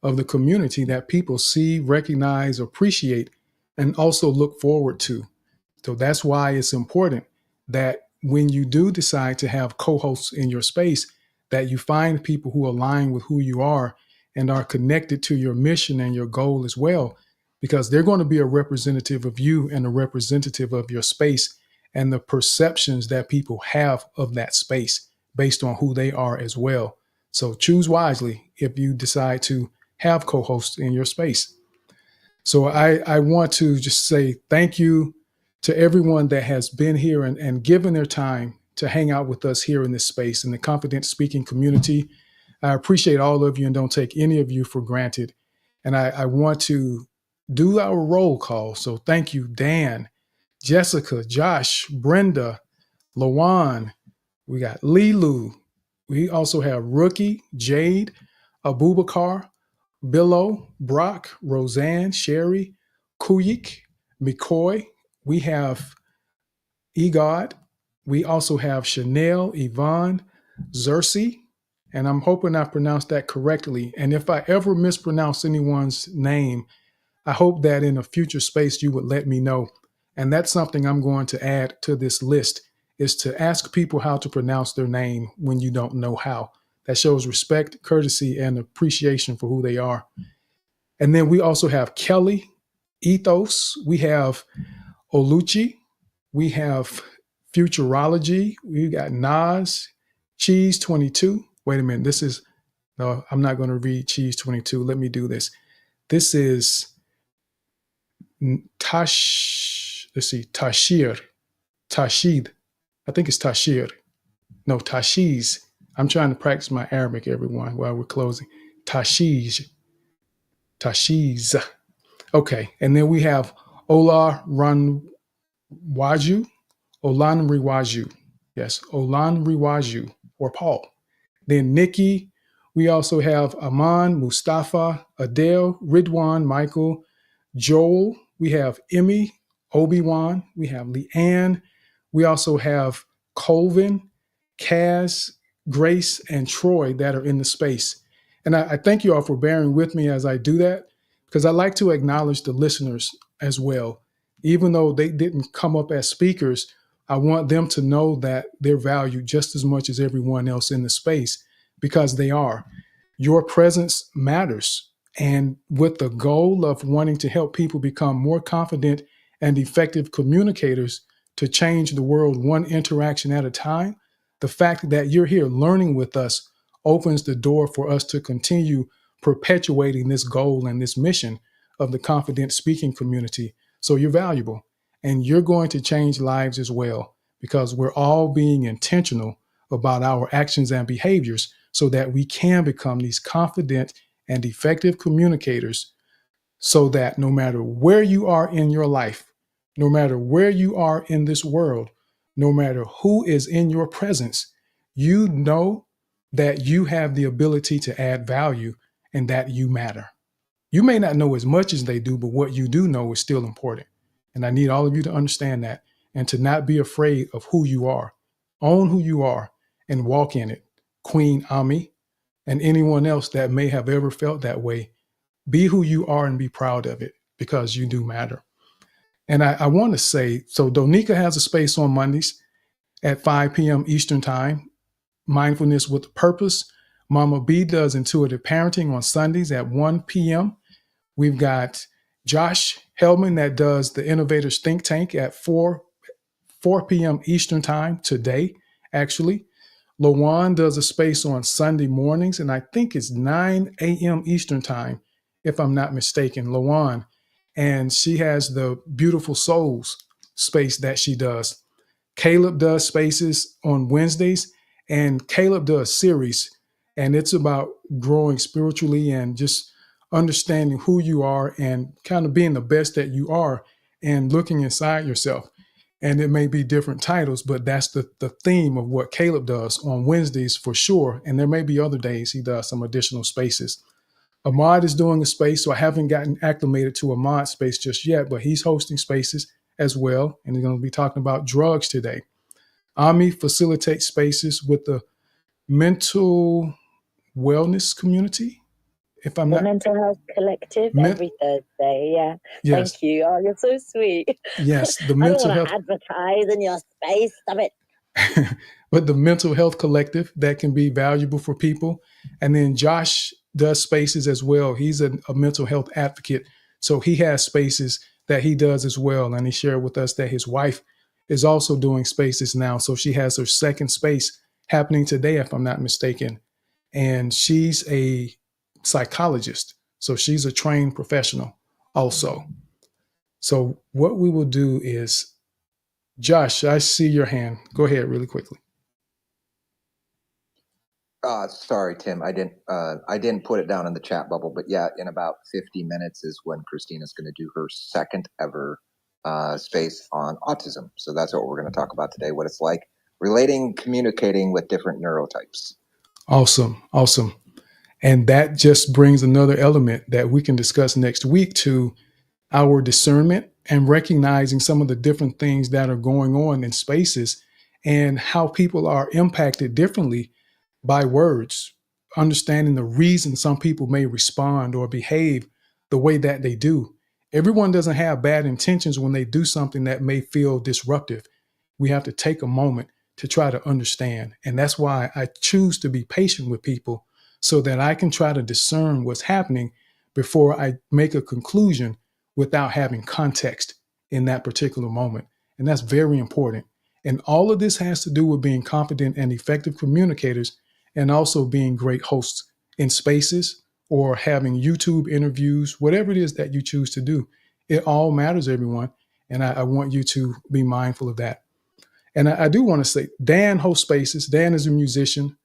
of the community that people see, recognize, appreciate, and also look forward to. So that's why it's important that when you do decide to have co-hosts in your space, that you find people who align with who you are and are connected to your mission and your goal as well, because they're going to be a representative of you and a representative of your space and the perceptions that people have of that space based on who they are as well. So choose wisely if you decide to have co-hosts in your space. So I want to just say thank you to everyone that has been here and given their time to hang out with us here in this space in the Confident Speaking community. I appreciate all of you and don't take any of you for granted. And I want to do our roll call. So thank you, Dan, Jessica, Josh, Brenda, Lawan. We got Lilu. We also have Rookie, Jade, Abubakar, Billo, Brock, Roseanne, Sherry, Kuyik, McCoy. We have Egod. We also have Chanel, Yvonne, Xerxes, and I'm hoping I pronounced that correctly. And if I ever mispronounce anyone's name, I hope that in a future space you would let me know. And that's something I'm going to add to this list, is to ask people how to pronounce their name when you don't know how. That shows respect, courtesy, and appreciation for who they are. And then we also have Kelly, Ethos. We have Oluchi. We have Futurology. We got Nas, Cheese 22. Wait a minute. No, I'm not going to read Cheese 22. Let me do this. This is Tashir. Tashid. I think it's Tashir. No, Tashiz. I'm trying to practice my Arabic, everyone, while we're closing. Tashiz. Okay. And then we have Ola Ranwaju. Olan Riwaju. Yes, Olan Riwaju, or Paul. Then Nikki. We also have Aman, Mustafa, Adele, Ridwan, Michael, Joel. We have Emmy, Obi-Wan. We have Leanne. We also have Colvin, Kaz, Grace, and Troy that are in the space. And I thank you all for bearing with me as I do that, because I like to acknowledge the listeners as well. Even though they didn't come up as speakers, I want them to know that they're valued just as much as everyone else in the space, because they are. Your presence matters. And with the goal of wanting to help people become more confident and effective communicators to change the world one interaction at a time, the fact that you're here learning with us opens the door for us to continue perpetuating this goal and this mission of the Confident Speaking community. So you're valuable, and you're going to change lives as well, because we're all being intentional about our actions and behaviors so that we can become these confident and effective communicators, so that no matter where you are in your life, no matter where you are in this world, no matter who is in your presence, you know that you have the ability to add value and that you matter. You may not know as much as they do, but what you do know is still important. And I need all of you to understand that and to not be afraid of who you are. Own who you are and walk in it. Queen Ami and anyone else that may have ever felt that way, be who you are and be proud of it, because you do matter. And I want to say, so Donika has a space on Mondays at 5 p.m. Eastern Time, Mindfulness with a Purpose. Mama B does Intuitive Parenting on Sundays at 1 p.m. We've got Josh Hellman that does the Innovators Think Tank at 4 4 p.m. Eastern time today, actually. Lawan does a space on Sunday mornings, and I think it's 9 a.m. Eastern time, if I'm not mistaken, Lawan. And she has the Beautiful Souls space that she does. Caleb does spaces on Wednesdays, and Caleb does series, and it's about growing spiritually and just understanding who you are and kind of being the best that you are and looking inside yourself. And it may be different titles, but that's the theme of what Caleb does on Wednesdays for sure. And there may be other days he does some additional spaces. Ahmad is doing a space, so I haven't gotten acclimated to Ahmad's space just yet, but he's hosting spaces as well. And he's going to be talking about drugs today. Ami facilitates spaces with the mental wellness community. If I'm The not Mental Health Collective every Thursday. Yeah. Yes. Thank you. Oh, you're so sweet. Yes, the I don't mental want health to advertise in your space. Stop it. but the mental health collective that can be valuable for people. And then Josh does spaces as well. He's a mental health advocate. So he has spaces that he does as well. And he shared with us that his wife is also doing spaces now. So she has her second space happening today, if I'm not mistaken. And she's a psychologist. So she's a trained professional also. So what we will do is, Josh, I see your hand. Go ahead really quickly. Sorry, Tim. I didn't put it down in the chat bubble, but yeah, in about 50 minutes is when Christina's going to do her second ever space on autism. So that's what we're going to talk about today, what it's like communicating with different neurotypes. Awesome. Awesome. And that just brings another element that we can discuss next week to our discernment and recognizing some of the different things that are going on in spaces and how people are impacted differently by words, understanding the reason some people may respond or behave the way that they do. Everyone doesn't have bad intentions when they do something that may feel disruptive. We have to take a moment to try to understand. And that's why I choose to be patient with people so that I can try to discern what's happening before I make a conclusion without having context in that particular moment. And that's very important. And all of this has to do with being confident and effective communicators and also being great hosts in spaces or having YouTube interviews, whatever it is that you choose to do. It all matters, everyone. And I want you to be mindful of that. And I do want to say, Dan hosts spaces. Dan is a musician.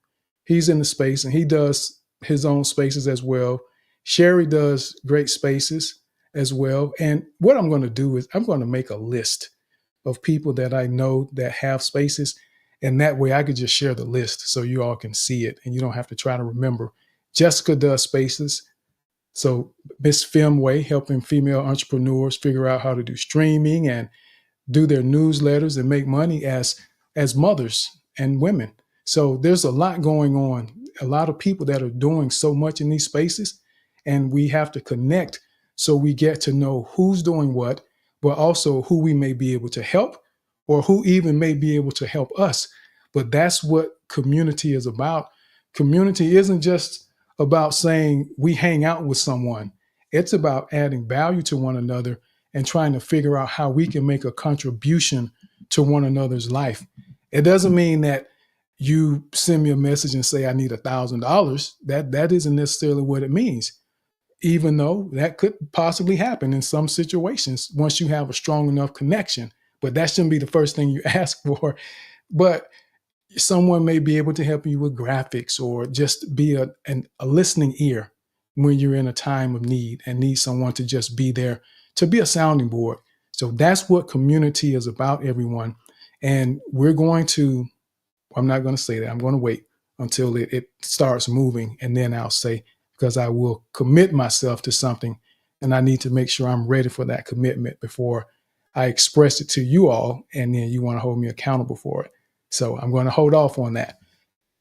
He's in the space and he does his own spaces as well. Sherry does great spaces as well. And what I'm going to do is I'm going to make a list of people that I know that have spaces. And that way I could just share the list so you all can see it and you don't have to try to remember. Jessica does spaces. So Miss Filmway, helping female entrepreneurs figure out how to do streaming and do their newsletters and make money as mothers and women. So there's a lot going on, a lot of people that are doing so much in these spaces, and we have to connect so we get to know who's doing what, but also who we may be able to help or who even may be able to help us. But that's what community is about. Community isn't just about saying we hang out with someone. It's about adding value to one another and trying to figure out how we can make a contribution to one another's life. It doesn't mean that you send me a message and say, I need $1,000. That isn't necessarily what it means, even though that could possibly happen in some situations once you have a strong enough connection. But that shouldn't be the first thing you ask for. But someone may be able to help you with graphics or just be a listening ear when you're in a time of need and need someone to just be there, to be a sounding board. So that's what community is about, everyone. And we're going to, I'm not going to say that. I'm going to wait until it starts moving. And then I'll say, because I will commit myself to something and I need to make sure I'm ready for that commitment before I express it to you all. And then you want to hold me accountable for it. So I'm going to hold off on that.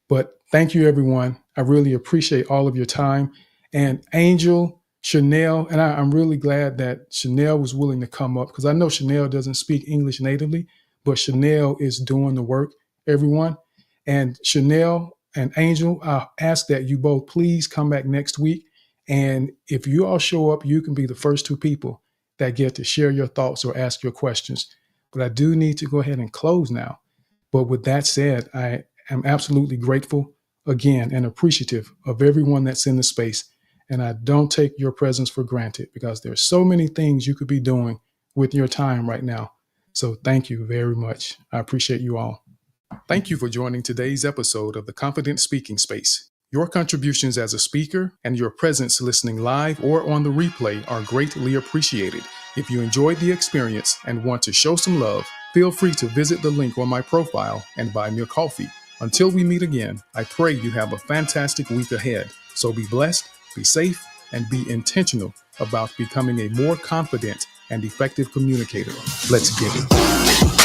But thank you, everyone. I really appreciate all of your time. And Angel, Chanel, and I'm really glad that Chanel was willing to come up because I know Chanel doesn't speak English natively, but Chanel is doing the work, everyone. And Chanel and Angel, I'll ask that you both please come back next week. And if you all show up, you can be the first two people that get to share your thoughts or ask your questions. but I do need to go ahead and close now. But with that said, I am absolutely grateful again and appreciative of everyone that's in the space. And I don't take your presence for granted because there's so many things you could be doing with your time right now. So thank you very much. I appreciate you all. Thank you for joining today's episode of the Confident Speaking Space. Your contributions as a speaker and your presence listening live or on the replay are greatly appreciated. If you enjoyed the experience and want to show some love, feel free to visit the link on my profile and buy me a coffee. Until we meet again, I pray you have a fantastic week ahead. So be blessed, be safe, and be intentional about becoming a more confident and effective communicator. Let's get it.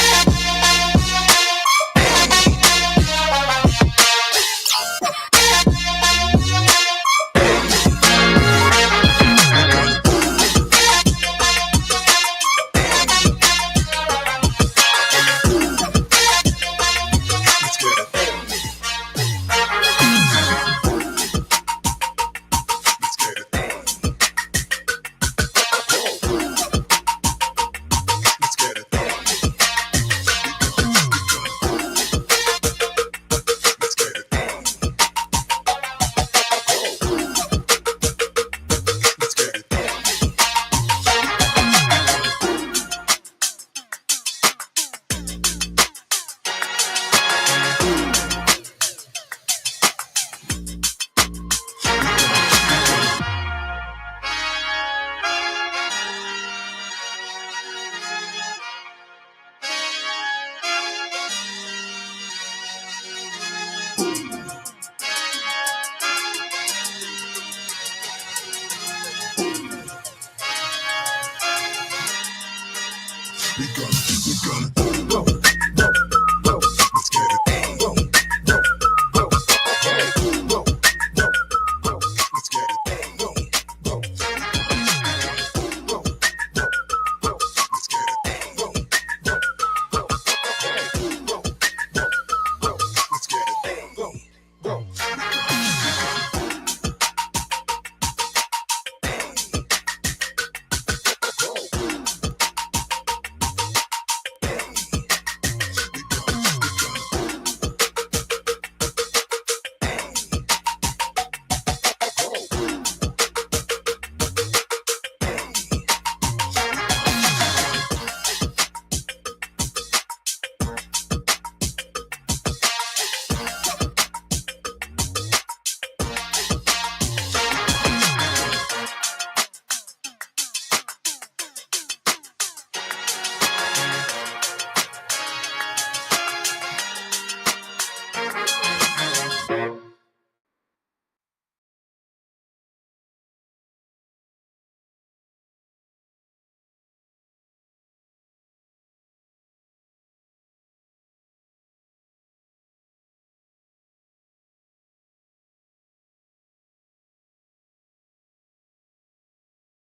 We gonna go.